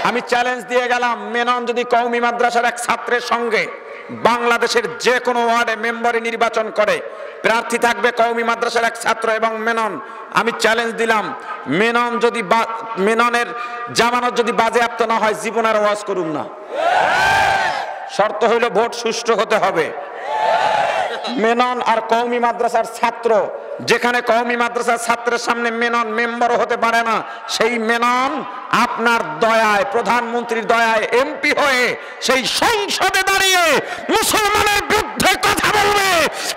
আমি চ্যালেঞ্জ দিয়ে গেলাম, মেনন যদি কওমি মাদ্রাসার এক ছাত্রের সঙ্গে বাংলাদেশের যে কোনো ওয়ার্ডে মেম্বারে নির্বাচন করে, প্রার্থী থাকবে কওমি মাদ্রাসার এক ছাত্র এবং মেনন। আমি চ্যালেঞ্জ দিলাম, মেনন যদি মেননের জামানত যদি বাজেয়াপ্ত না হয়, জীবনের ওয়াজ করুম না। শর্ত হইল ভোট সুষ্ঠু হতে হবে। মেনন আর কওমি মাদ্রাসার ছাত্র, যেখানে কওমি মাদ্রাসার ছাত্রের সামনে মেনন মেম্বারও হতে পারে না, সেই মেনন আপনার দয়ায়, প্রধানমন্ত্রীর দয়ায় এমপি হয়ে সেই সংসদে দাঁড়িয়ে মুসলমানের বিরুদ্ধে কথা বলবে।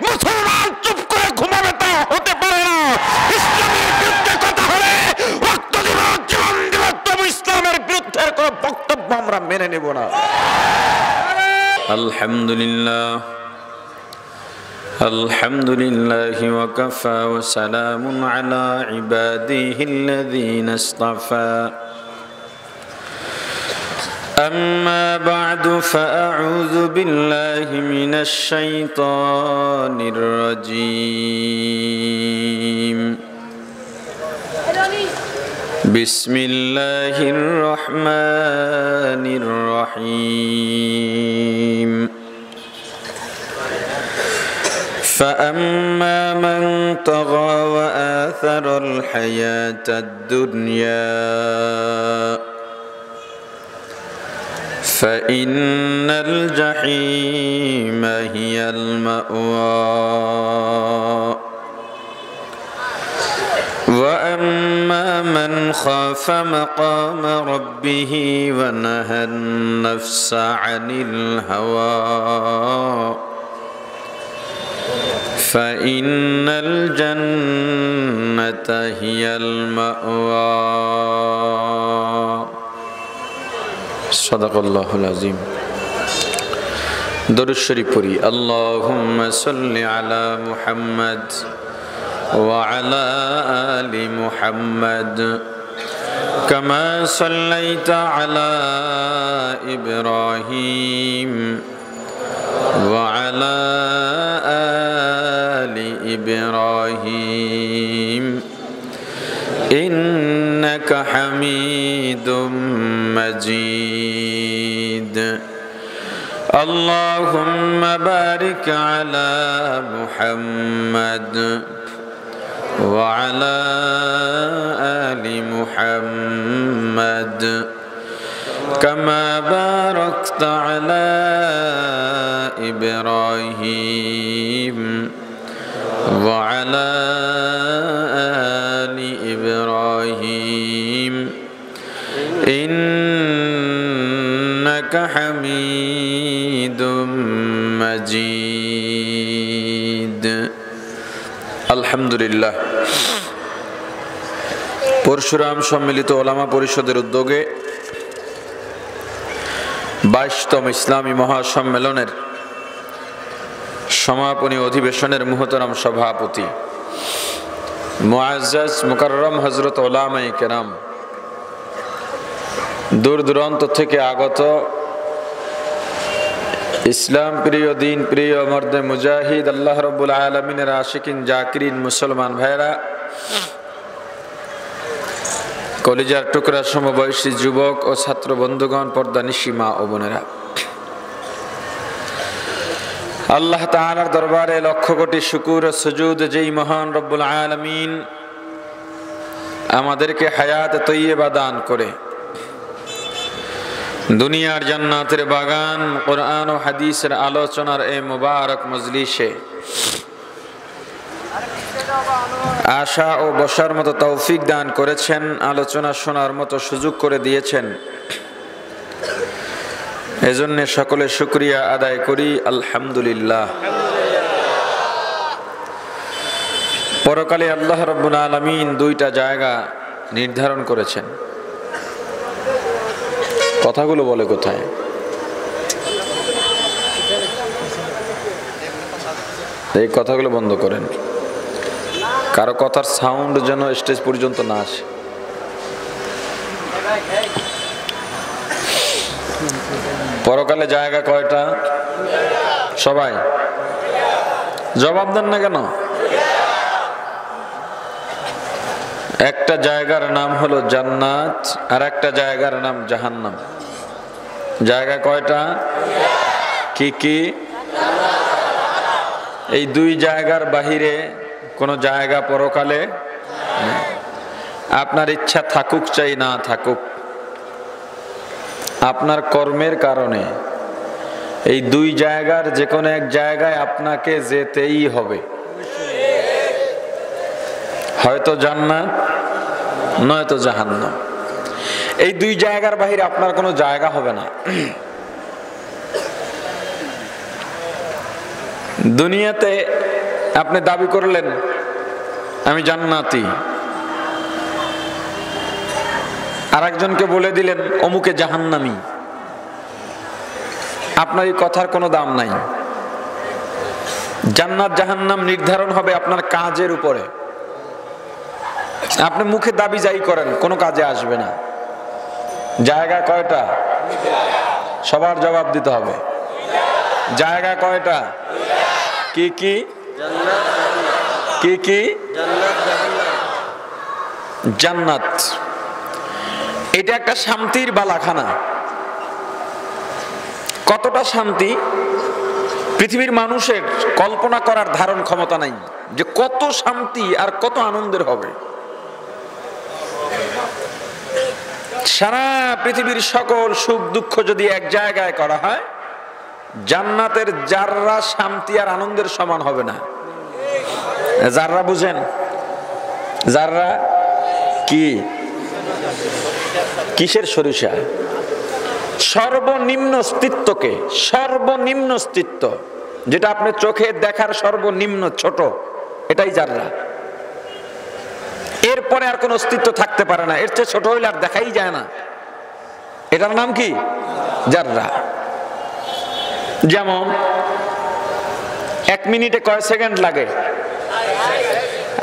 মুসলমান চুপ করে ঘুমাবে তা হতে পারে না। ইসলামের বিরুদ্ধে কথা হলে রক্ত দিব, জীবন দিব, তবু ইসলামের বিরুদ্ধে কোনো বক্তব্য আমরা মেনে নেব না। আলহামদুলিল্লাহ আলহামদুলিল্লাহি ওয়া কাফা ওয়া সালামুন আলা ইবাদিহিল্লাযীনা ইসতাফা আম্মা বা'দু ফাআউযু বিল্লাহি মিনাশ শাইতানির রাজীম বিসমিল্লাহির রহমানির রহিম فأما من طغى وآثر الحياة الدنيا فإن الجحيم هي المأوى وأما من خاف مقام ربه ونهى النفس عن الهوى فإن الجنة هي المأوى صدق الله العظيم درود شريف پڑھی اللهم صل على محمد وعلى آل محمد كما صليت على إبراهيم وعلى آل إبراهيم إنك حميد مجيد اللهم بارك على محمد وعلى آل محمد كما باركت على إبراهيم وعلى آل إبراهيم إنك حميد مجيد الحمد لله পরশুরাম সম্মিলিত ওলামা পরিষদের উদ্যোগে 22তম ইসলামী মহাসম্মেলনের সমাপনী অধিবেশনের মুহতারাম সভাপতি মুআজ্জাজ মুকাররম হযরত উলামায়ে কেরাম, দূর দূরান্ত থেকে আগত ইসলাম প্রিয়, দিন প্রিয়, মর্দে মুজাহিদ, আল্লাহ রাব্বুল আলামিনের আশিকিন জাকিরিন মুসলমান ভাইরা, কলিজার টুকরা সমবয়সী যুবক ও ছাত্র বন্ধুগণ, পর্দানিশী মা ও বোনেরা, আল্লাহ তাআলার দরবারে লক্ষ কোটি শুকর ও সুজুদ যেই মহান রব্বুল আলামিন আমাদেরকে হায়াত তৈয়বা দান করে দুনিয়ার জান্নাতের বাগান কোরআন ও হাদিসের আলোচনার এই মুবারক মজলিসে আশা ও বসার মতো তৌফিক দান করেছেন, আলোচনা শোনার মতো সুযোগ করে দিয়েছেন। এজন্য সকলে শুকরিয়া আদায় করি, আলহামদুলিল্লাহ। পরকালে আল্লাহ রাব্বুল আলামিন দুইটা জায়গা নির্ধারণ করেছেন। কথাগুলো বলে কোথায়? এই কথাগুলো বন্ধ করেন, কারো কথার সাউন্ড যেন স্টেজ পর্যন্ত না আসে। পরকালে জায়গা কয়টা? সবাই জবাব দেন না কেন? একটা জায়গার নাম হলো জান্নাত, আর একটা জায়গার নাম জাহান্নাম। জায়গা কয়টা? কি কি? এই দুই জায়গার বাহিরে কোনো জায়গা পরকালে নেই। আপনার ইচ্ছা থাকুক চাই না থাকুক, আপনার কর্মের কারণে এই দুই জায়গার যে কোনো এক জায়গায় আপনাকে যেতেই হবে। হয়তো জান্নাত নয়তো জাহান্নাম। এই দুই জায়গার বাহিরে আপনার কোনো জায়গা হবে না। দুনিয়াতে আপনি দাবি করলেন আমি জান্নাতি, আর একজনকে বলে দিলেন অমুকে জাহান্নামী। আপনার এই কথার কোনো দাম নাই। জান্নাত জাহান্নাম নির্ধারণ হবে আপনার কাজের উপরে। আপনি মুখে দাবি যাই করেন, কোনো কাজে আসবে না। জায়গা কয়টা? সবার জবাব দিতে হবে। জায়গা কয়টা? কি কি? কি কি? জান্নাত। এটা একটা শান্তির বালাখানা। কতটা শান্তি পৃথিবীর মানুষের কল্পনা করার ধারণ ক্ষমতা নাই, যে কত শান্তি আর কত আনন্দের হবে। সারা পৃথিবীর সকল সুখ দুঃখ যদি এক জায়গায় করা হয়, জান্নাতের যাররা শান্তি আর আনন্দের সমান হবে না। যাররা বুঝেন? যাররা কি? কিসের সরিষা? সর্বনিম্ন অস্তিত্বকে, সর্বনিম্ন অস্তিত্ব যেটা আপনি চোখে দেখার সর্বনিম্ন ছোট, এটাই যাররা। এরপরে আর কোন অস্তিত্ব থাকতে পারে না, এর চেয়ে ছোট হইলে আর দেখাই যায় না। এটার নাম কি? যাররা। যেমন 1 মিনিটে কয় সেকেন্ড লাগে?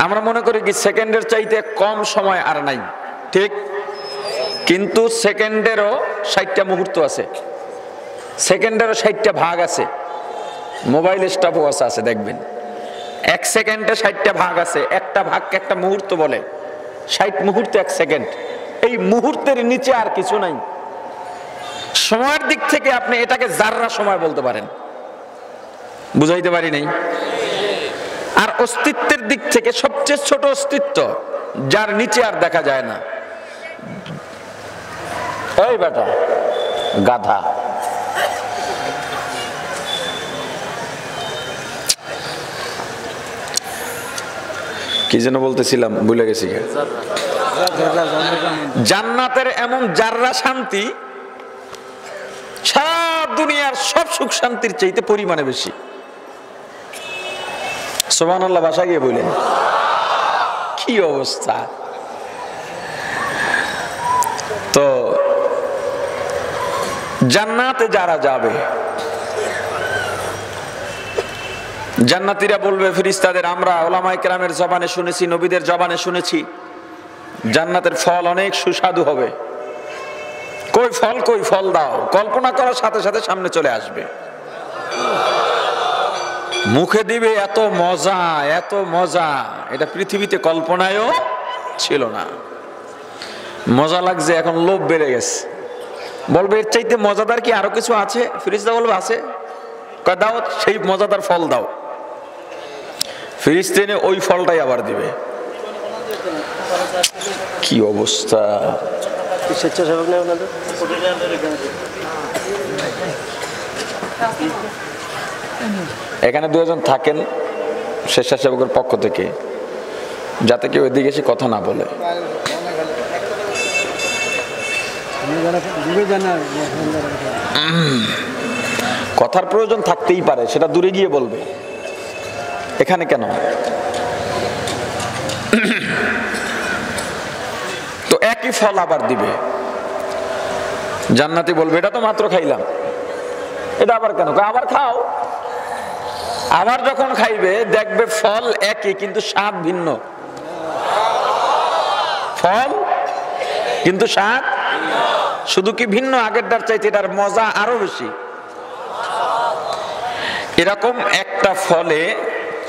আমরা মনে করি কি সেকেন্ডের চাইতে কম সময় আর নাই, ঠিক? কিন্তু সেকেন্ডেরও 60টা মুহূর্ত আছে, সেকেন্ডেরও 60টা ভাগ আছে। মোবাইল স্টপওয়াচ আছে, দেখবেন 1 সেকেন্ডে 60টা ভাগ আছে। একটা ভাগকে একটা মুহূর্ত বলে। 60 মুহূর্ত 1 সেকেন্ড। এই মুহূর্তের নিচে আর কিছু নাই। সময়ের দিক থেকে আপনি এটাকে যাররা সময় বলতে পারেন। বুঝাইতে পারি নাই? আর অস্তিত্বের দিক থেকে সবচেয়ে ছোট অস্তিত্ব, যার নিচে আর দেখা যায় না। এই বেটা গাধা, কি যেন বলতেছিলাম, ভুলে গেছি। জান্নাতের এমন যাররা শান্তি সারা দুনিয়ার সব সুখ শান্তির চাইতে পরিমাণে বেশি। সুবহানাল্লাহ ভাষা গিয়ে বলেন, কি অবস্থা! তো জান্নাতে যারা যাবে, জান্নাতীরা বলবে ফেরেশতাদের, আমরা উলামায়ে কেরামের জবানে শুনেছি, নবীদের জবানে শুনেছি, জান্নাতের ফল অনেক সুস্বাদু হবে। কই ফল, কই ফল দাও। কল্পনা করার সাথে সাথে সামনে চলে আসবে, মুখে দিবে এত মজা, এত মজা, এটা পৃথিবীতে কল্পনায়ও ছিল না। মজা লাগছে, এখন লোভ বেড়ে গেছে। বলবে এর চাইতে মজাদার কি আরো কিছু আছে? ফেরেশতা বলবে আছে। কয় দাও, সেই মজাদার ফল দাও। ফেরেশতা এনে ওই ফলটাই আবার দিবে। কি অবস্থা! স্বেচ্ছাসেবক নেই আপনাদের? এখানে 2 জন থাকেন স্বেচ্ছাসেবকের পক্ষ থেকে, যাতে কেউ এদিকে এসে কথা না বলে। কথার প্রয়োজন থাকতেই পারে, সেটা দূরে গিয়ে বলবে, এখানে কেন? তো একই ফল আবার দিবে। জান্নাতি বলবে এটা তো মাত্র খাইলাম, এটা আবার কেন? আবার খাও। আবার যখন খাইবে দেখবে ফল একই কিন্তু স্বাদ ভিন্ন। ফল কিন্তু স্বাদ শুধু কি ভিন্ন, আগেরটার চাইতে এটার মজা আরো বেশি। এরকম একটা ফলে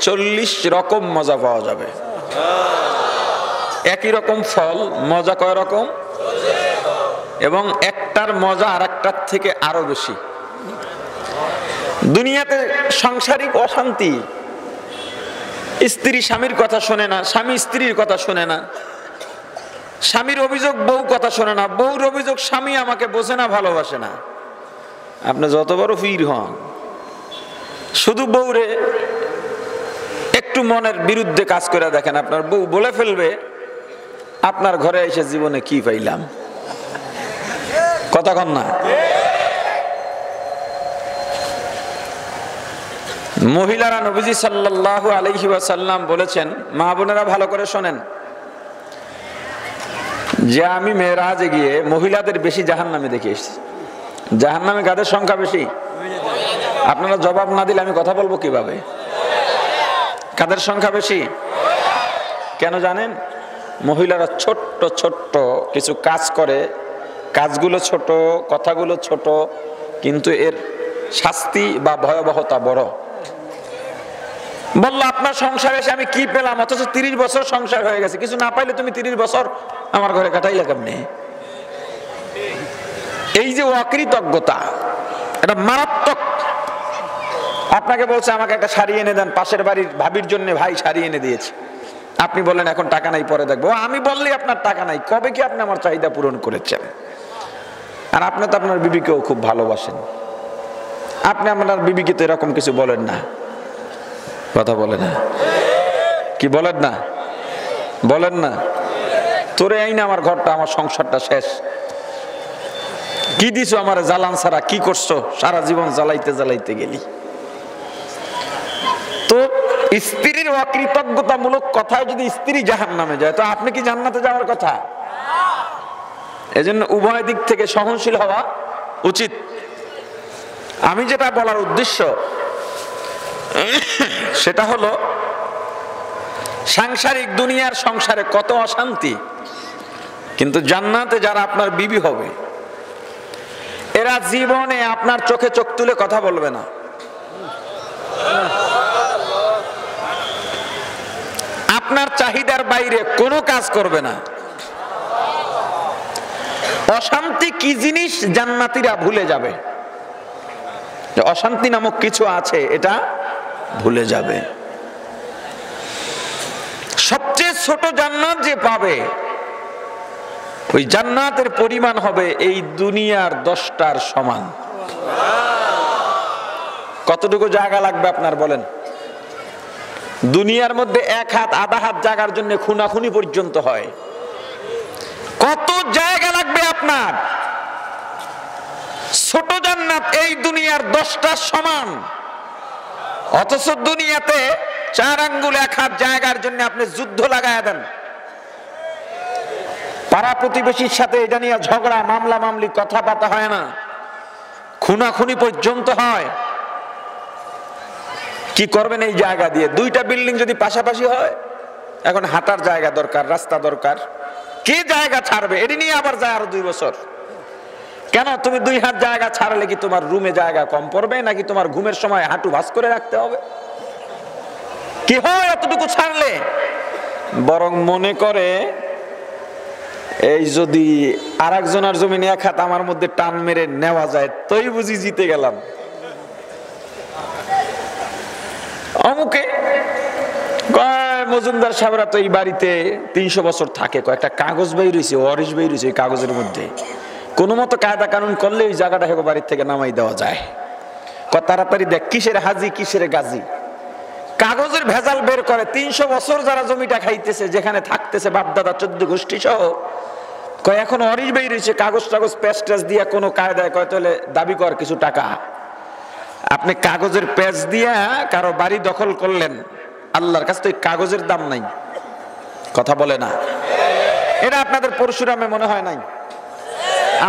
40 রকম মজা পাওয়া যাবে। একই রকম ফল, মজা কয় রকম, এবং একটার মজা আর একটার থেকে আরো বেশি। দুনিয়াতে সাংসারিক অশান্তি, স্ত্রী স্বামীর কথা শোনে না, স্বামী স্ত্রীর কথা শোনে না, স্বামীর অভিযোগ বউ কথা শোনে না, বউর অভিযোগ স্বামী আমাকে বোঝে না, ভালোবাসে না। আপনি যত বড় পীর হন, শুধু বউরে একটু মনের বিরুদ্ধে কাজ করে দেখেন, আপনার বউ বলে ফেলবে আপনার ঘরে এসে জীবনে কি পাইলাম। কথা কন না? মহিলারা নবীজি সাল্লাল্লাহু আলাইহি ওয়াসাল্লাম বলেছেন, মা বোনেরা ভালো করে শোনেন, যে আমি মেরাজে গিয়ে মহিলাদের বেশি জাহান্নামে দেখে এসেছি। জাহান্নামে কাদের সংখ্যা বেশি? আপনারা জবাব না দিলে আমি কথা বলবো কিভাবে? কাদের সংখ্যা বেশি? কেন জানেন? মহিলারা ছোট্ট ছোট্ট কিছু কাজ করে, কাজগুলো ছোট, কথাগুলো ছোট, কিন্তু এর শাস্তি বা ভয়াবহতা বড়। বললো আপনার সংসারে এসে আমি কি পেলাম, অথচ 30 বছর সংসার হয়ে গেছে, কিছু না পাইলে তুমি 30 বছর আমার ঘরে কাটাইলে কেমনে? এই যে অকৃতজ্ঞতা, এটা মারাত্মক। আপনাকে বলছে আমাকে একটা শাড়ি এনে দেন, পাশের বাড়ির ভাবির জন্য ভাই শাড়ি এনে দিয়েছে, আপনি বলেন এখন টাকা নাই, পরে দেখবো। আমি বললি আপনার টাকা নাই, কবে কি আপনি আমার চাহিদা পূরণ করেছেন? আর আপনি তো আপনার বিবিকেও খুব ভালোবাসেন, আপনি আপনার বিবিকে তো এরকম কিছু বলেন না। কথা বলে না? কি বলেন না? বলেন না? তোরে এই না আমার ঘরটা, আমার সংসারটা শেষ, কি দিছো আমার জ্বালান ছাড়া, কি করছো, সারা জীবন জ্বালাইতে জ্বালাইতে গেলি। তো স্ত্রীর অকৃতজ্ঞতামূলক কথায় যদি স্ত্রী জাহান্নামে যায়, তো আপনি কি জান্নাতে যাওয়ার কথা? এজন্য উভয় দিক থেকে সহনশীল হওয়া উচিত। আমি যেটা বলার উদ্দেশ্য সেটা হলো, সাংসারিক দুনিয়ার সংসারে কত অশান্তি, কিন্তু জান্নাতে যারা আপনার বিবি হবে, এরা জীবনে আপনার চোখে চোখ তুলে কথা বলবে না, আপনার চাহিদার বাইরে কোনো কাজ করবে না। অশান্তি কি জিনিস জান্নাতীরা ভুলে যাবে, যে অশান্তি নামক কিছু আছে এটা ভুলে যাবে। সবচেয়ে ছোট জান্নাত যে পাবে, ওই জান্নাতের পরিমাণ হবে এই দুনিয়ার 10টার সমান। কতটুকু জায়গা লাগবে আপনার বলেন? দুনিয়ার মধ্যে 1 হাত আধা হাত জায়গার জন্য খুনাখুনি পর্যন্ত হয়। কত জায়গা লাগবে আপনার? ছোট জান্নাত এই দুনিয়ার 10টার সমান, অথচ দুনিয়াতে 4 আঙ্গুল 1 হাত জায়গার জন্য আপনি যুদ্ধ লাগায়া দেন, পাড়া প্রতিবেশীর সাথে এটা নিয়ে ঝগড়া, মামলা মামলি, কথাবার্তা হয় না, খুনাখুনি পর্যন্ত হয়। কি করবেন এই জায়গা দিয়ে? 2টা বিল্ডিং যদি পাশাপাশি হয়, এখন হাঁটার জায়গা দরকার, রাস্তা দরকার, কে জায়গা ছাড়বে? এটি নিয়ে আবার যায় আরো 2 বছর। কেন? তুমি 2 হাত জায়গা ছাড়লে কি তোমার রুমে জায়গা কম পড়বে, নাকি তোমার ঘুমের সময় হাঁটু ভাঁজ করে রাখতে হবে? কি হয় এতটুকু ছাড়লে? বরং মনে করে এই যদি আরেকজনের জমিনে 1 হাত আমার মধ্যে টান মেরে নেওয়া যায়, তোই বুঝি জিতে গেলাম। অমুকে মজুমদার সাহেবরা তো এই বাড়িতে 300 বছর থাকে, কয়েকটা কাগজ বের হয়েছে, ওয়ারিশ বের হয়েছে, ওই কাগজের মধ্যে কোনো মতো কায়দা কানুন করলে ওই জায়গাটা হেগো বাড়ির থেকে নামাই দেওয়া যায়। তাড়াতাড়ি দেখ কিসের হাজি কিসের গাজী, কাগজের ভেজাল বের করে। 300 বছর যারা জমিটা খাইতেছে, যেখানে থাকতেছে বাপদাদা 14 গোষ্ঠী সহ, কয় এখন অরিশ বের হয়েছে, কাগজ টাগজ প্যাচ ট্যাচ দিয়া কোনো কায়দায়, কয় তাহলে দাবি কর কিছু টাকা। আপনি কাগজের প্যাচ দিয়া কারো বাড়ি দখল করলেন, আল্লাহর কাছে তো এই কাগজের দাম নাই। কথা বলে না? এটা আপনাদের পরশুরামে মনে হয় নাই,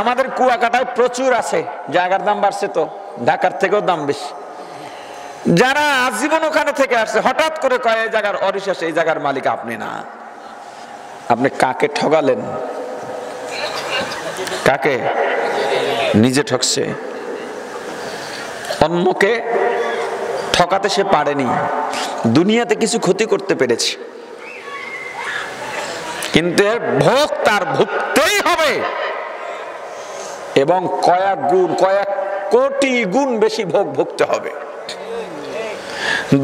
আমাদের কুয়াকাটায় প্রচুর আছে। জায়গার দাম বাড়ছে তো, ঢাকার থেকেও দাম বেশি। যারা আজীবন ওখানে থেকে আসছে, হঠাৎ করে কয় এই জায়গার অরিশ আসে, এই জায়গার মালিক আপনি না। আপনি কাকে ঠগালেন? কাকে? নিজে ঠকছে। অন্যকে ঠকাতে সে পারেনি, দুনিয়াতে কিছু ক্ষতি করতে পেরেছে। কিন্তু এর ভোগ তার ভুগতেই হবে, এবং কয়েক গুণ, কয়েক কোটি গুণ বেশি ভোগ ভুগতে হবে।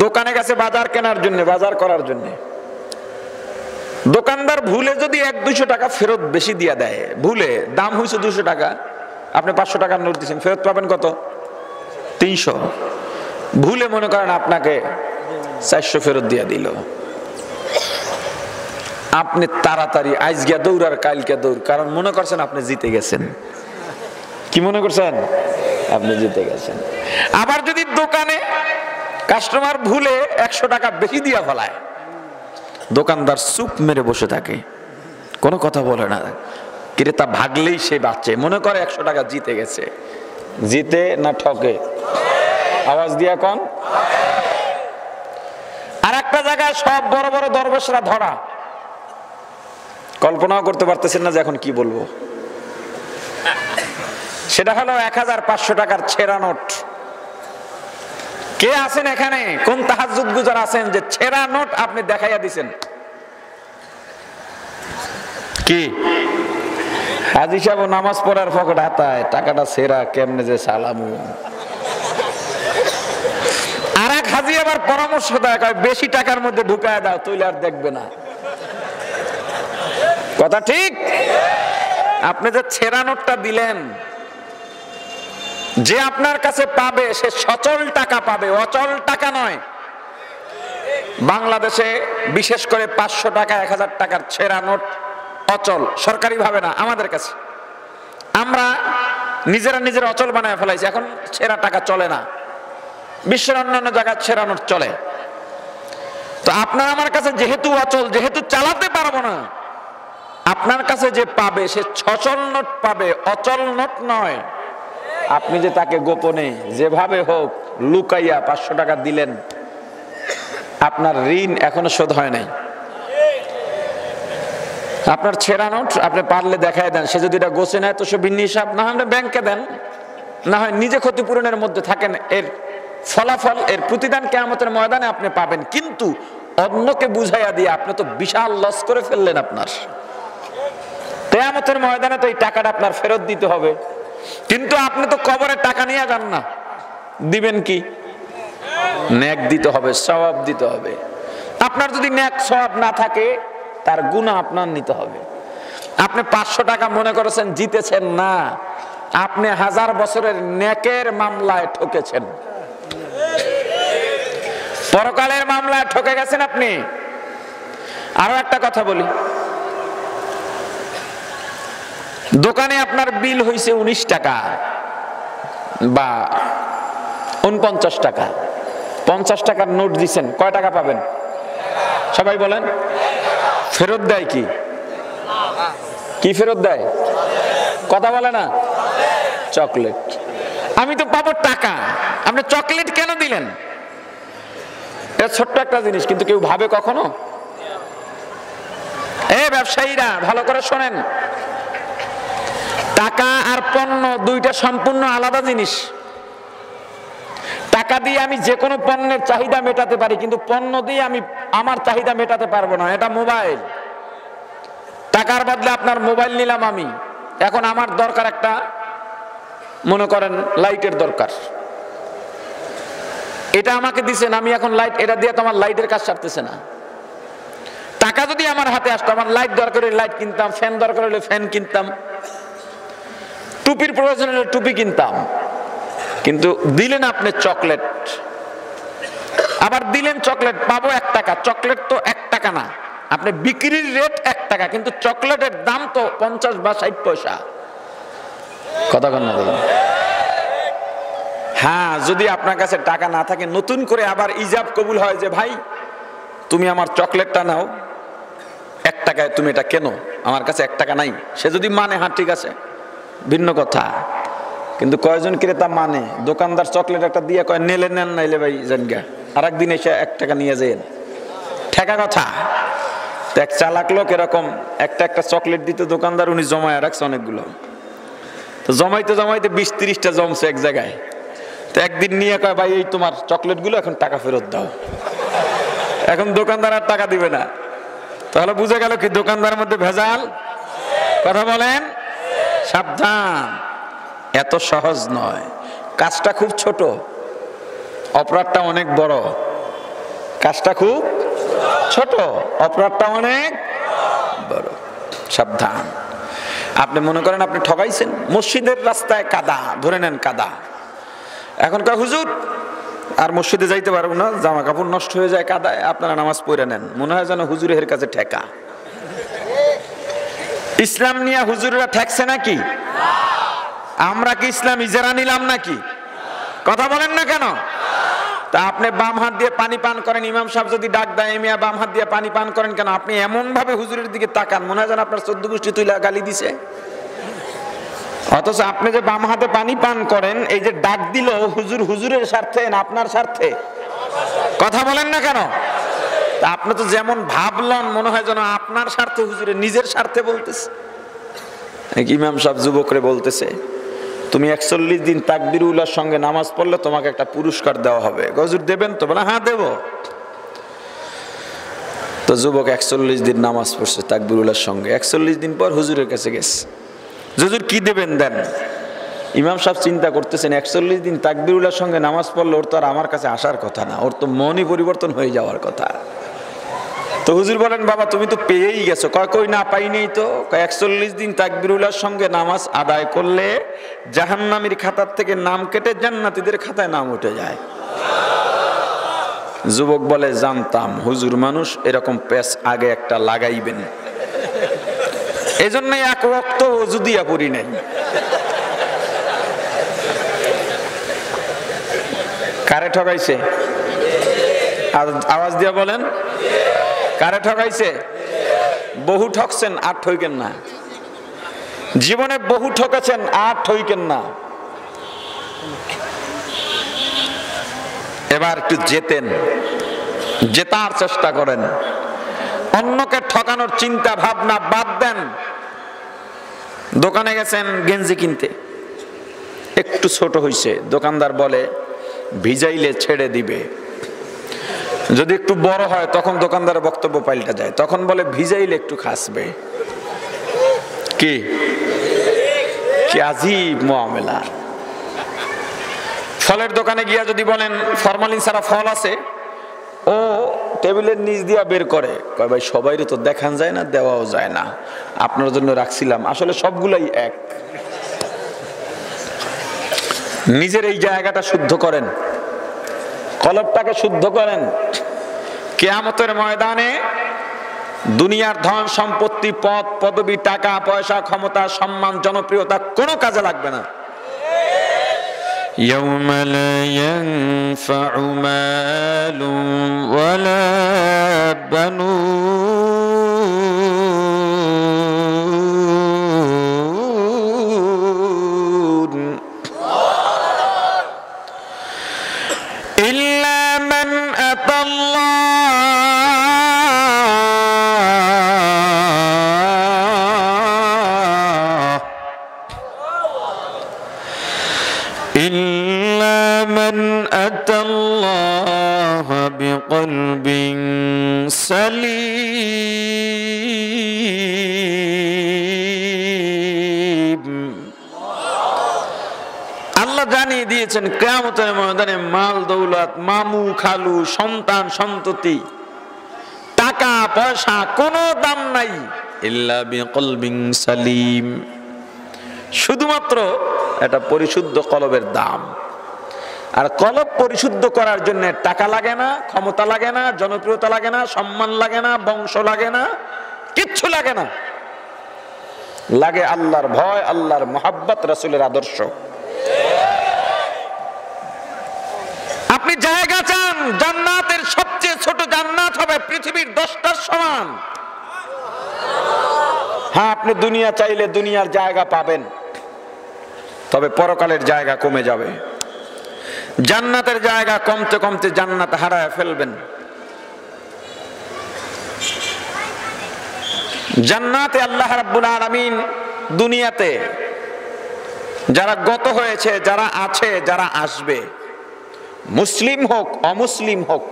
দোকানে গেছে বাজার কেনার জন্য, বাজার করার জন্য, দোকানদার ভুলে যদি 1-200 টাকা ফেরত বেশি দিয়া দেয়, ভুলে দাম হয়েছে 200 টাকা, আপনি 500 টাকার নোট দিচ্ছেন, ফেরত পাবেন কত? 300। ভুলে মনে করেন আপনাকে 400 ফেরত দিয়া দিল, আপনি তাড়াতাড়ি আজ গিয়া দৌড় আর কালকে দৌড়, কারণ মনে করছেন আপনি জিতে গেছেন। কি মনে করছেন? আপনি জিতে গেছেন। আবার যদি দোকানে কাস্টমার ভুলে 100 টাকা বেশি দিয়া ফেলায়, দোকানদার চুপ মেরে বসে থাকে, কোনো কথা বলে না, ক্রেতা ভাগলেই সে বাঁচে, মনে করে 100 টাকা জিতে গেছে। জিতে না ঠকে? আওয়াজ দিয়া কোন? আর একটা জায়গায় সব বড় বড় দরবেশরা ধরা, কল্পনাও করতে পারতেছেন না যে এখন কি বলবো। সেটা হলো 1500 টাকার ছেঁড়া নোট। কে আছেন এখানে, কোন তাহাজ্জুদ গুজার আছেন যে ছেঁড়া নোট আপনি দেখাইয়া দিছেন? কি হাজি সাহেব নামাজ পড়ার পকেট হাতায় টাকাটা ছেঁড়া, কেমনে যে সালামু। আর এক হাজি আবার পরামর্শ দেয়, বেশি টাকার মধ্যে ঢুকায় দাও, তুইলে আর দেখবে না। কথা ঠিক? আপনি যে ছেঁড়া নোটটা দিলেন, যে আপনার কাছে পাবে সে সচল টাকা পাবে, অচল টাকা নয়। বাংলাদেশে বিশেষ করে 500 টাকা 1000 টাকার ছেঁড়া নোট অচল, সরকারি ভাবে না, আমাদের কাছে। আমরা নিজেরা অচল বানায় ফেলাইছি, এখন ছেঁড়া টাকা চলে না। বিশ্বের অন্যান্য জায়গায় ছেঁড়া নোট চলে। তো আপনার আমার কাছে যেহেতু অচল, যেহেতু চালাতে পারবো না, আপনার কাছে যে পাবে সে সচল নোট পাবে, অচল নোট নয়। আপনি যে তাকে গোপনে যেভাবে হোক লুকাইয়া 500 টাকা দিলেন, আপনার ঋণ এখনো শোধ হয় নাই। আপনার ছেঁড়া নোট আপনি পারলে দেখায় দেন, সে যদি এটা গোছে নেয় তো সে ভিন্ন হিসাব, না হয় ব্যাংকে দেন, না হয় নিজে ক্ষতিপূরণের মধ্যে থাকেন। এর ফলাফল, এর প্রতিদান কিয়ামতের ময়দানে আপনি পাবেন। কিন্তু অন্যকে বুঝাইয়া দিয়ে আপনি তো বিশাল লস করে ফেললেন। আপনার কিয়ামতের ময়দানে তো এই টাকাটা আপনার ফেরত দিতে হবে, কিন্তু আপনি তো কবরে টাকা নিয়ে যান না, দিবেন কি? নেক দিতে হবে, সওয়াব দিতে হবে। আপনার যদি নেক সওয়াব না থাকে, তার গুনাহ আপনার নিতে হবে। আপনি 500 টাকা মনে করেছেন জিতেছেন, না, আপনি 1000 বছরের নেকের মামলায় ঠকেছেন, পরকালের মামলায় ঠকে গেছেন আপনি। আরো একটা কথা বলি, দোকানে আপনার বিল হইছে 19 টাকা বা 49 টাকা, 50 টাকার নোট দিচ্ছেন, কয় টাকা পাবেন? সবাই বলেন। ফেরত দেয় কি? কি ফেরত দেয়? কথা বলে না? চকলেট। আমি তো পাবো টাকা, আপনি চকলেট কেন দিলেন? এটা ছোট্ট একটা জিনিস, কিন্তু কেউ ভাবে কখনো? ব্যবসায়ীরা ভালো করে শোনেন, টাকা আর পণ্য দুইটা সম্পূর্ণ আলাদা জিনিস। টাকা দিয়ে আমি যে কোনো পণ্যের চাহিদা মেটাতে পারি, কিন্তু পণ্য দিয়ে আমি আমার চাহিদা মেটাতে পারবো না। এটা মোবাইল, টাকার বদলে আপনার মোবাইল নিলাম আমি, এখন আমার দরকার একটা, মনে করেন লাইটের দরকার, এটা আমাকে দিছেন, আমি এখন লাইট, এটা দিয়ে তো আমার লাইটের কাজ সারতেছে না। টাকা যদি আমার হাতে আসতো, আমার লাইট দরকার হলে লাইট কিনতাম, ফ্যান দরকার হলে ফ্যান কিনতাম, টুপির প্রয়োজন হলে টুপি কিনতাম। কিন্তু দিলেন আপনি চকলেট, আবার দিলেন চকলেট, পাবো 1 টাকা। চকলেট তো 1 টাকা না, আপনি বিক্রির রেট 1 টাকা, কিন্তু চকলেটের দাম তো 50 বা 60 পয়সা। কথা কন না? হ্যাঁ, যদি আপনার কাছে টাকা না থাকে, নতুন করে আবার ইজাব কবুল হয় যে ভাই তুমি আমার চকলেটটা নাও, 1 টাকায় তুমি এটা কেনো, আমার কাছে 1 টাকা নাই। সে যদি মানে, হ্যাঁ ঠিক আছে, ভিন্ন কথা। কিন্তু কয়জন ক্রেতা মানে? দোকানদার চকলেট একটা দিয়ে কয় নেলে নেন, নাইলে ভাই জানগা, আর একদিন এসে 1 টাকা নিয়ে যেন, ঠেকা কথা। এক চালাক লোক এরকম একটা চকলেট দিতে দোকানদার, উনি জমায় রাখছে অনেকগুলো। তো জমাইতে জমাইতে 20-30টা জমছে এক জায়গায়। তো একদিন নিয়ে কয় ভাই এই তোমার চকলেটগুলো, এখন টাকা ফেরত দাও। এখন দোকানদার আর টাকা দিবে না, তাহলে বুঝে গেল কি দোকানদার মধ্যে ভেজাল। কথা বলেন, সাবধান, এত সহজ নয়। কাজটা খুব ছোট, অপরাধটা অনেক বড়। কাজটা খুব ছোট, অপরাধটা অনেক বড়। সাবধান। আপনি মনে করেন আপনি ঠকাইছেন, মসজিদের রাস্তায় কাদা, ধরে নেন কাদা। এখনকার হুজুর আর মসজিদে যাইতে পারবো না, জামা কাপড় নষ্ট হয়ে যায় কাদায়, আপনারা নামাজ পড়ে নেন, মনে হয় যেন হুজুরের কাছে ঠেকা। ইসলাম নিয়ে হুজুররা ঠেকছে নাকি? আমরা কি ইসলাম ইজারা নিলাম নাকি? কথা বলেন না কেন? তা আপনি বাম হাত দিয়ে পানি পান করেন, ইমাম সাহেব যদি ডাক দেয় মিয়া বাম হাত দিয়ে পানি পান করেন কেন? আপনি এমন ভাবে হুজুরের দিকে তাকান, মনে হয় যেন আপনার 14 গোষ্ঠী তুইলা গালি দিছে। অথচ আপনি যে বাম হাতে পানি পান করেন, এই যে ডাক দিল হুজুর, হুজুরের স্বার্থে না আপনার স্বার্থে? কথা বলেন না কেন? তা আপনি তো যেমন ভাবলেন মনে হয় যেন আপনার স্বার্থে, হুজুরের নিজের স্বার্থে বলতেছে। ইমাম সাহেব যুবকরে বলতেছে, তুমি 41 দিন তাকবীরুল্লাহর সঙ্গে নামাজ পড়লে তোমাকে একটা পুরস্কার দেওয়া হবে। হুজুর দেবেন তো? বলে হ্যাঁ দেব। তো যুবক 41 দিন নামাজ পড়ছে তাকবীরুল্লাহর সঙ্গে। 41 দিন পর হুজুরের কাছে গেছে, হুজুর কি দেবেন দেন। ইমাম সাহেব চিন্তা করতেছেন 41 দিন তাকবীরুল্লাহর সঙ্গে নামাজ পড়লে ওর তো আর আমার কাছে আসার কথা না, ওর তো মনই পরিবর্তন হয়ে যাওয়ার কথা। তো হুজুর বলেন, বাবা তুমি তো পেয়েই গেছো। কই না পাই নেই তো। 41 দিন তাকবীরুল্লাহর সঙ্গে নামাজ আদায় করলে জাহান্নামীর খাতার থেকে নাম কেটে জান্নাতীদের খাতায় নাম উঠে যায়। যুবক বলে, জানতাম হুজুর মানুষ, এরকম পেশ আগে একটা লাগাইবেন, এজন্য এক ওয়াক্ত ওযু দিয়া পড়ি নাই। কারে ঠকাইছে? আওয়াজ দিয়া বলেন, কারে ঠকাইছে? বহু ঠকছেন, আর ঠইকেন না। জীবনে বহু ঠকেছেন, আর ঠইকেন না। এবার একটু জেতার চেষ্টা করেন, অন্যকে ঠকানোর চিন্তা ভাবনা বাদ দেন। দোকানে গেছেন গেঞ্জি কিনতে, একটু ছোট হইছে, দোকানদার বলে ভিজাইলে ছেড়ে দিবে। যদি একটু বড় হয় তখন দোকানদারের বক্তব্য পাল্টা যায়, তখন বলে ভিজাইলে একটু খাসবে। কি আজীব মুআমেলা। ফলের দোকানে গিয়া যদি বলেন ফরমালিন ছাড়া ফল আছে, ও টেবিলের নিচ দিয়া বের করে, কয় ভাই সবাইরে তো দেখান যায় না, দেওয়াও যায় না, আপনার জন্য রাখছিলাম। আসলে সবগুলাই এক। নিজের এই জায়গাটা শুদ্ধ করেন, কলবটাকে শুদ্ধ করেন। কিয়ামতের ময়দানে দুনিয়ার ধন সম্পত্তি, পদ পদবি, টাকা পয়সা, ক্ষমতা, সম্মান, জনপ্রিয়তা কোনো কাজে লাগবে না। ইয়াউমা লা ইয়ানফাউ মালুন ওয়ালা বানুন ইল্লা মান আতাল্লাহ বিকলবিন সালিম। আল্লাহ জানিয়ে দিয়েছেন কিয়ামতের ময়দানে মাল দৌলত, মামু খালু, সন্তান সন্ততি, টাকা পয়সা কোনো দাম নাই, ইল্লা বিকলবিন সালিম, শুধুমাত্র এটা পরিশুদ্ধ কলবের দাম। আর কলব পরিশুদ্ধ করার জন্য টাকা লাগে না, ক্ষমতা লাগে না, জনপ্রিয়তা লাগে না, সম্মান লাগে না, বংশ লাগে না, কিচ্ছু লাগে না। লাগে আল্লাহর ভয়, আল্লাহর মোহাব্বত, রাসূলের আদর্শ। আপনি জায়গা চান, জান্নাতের সবচেয়ে ছোট জান্নাত হবে পৃথিবীর 10টার সমান। হ্যাঁ, আপনি দুনিয়া চাইলে দুনিয়ার জায়গা পাবেন, তবে পরকালের জায়গা কমে যাবে। জান্নাতের জায়গা কমতে কমতে জান্নাত হারায় ফেলবেন। জান্নাতে আল্লাহ রাব্বুল আলামিন দুনিয়াতে যারা গত হয়েছে, যারা আছে, যারা আসবে, মুসলিম হোক অমুসলিম হোক,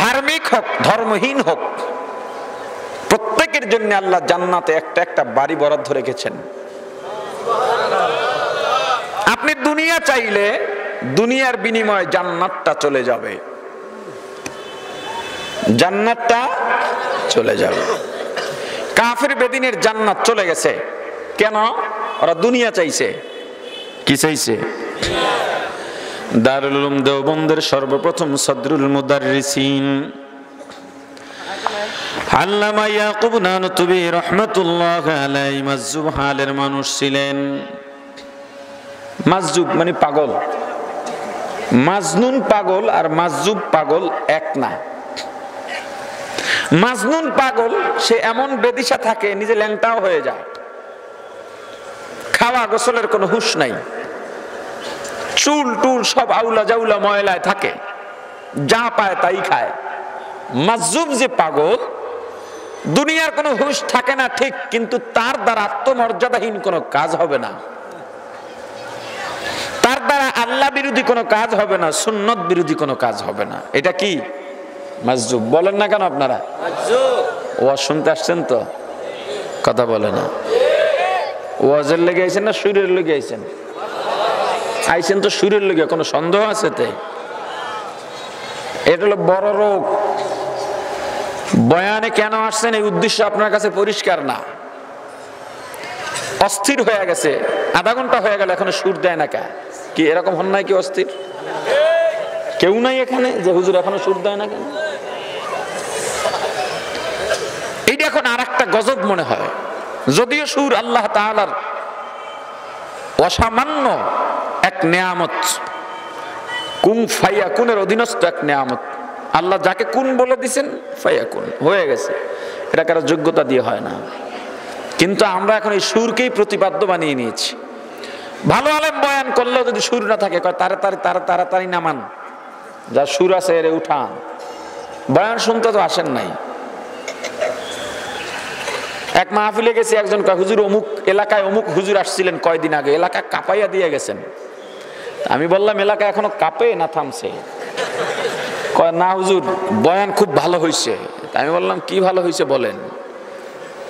ধার্মিক হোক ধর্মহীন হোক, প্রত্যেকের জন্য আল্লাহ জান্নাতে একটা একটা বাড়ি বরাদ্দ রেখেছেন। আপনি দুনিয়া চাইলে দুনিয়ার বিনিময়ে জান্নাতটা চলে যাবে, জান্নাতটা চলে যাবে। কাফের বেদিনের জান্নাত চলে গেছে কেন? ওরা দুনিয়া চাইছে। কি চাইছে? দারুল উলুম দেওবন্দের সর্বপ্রথম সদরুল মুদাররিসিন আল্লামা ইয়াকুব নানুতুবি রাহমাতুল্লাহ আলাইহি মাজজুব হালের মানুষ ছিলেন। মাজজুব মানে পাগল, মাজনুন পাগল আর মাজজুব পাগল এক না। মাজনুন পাগল সে এমন বেদিশা থাকে নিজে ল্যাংটাও হয়ে যায়, খাওয়া গোসলের কোনো হুঁশ নাই, চুল টুল সব আউলা জাউলা ময়লায় থাকে, যা পায় তাই খায়। মাজজুব যে পাগল, দুনিয়ার কোনো হুঁশ থাকে না ঠিক, কিন্তু তার দ্বারা আত্মমর্যাদাহীন কোনো কাজ হবে না, তার দ্বারা আল্লাহ বিরোধী কোনো কাজ হবে না, সুন্নত বিরোধী কোনো কাজ হবে না। এটা কি? মাজজুব। বলেন না কেন আপনারা? ওয়াজ শুনতে আসছেন তো, কথা বলে না। ওয়াজের লেগে আইছেন না সুরের লেগে আইছেন? আইছেন তো সুরের লেগে, কোনো সন্দেহ আছে তে? এটা হলো বড় রোগ। বয়ানে কেন আসছেন এই উদ্দেশ্য আপনার কাছে পরিষ্কার না, অস্থির হয়ে গেছে, আধা ঘন্টা হয়ে গেল এখনো সুর দেয় না। কি এরকম হন নাই কি অস্থির? কেউ নাই এখানে যে হুজুর এখনো সুর দেয় না কেন? এইটা এখন আর একটা গজব মনে হয়, যদিও সুর আল্লাহ তাআলার অসামান্য এক নেয়ামত, কুন ফায়াকুনের অধীনস্থ এক নেয়ামত। আল্লাহ যাকে কুন বলে দিছেন ফায়াকুন হয়ে গেছে, এটা কারো যোগ্যতা দিয়ে হয় না। কিন্তু আমরা এখন এই সুরকেই প্রতিপাদ্য বানিয়ে নিয়েছি। ভালো আলেম বয়ান করলেও যদি সুর না থাকে তাড়াতাড়ি নামান, যা সুর আছে এর উঠান। বয়ান শুনতে তো আসেন নাই। এক মাহফিলে গেছি, একজন কয় হুজুর অমুক এলাকায় অমুক হুজুর আসছিলেন কয়দিন আগে, এলাকা কাঁপাইয়া দিয়ে গেছেন। আমি বললাম এলাকা এখনো কাঁপে না থামছে? কয় না হুজুর বয়ান খুব ভালো হয়েছে। আমি বললাম কি ভালো হয়েছে বলেন,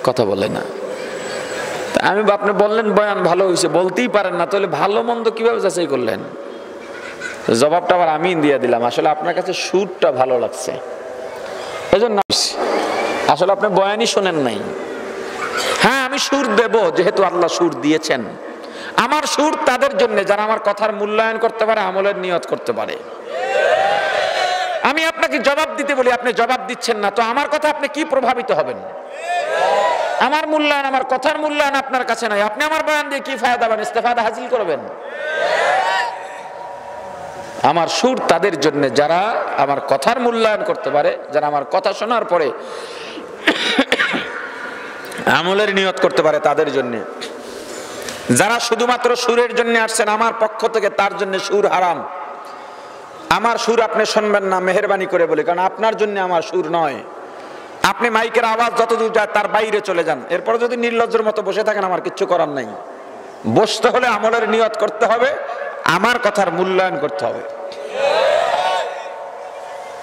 কথা বলে না। আমি আপনি বললেন বয়ান ভালো হয়েছে, বলতেই পারেন না, তাহলে ভালো মন্দ কিভাবে যাচাই করলেন? জবাবটা আবার আমি দিয়ে দিলাম, আসলে আপনার কাছে সুরটা ভালো লাগছে এজন্য। আসলে আপনি বয়ানই শোনেন নাই। হ্যাঁ আমি সুর দেব, যেহেতু আল্লাহ সুর দিয়েছেন। আমার সুর তাদের জন্য যারা আমার কথার মূল্যায়ন করতে পারে, আমলের নিয়ত করতে পারে। আমি আপনাকে জবাব দিতে বলি, আপনি জবাব দিচ্ছেন না, তো আমার কথা আপনি কি প্রভাবিত হবেন? আমার মূল্যায়ন, আমার কথার মূল্যায়ন আপনার কাছে নাই, আপনি আমার বয়ান দিয়ে কি ফায়দা পাবেন, ইস্তেফাদা হাসিল করবেন? আমার সুর তাদের জন্য যারা আমার কথার মূল্যায়ন করতে পারে, যারা আমার কথা শোনার পরে আমলের নিয়ত করতে পারে, তাদের জন্য। যারা শুধুমাত্র সুরের জন্য আসছেন আমার পক্ষ থেকে, তার জন্য সুর হারাম। আমার সুর আপনি শুনবেন না, মেহেরবানি করে বলি, কারণ আপনার জন্য আমার সুর নয়। আপনি মাইকের আওয়াজ যতদূর যায় তার বাইরে চলে যান, এরপরে যদি নির্লজ্জের মতো বসে থাকেন আমার কিচ্ছু করার নাই। বসতে হলে আমলের নিয়ত করতে হবে, আমার কথার মূল্যায়ন করতে হবে।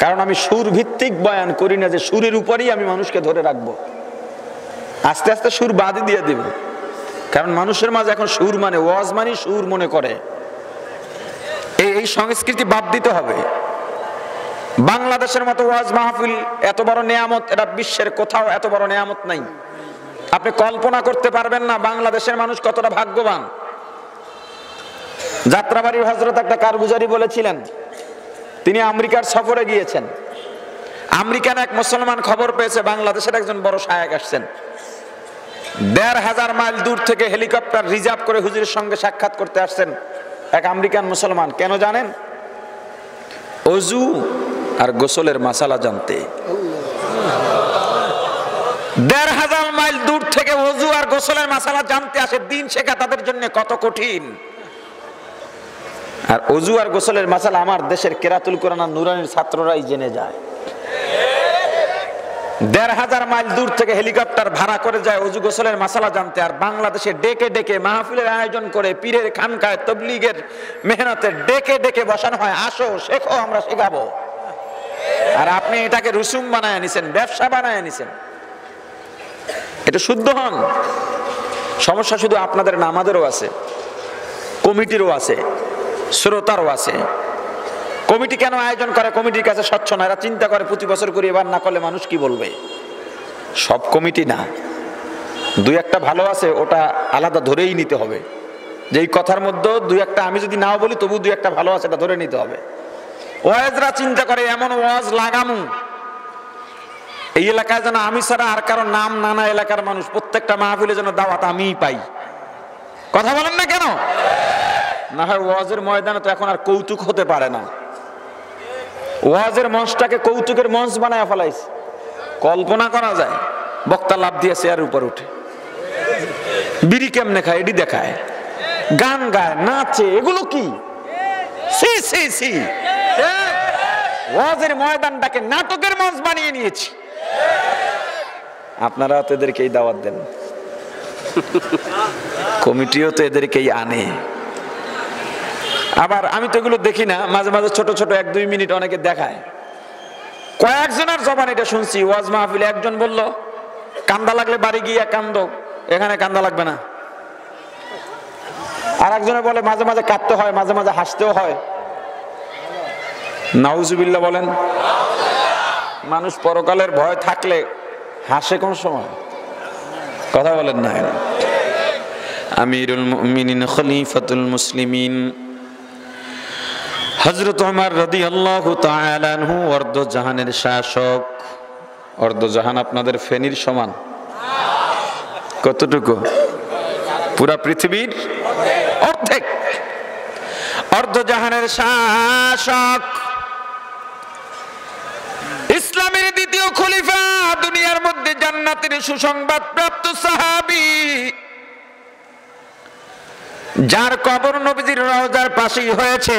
কারণ আমি সুর ভিত্তিক বয়ান করি না যে সুরের উপরেই আমি মানুষকে ধরে রাখবো। আস্তে আস্তে সুর বাদই দিয়ে দেব, কারণ মানুষের মাঝে এখন সুর মানে ওয়াজ মানে সুর মনে করে। এই সংস্কৃতি বাদ দিতে হবে। বাংলাদেশের মতো ওয়াজ মাহফিল এত বড় নেয়ামত, এটা বিশ্বের কোথাও এত বড় নেয়ামত নাই। আপনি কল্পনা করতে পারবেন না বাংলাদেশের মানুষ কতটা ভাগ্যবান। যাত্রাবাড়ির হযরত একটা কারগুজারি বলেছিলেন, তিনি আমেরিকার সফরে গিয়েছেন। আমেরিকান এক মুসলমান খবর পেয়েছে বাংলাদেশের একজন বড় শায়েখ আসছেন। ১৫০০ মাইল দূর থেকে হেলিকপ্টার রিজার্ভ করে হুজুরের সঙ্গে সাক্ষাৎ করতে আসছেন এক আমেরিকান মুসলমান। কেন জানেন? ওযু আর গোসলের মাসালা জানতে। ১৫০০ মাইল দূর থেকে ওযু আর গোসলের মাসালা জানতে আসে। দিন শেখা তাদের জন্য কত কঠিন। আর ওযু আর গোসলের মাসালা আমার দেশের কেরাতুল কোরআন আর নুরানির ছাত্ররাই জেনে যায়। ১৫০০ মাইল দূর থেকে হেলিকপ্টার ভাড়া করে যায় ওযু গোসলের মাসালা জানতে। আর বাংলাদেশে ডেকে ডেকে মাহফিলের আয়োজন করে, পীরের খানকায় তবলিগের মেহনতে ডেকে ডেকে বসানো হয়, আসো শেখো, আমরা শেখাবো। আর আপনি এটাকে রুসুম বানায় নিছেন, ব্যবসা বানায় নিছেন। এটা শুদ্ধ হন। সমস্যা শুধু আপনাদের না, আমাদেরও আছে, কমিটিরও আছে, শ্রোতারও আছে। কমিটি কেন আয়োজন করে? কমিটির কাছে স্বচ্ছ না, এরা চিন্তা করে প্রতি বছর করে এবার না করলে মানুষ কি বলবে। সব কমিটি না, দুই একটা ভালো আছে, ওটা আলাদা ধরেই নিতে হবে। যে এই কথার মধ্যে দুই একটা আমি যদি নাও বলি তবু দুই একটা ভালো আছে, এটা ধরে নিতে হবে। ওয়াজরা চিন্তা করে এমন ওয়াজ লাগামু এই এলাকায় যেন আমি ছাড়া আর কারো নাম নানা এলাকার মানুষ প্রত্যেকটা মাহফিলে যেন দাওয়াত আমিই পাই। কথা বলেন না কেন? না হয় ওয়াজের ময়দানে তো এখন আর কৌতুক হতে পারে না। ওয়াজের মঞ্চটাকে কৌতুকের মঞ্চ বানায় ফেলাইছে। কল্পনা করা যায় বক্তা লাভ দিয়ে চেয়ারের উপর উঠে বিড়ি কেমনে খায় এটি দেখায়, গান গায়, নাচে, এগুলো কি? সি সি সি। ওয়াজের ময়দানটাকে নাটকের মঞ্চ বানিয়ে নিয়েছি। আপনারা তো এদেরকেই দাওয়াত দেন, কমিটিও তো এদেরকেই আনে। আবার আমি তো এগুলো দেখি না, মাঝে মাঝে ছোট ছোট 1-2 মিনিট অনেকে দেখায়। কয়েকজনের জবান এটা শুনছি, ওয়াজ মাহফিলে একজন বলল কান্দা লাগলে বাড়ি গিয়ে কান্দো, এখানে কান্দা লাগবে না। আর একজনে বলে মাঝে মাঝে কাঁদতে হয়, মাঝে মাঝে হাসতেও হয়। নাউজুবিল্লাহ বলেন। মানুষ পরকালের ভয় থাকলে হাসে কোন সময়? কথা বলেন না। আমিরুল মুমিনিন খলিফাতুল মুসলিমিন হযরত ওমর রাদিয়াল্লাহু তাআলা আনহু অর্ধ জাহানের শাসক। অর্ধ জাহান আপনাদের ফেনীর সমান? কতটুকু? পুরা পৃথিবীর অর্ধেক। অর্ধ জাহানের শাসক, ইসলামের দ্বিতীয় খলিফা, দুনিয়ার মধ্যে জান্নাতের সুসংবাদ প্রাপ্ত সাহাবী, যার কবর নবীজির রওজার পাশেই হয়েছে।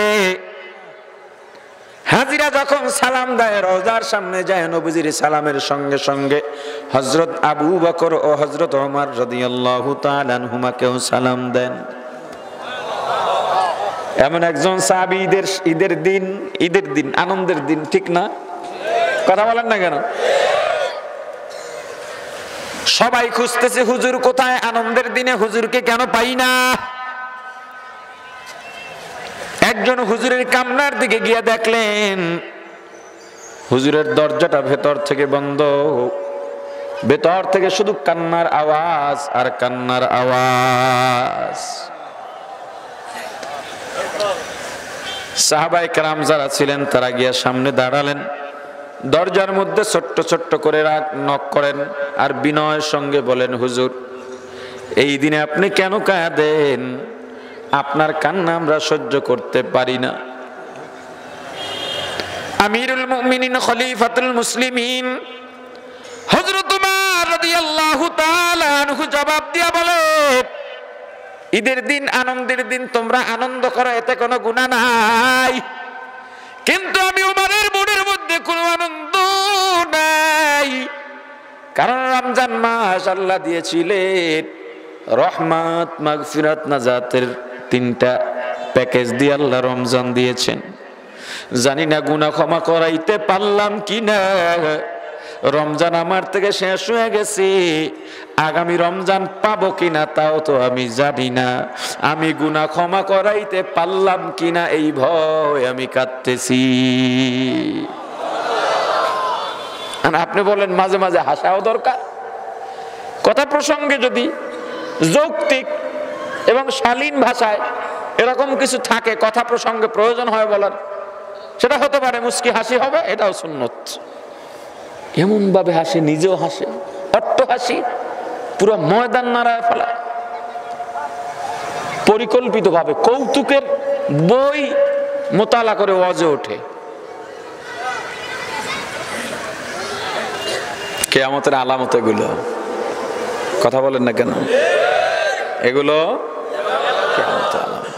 হাজিরা যখন সালাম দেয় রওজার সামনে যায়, নবীজির সালামের সঙ্গে সঙ্গে হযরত আবু বকর ও হযরত ওমর রাদিয়াল্লাহু তাআলা আনহুমাকেও সালাম দেন। এমন একজন সাহাবী, ঈদের দিন আনন্দের দিন, ঠিক না? কথা বলেন না কেন? সবাই খুঁজতেছে হুজুর কোথায়, আনন্দের দিনে হুজুরকে কেন পাই না। একজন হুজুরের কামরার দিকে গিয়ে দেখলেন হুজুরের দরজাটা ভেতর থেকে বন্ধ, ভেতর থেকে শুধু কান্নার আওয়াজ আর কান্নার আওয়াজ। সাহাবায়ে কেরাম যারা ছিলেন তারা গিয়া সামনে দাঁড়ালেন, দরজার মধ্যে ছোট্ট ছোট্ট করে নক করেন আর বিনয়ের সঙ্গে বলেন, হুজুর এই দিনে আপনি কেন কাঁদেন? আপনার কান্না আমরা সহ্য করতে পারি না। আমিরুল মুমিনিন খলিফাতুল মুসলিমিন হযরত ওমর রাদিয়াল্লাহু তাআলা আনহু জবাব দিয়া বলে, ঈদের দিন আনন্দের দিন তোমরা আনন্দ করো, এতে কোনো গুনাহ নাই, কিন্তু আমি ওমরের মনের মধ্যে কোনো আনন্দ নাই। কারণ রমজান মাস আল্লাহ দিয়েছিলেন রহমত, মাগফিরাত, নাজাতের 3টা প্যাকেজ দিয়ে আল্লাহ রমজান দিয়েছেন। জানি না গুনাহ ক্ষমা করাইতে পারলাম কিনা। রমজান আমার থেকে শেষ হয়ে গেছে, আগামী রমজান পাবো কিনা তাও তো আমি জানি না। আমি গুনাহ ক্ষমা করাইতে পারলাম কিনা এই ভয় আমি কাঁদতেছি। আর আপনি বলেন মাঝে মাঝে হাসাও দরকার। কথা প্রসঙ্গে যদি যৌক্তিক এবং শালীন ভাষায় এরকম কিছু থাকে, কথা প্রসঙ্গে প্রয়োজন হয় বলার, সেটা হতে পারে মুস্কি হাসি হবে, এটাও সুন্নত। এমন ভাবে হাসে, নিজেও হাসে, অট্ট হাসি, পুরো ময়দান নাড়ায় ফেলা, পরিকল্পিত ভাবে কৌতুকের বই মোতালা করে ওয়াজে ওঠে। কিয়ামতের আলামত এগুলো। কথা বলেন না কেন? এগুলো কিয়ামতের আলামত।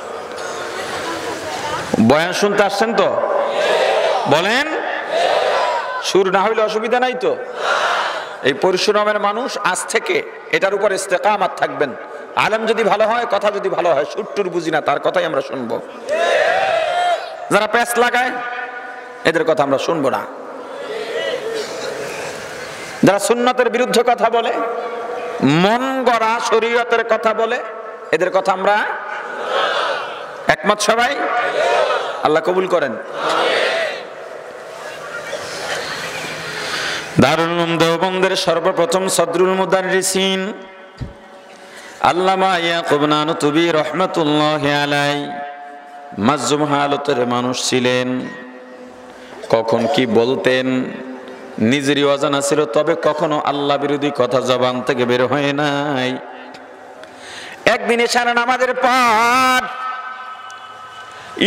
বয়ান শুনতে আসছেন তো? বলেন। সুর না হইলে অসুবিধা নাই তো? এই পরিশ্রমের মানুষ আজ থেকে এটার উপর ইস্তেকামাত থাকবেন। আলেম যদি ভালো হয়, কথা যদি ভালো হয়, সুরটুর বুঝি না, তার কথাই আমরা শুনবো। যারা প্যাচ লাগায় এদের কথা আমরা শুনবো না। যারা সুন্নতের বিরুদ্ধে কথা বলে, মন গড়া শরীয়তের কথা বলে, এদের কথা আমরা একমত সবাই? আল্লাহ কবুল করেন। দারুল উলুম দেওবন্দের সর্বপ্রথম সদরুল মুদাররিসিন আল্লামা ইয়াকুব নানুতুবি রহমাতুল্লাহি আলাইহি মাজুম হালতের মানুষ ছিলেন। কখন কি বলতেন নিজেরই অজানা ছিল, তবে কখনো আল্লাহ বিরোধী কথা জবান থেকে বের হয় নাই। একদিন এশার নামাজের পর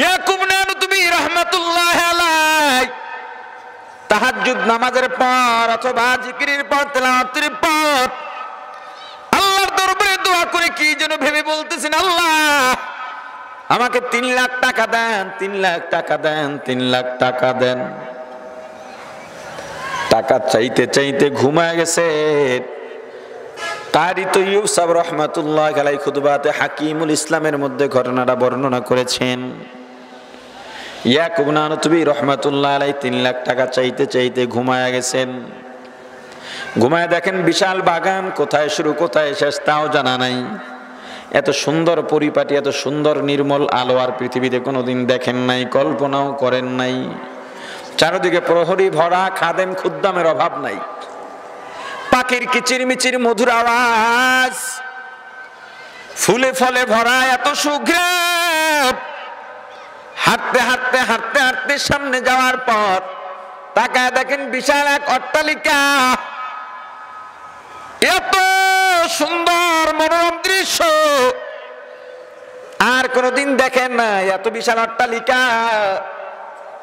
ইয়াকুব নানুতুবি রহমাতুল্লাহি আলাইহি তাহাজ্জুদ নামাজের পর অথবা জিকিরের পর তেলাওয়াতের পর আল্লাহর দরবারে দোয়া করে কি যেন ভেবে বলতেছেন, আল্লাহ আমাকে 3 লাখ টাকা দেন, 3 লাখ টাকা দেন, 3 লাখ টাকা দেন। টাকা চাইতে চাইতে ঘুমায় গেছে। তারই তো ইউসুফ রহমাতুল্লাহি আলাইহি খুতবাতে হাকিমুল ইসলামের মধ্যে ঘটনাটা বর্ণনা করেছেন। ইয়াকুব নানুতুবি রহমাতুল্লাহি আলাইহি 3 লাখ টাকা চাইতে চাইতে ঘুমায়া গেছেন। ঘুমায় দেখেন বিশাল বাগান, কোথায় শুরু কোথায় শেষ তাও জানা নাই। এত সুন্দর পরিপাটি, এত সুন্দর নির্মল আলো আর পৃথিবীতে কোনোদিন দেখেন নাই, কল্পনাও করেন নাই। চারদিকে প্রহরী ভরা, খাদেম খুদ্দামের অভাব নাই। পাখির কিচিরমিচির মধুর আওয়াজ, ফুলে ফলে ভরা এত সুঘ্রাণ। হাঁটতে হাঁটতে হাঁটতে হাঁটতে সামনে যাওয়ার পর তাকায় দেখেন বিশাল এক অট্টালিকা। এত সুন্দর মনোরম দৃশ্য আর কোনোদিন দেখেন না। এত বিশাল অট্টালিকা,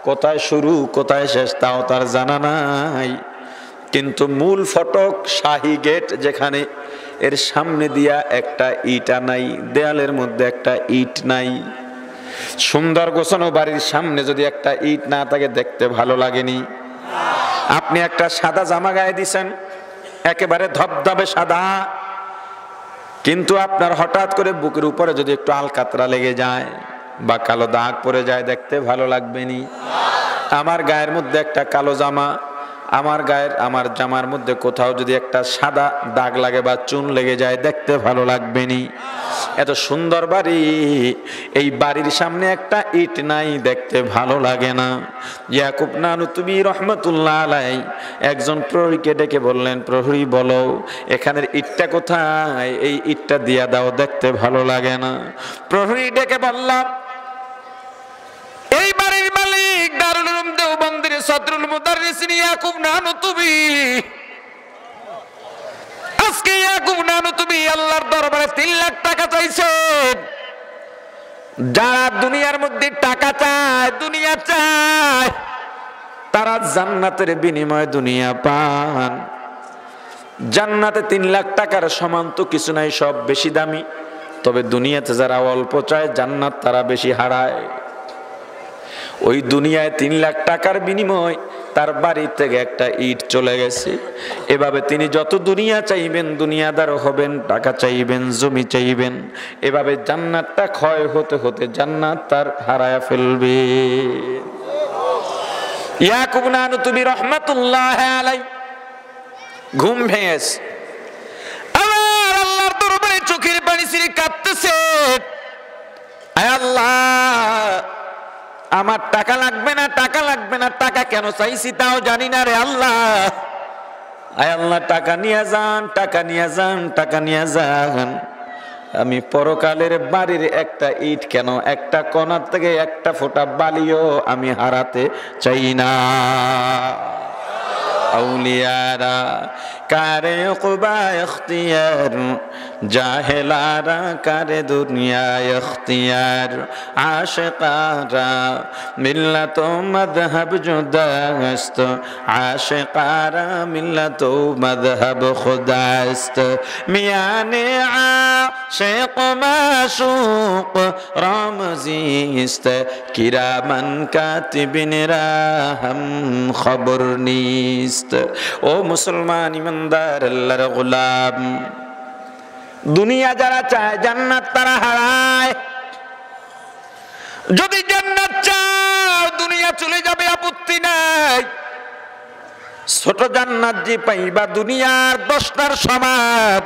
কোথায় শুরু কোথায় শেষ তাও তার জানা নাই। কিন্তু মূল ফটক শাহী গেট যেখানে, এর সামনে দিয়া একটা ইটা নাই, দেয়ালের মধ্যে একটা ইট নাই। সুন্দর গোছানো বাড়ির সামনে যদি একটা ইট না থাকে দেখতে ভালো লাগেনি? আপনি একটা সাদা জামা গায়ে দিছেন, একেবারে ধবধবে সাদা, কিন্তু আপনার হঠাৎ করে বুকের উপরে যদি একটু আলকাতরা লেগে যায় বা কালো দাগ পড়ে যায় দেখতে ভালো লাগবে নি? আমার গায়ের মধ্যে একটা কালো জামা, আমার জামার মধ্যে কোথাও যদি একটা সাদা দাগ লাগে বা চুন লেগে যায় দেখতে ভালো লাগবে নি? এত সুন্দর বাড়ি, এই বাড়ির সামনে একটা ইট নাই, দেখতে ভালো লাগে না। ইয়াকুব নানুতুবি রহমাতুল্লাহি আলাইহি একজন প্রহরীকে ডেকে বললেন, প্রহরী বলো এখানের ইটটা কোথায়, এই ইটটা দিয়া দাও, দেখতে ভালো লাগে না। প্রহরী ডেকে বললাম, এই বাড়ির মালিক দারুল উলুম দেওবন্দের সদরুল মুদাররিসিন ইয়াকুব নানুতুবি। আজকে ইয়াকুব নানুতুবি আল্লাহর দরবারে 3 লাখ টাকা চাইছেন। যারা দুনিয়ার মধ্যে টাকা চায়, দুনিয়া চায়, তারা জান্নাতের বিনিময়ে দুনিয়া পান। জান্নাতে 3 লাখ টাকার সমান তো কিছু নাই, সব বেশি দামি। তবে দুনিয়াতে যারা অল্প চায়, জান্নাত তারা বেশি হারায়। ওই দুনিয়ায় 3 লাখ টাকার বিনিময় তার বাড়ি থেকে একটা ইট চলে গেছে। এভাবে তিনি যত দুনিয়া চাইবেন দুনিয়াদার হবেন, টাকা চাইবেন, জমি চাইবেন, এভাবে জান্নাতটা ক্ষয় হতে হতে জান্নাত তার হারায়া ফেলবে। ইয়াকুব নানুতুবি রহমাতুল্লাহি আলাইহি ঘুম ভেঙেছে, আবার আল্লাহর দরবারে চোখের পানি ছেড়ে কাঁদতেছে, আয় আল্লাহ আমার টাকা লাগবে না, টাকা লাগবে না, টাকা কেন চাইছি তাও জানি না রে আল্লাহ। আয় আল্লাহ টাকা নিয়ে যান, টাকা নিয়ে যান, টাকা নিয়ে যান। আমি পরকালের বাড়ির একটা ইট কেন, একটা কোণার থেকে একটা ফোঁটা বালিও আমি হারাতে চাই না। আউলিয়ারা কারে উকবা ইখতিয়ার, জাহেলারা কারে দুনিয়া ইখতিয়ার। আশিকারা মিল্লাত মাযহাব জুদাস্ত, আশিকারা মিল্লাত মাযহাব খুদাস্ত। মিয়ানে আশিক মাশুক রামজিস্ত, কিরামান কাতিবিনরা হাম খবর নিস্ত। ও মুসলমান ইমানদার আল্লাহর গোলাম, দুনিয়া যারা চায় জান্নাত তারা হারায়। যদি জান্নাত চাও দুনিয়া চলে যাবে, আপত্তি নাই। ছোট জান্নাত যে পাইবা দুনিয়ার 10টার সমান,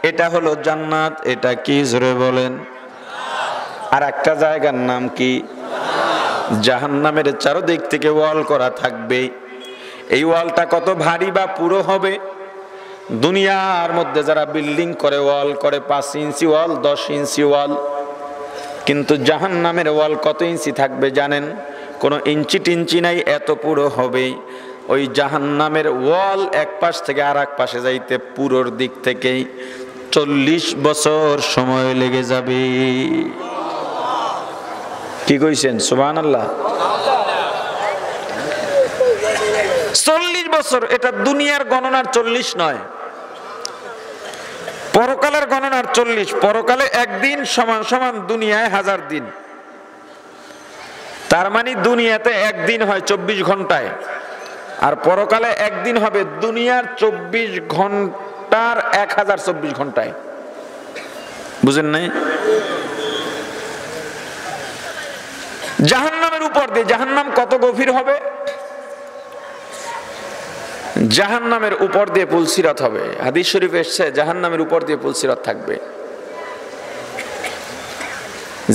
এটা হলো জান্নাত। এটা কি জোরে বলেন? আর একটা জায়গার নাম কি? জাহান্নামের চারদিক থেকে ওয়াল করা থাকবে। এই ওয়ালটা কত ভারী বা পুরো হবে? দুনিয়ার মধ্যে যারা বিল্ডিং করে ওয়াল করে 5 ইঞ্চি ওয়াল, 10 ইঞ্চি ওয়াল, কিন্তু জাহান্নামের ওয়াল কত ইঞ্চি থাকবে জানেন? কোনো ইঞ্চি টিঞ্চি নাই, এত পুরো হবে। ওই জাহান্নামের ওয়াল এক পাশ থেকে আর এক পাশে যাইতে পুরোর দিক থেকে 40 বছর সময় লেগে যাবে। কি কইছেন? সুবহানাল্লাহ। 40 বছর। এটা দুনিয়ার গণনার 40 নয়, পরকালের গণনার 40। পরকালে একদিন সমান সমান দুনিয়ায় 1000 দিন। তার মানে দুনিয়াতে একদিন হয় 24 ঘন্টায়, আর পরকালে একদিন হবে দুনিয়ার 24 ঘন্টার 1024 ঘন্টায়। বুঝেন নাই? জাহান্নামের উপর দিয়ে, জাহান্নাম কত গভীর হবে? জাহান্নামের উপর দিয়ে পুলসিরাত হবে। হাদিস শরীফ এসেছে জাহান্নামের উপর দিয়ে পুলসিরাত থাকবে।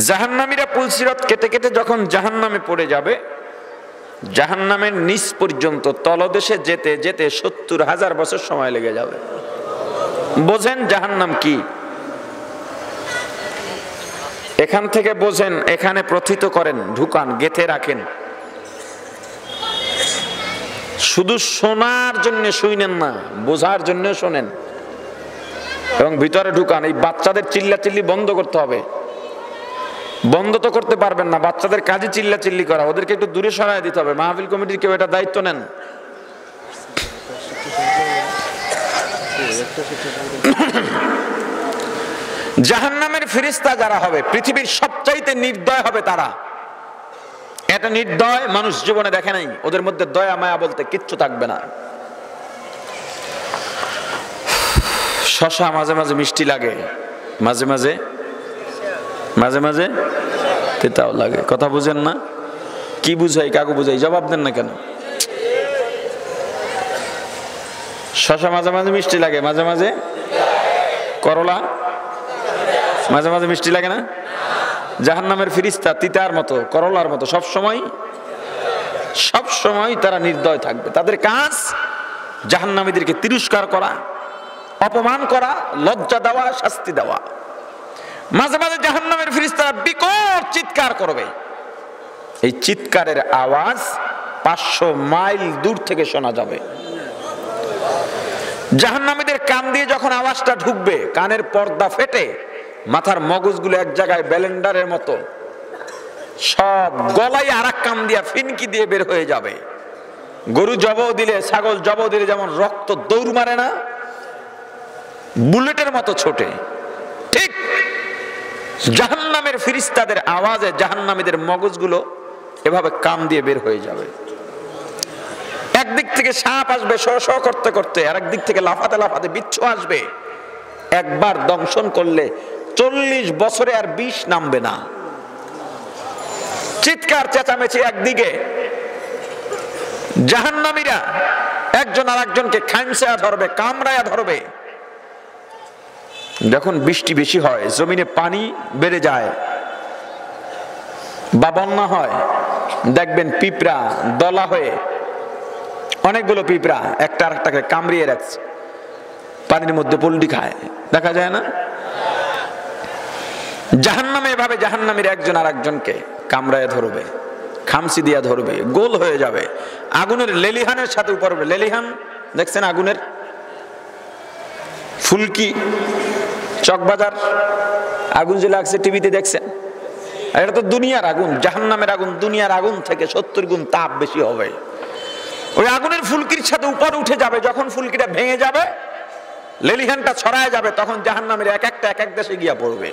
জাহান্নামীরা পুলসিরাত কেটে কেটে যখন জাহান্নামে পড়ে যাবে, জাহান্নামের নিচ পর্যন্ত তলদেশে যেতে যেতে 70,000 বছর সময় লেগে যাবে। বোঝেন জাহান্নাম কি? এখান থেকে বোঝেন, এখানে প্রথিত করেন, ঢুকান, গেথে রাখেন। শুধু শোনার জন্য শুনেন না, বোঝার জন্য শোনেন এবং ভিতরে ঢুকান। এই বাচ্চাদের চিল্লাচিল্লি বন্ধ করতে হবে। বন্ধ তো করতে পারবেন না, বাচ্চাদের কাজে চিল্লাচিল্লি করা, ওদেরকে একটু দূরে সরায় দিতে হবে। মাহফিল কমিটির কেউ এটা দায়িত্ব নেন। জাহান্নামের ফেরেশতা যারা হবে, পৃথিবীর সবচাইতে নির্দয় হবে তারা। এটা নির্দয় মানুষ জীবনে দেখে নাই। ওদের মধ্যে দয়া মায়া বলতে কিচ্ছু থাকবে না। শশা মাঝে মাঝে মিষ্টি লাগে, মাঝে মাঝে মাঝে মাঝে তেতাও লাগে। কথা বুঝেন না? কি বুঝাই, কাকু বুঝাই? জবাব দেন না কেন? শশা মাঝে মাঝে মিষ্টি লাগে, মাঝে মাঝে করলা মাঝে মাঝে মিষ্টি লাগে না? জাহান্নামের ফেরেশতা তিতার মতো, করলার মতো, সব সময় তারা নির্দয় থাকবে। তাদের কাজ জাহান্নামীদেরকে তিরস্কার করা, অপমান করা, লজ্জা দেওয়া, শাস্তি দেওয়া। মাঝে মাঝে জাহান্নামের ফেরেশতারা বিকট চিৎকার করবে। এই চিৎকারের আওয়াজ 500 মাইল দূর থেকে শোনা যাবে। জাহান্নামীদের কান দিয়ে যখন আওয়াজটা ঢুকবে, কানের পর্দা ফেটে মাথার মগজগুলো এক জায়গায় ব্যালেন্ডারের মতো সব গলায় আর এক কান দিয়া ফিনকি দিয়ে বের হয়ে যাবে। গরু জবাও দিলে, ছাগল জবাও দিলে যেমন রক্ত দৌড় মারে না, বুলেটের মতো ছোটে, ঠিক জাহান্নামের ফেরেশতাদের আওয়াজে জাহান্নামীদের মগজগুলো এভাবে কান দিয়ে বের হয়ে যাবে। একদিক থেকে সাপ আসবে শ শ করতে করতে, আর একদিক থেকে লাফাতে লাফাতে বিচ্ছু আসবে। একবার দংশন করলে 40 বছরে আর বিষ নামবে না। চিৎকার চেঁচামেচি একদিকে, জাহান্নামীরা একজন আর একজনকে খামচায়া ধরবে, কামড়ায়া ধরবে। যখন বৃষ্টি বেশি হয়, জমিনে পানি বেড়ে যায় বা বন্যা হয়, দেখবেন পিঁপড়া দলা হয়ে অনেকগুলো পিঁপড়া একটা আরেকটাকে কামড়িয়ে রাখছে, পানির মধ্যে পল্টি খায়, দেখা যায় না? জাহান্নামে এভাবে জাহান্নামীর একজন আর একজনকে কামড়ায় ধরবে, খামচি দিয়া ধরবে, গোল হয়ে যাবে। আগুনের লেলিহানের সাথে উপরে, লেলিহান দেখছেন? আগুনের ফুলকি, চকবাজার আগুন যে লাগছে টিভিতে দেখছেন? এটা তো দুনিয়ার আগুন। জাহান্নামের আগুন দুনিয়ার আগুন থেকে 70 গুণ তাপ বেশি হবে। ওই আগুনের ফুলকির সাথে উপরে উঠে যাবে। যখন ফুলকিটা ভেঙে যাবে, লেলিহানটা ছড়ায় যাবে, তখন জাহান্নামের এক এক দেশে গিয়া পড়বে।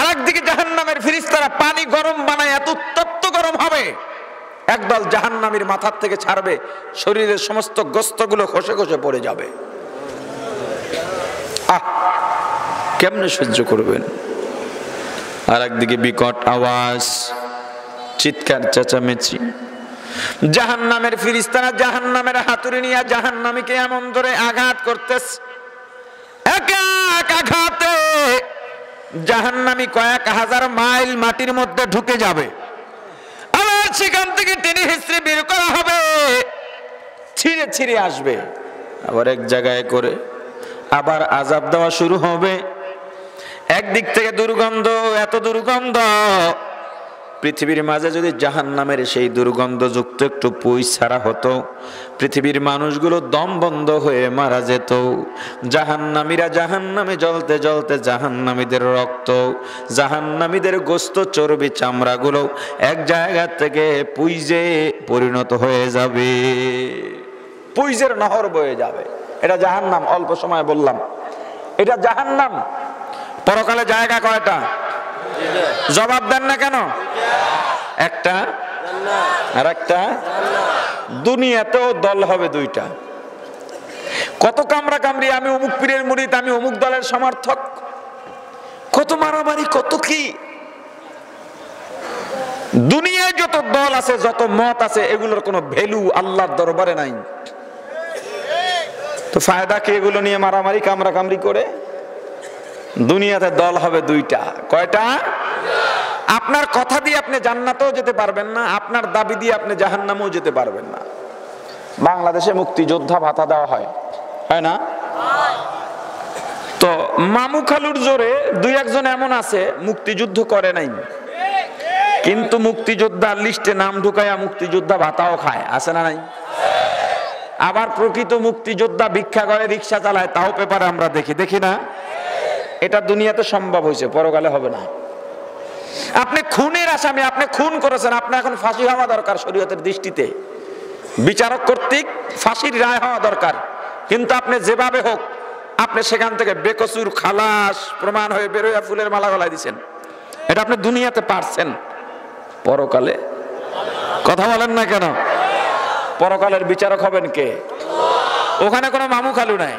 আরেকদিকে জাহান্নামের ফেরেশতারা পানি গরম বানায়, এত উত্তপ্ত গরম হবে, একদল জাহান্নামীর মাথার থেকে ছাড়বে, শরীরের সমস্ত গোস্তগুলো খসে খসে পড়ে যাবে। কেমনে সহ্য করবেন? আর একদিকে বিকট আওয়াজ, চিৎকার চেঁচামেচি। জাহান্নামের ফিরিস্তারা জাহান্নামের হাতুড়ি নিয়ে জাহান্নামীকে এমন ধরে আঘাত করতেছে, এক এক আঘাতে জাহান্নামী কয়েক হাজার মাইল মাটির মধ্যে ঢুকে যাবে। আবার সেখান থেকে টেনে হিঁচড়ে বের করা হবে, ছিঁড়ে ছিঁড়ে আসবে, আবার এক জায়গায় করে আবার আযাব দেওয়া শুরু হবে। একদিক থেকে দুর্গন্ধ, এত দুর্গন্ধ, পৃথিবীর মাঝে যদি জাহান্নামের সেই দুর্গন্ধযুক্ত একটু পুই ছাড়া হতো, পৃথিবীর মানুষগুলো দম বন্ধ হয়ে মারা যেত। জাহান্নামীরা জাহান্নামে জ্বলতে জ্বলতে জাহান্নামীদের রক্ত, জাহান্নামীদের গোস্ত, চর্বি, চামড়াগুলো এক জায়গা থেকে পুইজে পরিণত হয়ে যাবে, পুইজের নহর বয়ে যাবে। এটা জাহান্নাম, অল্প সময় বললাম, এটা জাহান্নাম। পরকালে জায়গা কয়টা? জবাব দেন না কেন? একটা আর একটা। দুনিয়াতেও দল হবে দুইটা। কত কামড়া কামড়ি, আমি অমুক পীরের মুরিদ, আমি অমুক দলের সমর্থক, কত মারামারি, কত কি। দুনিয়ায় যত দল আছে, যত মত আছে, এগুলোর কোনো ভ্যালু আল্লাহর দরবারে নাই। তো ফায়দা কি এগুলো নিয়ে মারামারি কামড়া কামড়ি করে? দুনিয়াতে দল হবে দুইটা। কয়টা? আপনার কথা দিয়ে আপনি জান্নাতেও যেতে পারবেন না, আপনার দাবি দিয়ে আপনি জাহান্নামেও যেতে পারবেন না। বাংলাদেশে মুক্তিযোদ্ধা ভাতা দেওয়া হয়, হয় না? তো মামু খালুর জোরে দুই একজন এমন আছে মুক্তিযুদ্ধ করে নাই, কিন্তু মুক্তিযোদ্ধার লিস্টে নাম ঢুকাইয়া মুক্তিযোদ্ধা ভাতাও খায়, আছে না নাই? আবার প্রকৃত মুক্তিযোদ্ধা ভিক্ষা করে, রিক্সা চালায়, তাও পেপারে আমরা দেখি না? এটা দুনিয়াতে সম্ভব হয়েছে, পরকালে হবে না। আপনি খুনের আসামি, আপনি খুন করেছেন, আপনার এখন ফাঁসি হওয়া দরকার শরীয়তের দৃষ্টিতে, বিচারক কর্তৃক ফাঁসির রায় হওয়া দরকার। কিন্তু আপনি যেভাবে হোক আপনি সেখান থেকে বেকসুর খালাস প্রমাণ হয়ে বেরোয়া ফুলের মালা গলায় দিচ্ছেন, এটা আপনি দুনিয়াতে পারছেন। পরকালে কথা বলেন না কেন? পরকালের বিচারক হবেন কে? ওখানে কোনো মামু খালু নাই।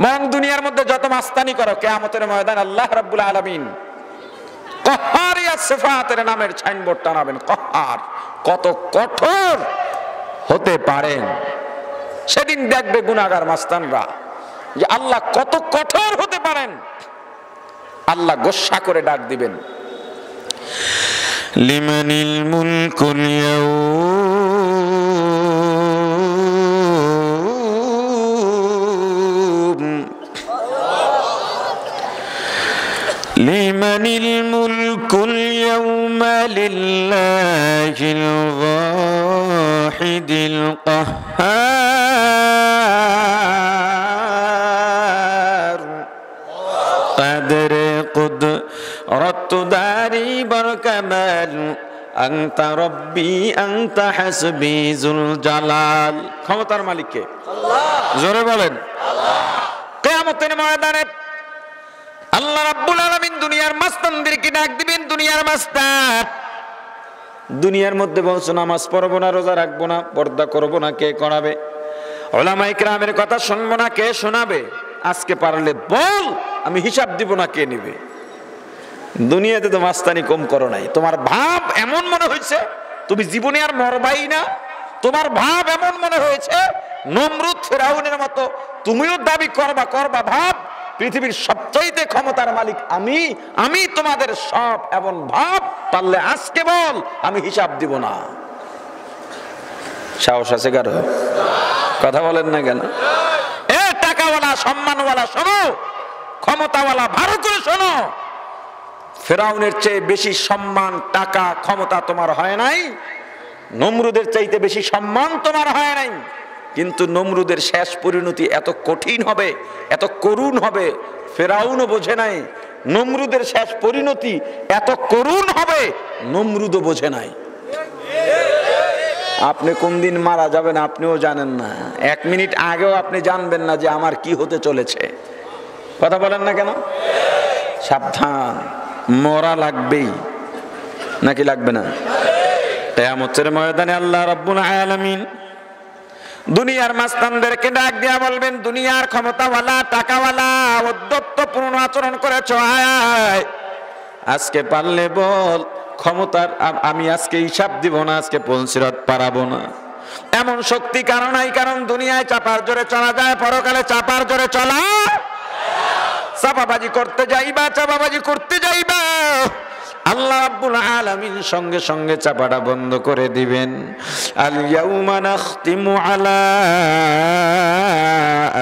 মং দুনিয়ার মধ্যে যত মাস্তানি করো, কিয়ামতের ময়দান আল্লাহ রাব্বুল আলামিন কহারিয়া সিফাতের নামের সাইনবোর্ড টানাবেন। কহার, কত কঠোর হতে পারেন সেদিন দেখবে গুনাহগার মাস্তানরা যে আল্লাহ কত কঠোর হতে পারেন। আল্লাহ গোসা করে ডাক দিবেন, লিমানিল মুলকুল ইয়াউম লিমানিল মুলকুল ইয়াউমা লিল্লাহিল ওয়াহিদিল কাহ্হার কাদরে কুদরত দারি বরকামাল আনতা রব্বি আনতা হাসবি যুল জালাল। ক্ষমতার মালিক কে? আল্লাহ। জোরে বলেন আল্লাহ। কিয়ামতের ময়দানে আল্লাহ রাব্বুল আলামিন দুনিয়ার মাস্তানদেরকে ডাক দিবেন, দুনিয়ার মাস্তান, দুনিয়ার মধ্যে বলছো নামাজ পড়বো না, রোজা রাখবো না, পর্দা করবো না, কে করাবে? উলামায়ে কেরামের কথা শুনবো না, কে শোনাবে? আজকে পারলে বল, আমি হিসাব দিব না, কে নিবে? দুনিয়াতে তো মাস্তানি কম করো নাই। তোমার ভাব এমন মনে হয়েছে তুমি জীবনে আর মরবাই না। তোমার ভাব এমন মনে হয়েছে নমরুদ ফেরাউনের মতো তুমিও দাবি করবা ভাব পৃথিবীর সবচাইতে ক্ষমতার মালিক আমি, আমি তোমাদের সব, এমন ভাব পারলে আজকে বল, আমি হিসাব দিব না। সাহস আছে কারো? কথা বলেন না কেন? এ টাকাওয়ালা, সম্মানওয়ালা শোনো, ক্ষমতাওয়ালা ভালো করে শোনো, ফেরাউনের চেয়ে বেশি সম্মান, টাকা, ক্ষমতা তোমার হয় নাই, নমরুদের চাইতে বেশি সম্মান তোমার হয় নাই। কিন্তু নমরুদের শেষ পরিণতি এত কঠিন হবে, এত করুণ হবে, ফেরাউনও বোঝে নাই। নমরুদের শেষ পরিণতি এত করুণ হবে, নমরুদও বোঝে নাই। আপনি কোন দিন মারা যাবেন আপনিও জানেন না, 1 মিনিট আগেও আপনি জানবেন না যে আমার কি হতে চলেছে। কথা বলেন না কেন? সাবধান, মরা লাগবেই, নাকি লাগবে না? কিয়ামতের ময়দানে আল্লাহ রাব্বুল আলামিন দুনিয়ার মাস্তানদেরকে ডাক দিয়া বলবেন, দুনিয়ার ক্ষমতাওয়ালা, টাকাওয়ালা, ঔদ্ধত্যপূর্ণ আচরণ করেছ, আয় আজকে পারলে বল ক্ষমতার আমি আজকে হিসাব দিব না, আজকে পঞ্চিরত পারাবো না, এমন শক্তি কারণ নাই। কারণ দুনিয়ায় চাপার জোরে চলা যায়, পরকালে চাপার জোরে চলা। চাপাবাজি করতে যাইবা, চাপাবাজি করতে যাইবা, আল্লাহ রাব্বুল আলামিন সঙ্গে সঙ্গে চাপাটা বন্ধ করে দিবেন। আল ইয়াউমা নাখতিমু আলা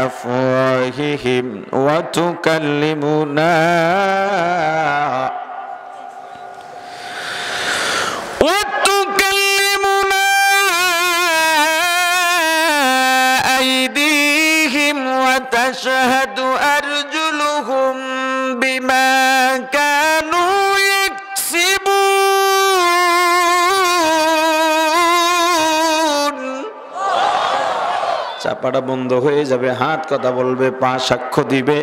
আফওয়াহিহিম ওয়া তুকাল্লিমুনা আইদিহিম ওয়া তাশহাদু আরজুলুহুম বিমা কানু চাপাটা বন্ধ হয়ে যাবে, হাত কথা বলবে, পা সাক্ষ্য দিবে,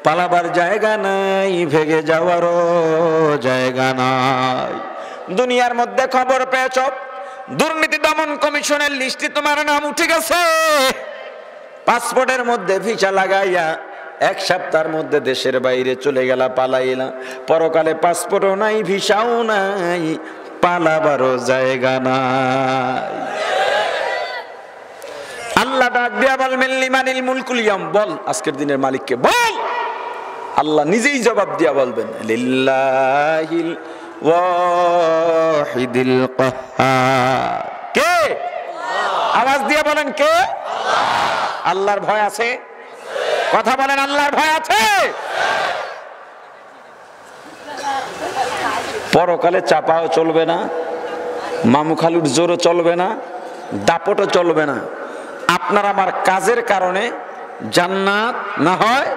পালাবার জায়গা নাই, ভেগে যাওয়ারও জায়গা নাই। দুনিয়ার মধ্যে খবর পেয়েছ দুর্নীতি দমন কমিশনের লিস্টে তোমার নাম উঠে গেছে, পাসপোর্টের মধ্যে ভিসা লাগাইয়া 1 সপ্তাহের মধ্যে দেশের বাইরে চলে গেলা, পালাইলা, পরকালে পাসপোর্টও নাই, ভিসাও নাই, পালাবারও জায়গা নাই। আল্লাহ ডাক দিয়া বলবেন লিমানিল মুলকুল ইয়াম, বল আজকের দিনের মালিককে বল। আল্লাহ নিজেই জবাব দিয়া বলবেন লিল্লাহিল ওয়াহিদিল কাহ্হার। কে? আওয়াজ দিয়া বলেন কে? আল্লাহর ভয় আছে? কথা বলেন আল্লাহর ভয় আছে? পরকালে চাপাও চলবে না, মামু খালুর জোরও চলবে না, দাপটও চলবে না। আপনার আমার কাজের কারণে জান্নাত না হয়।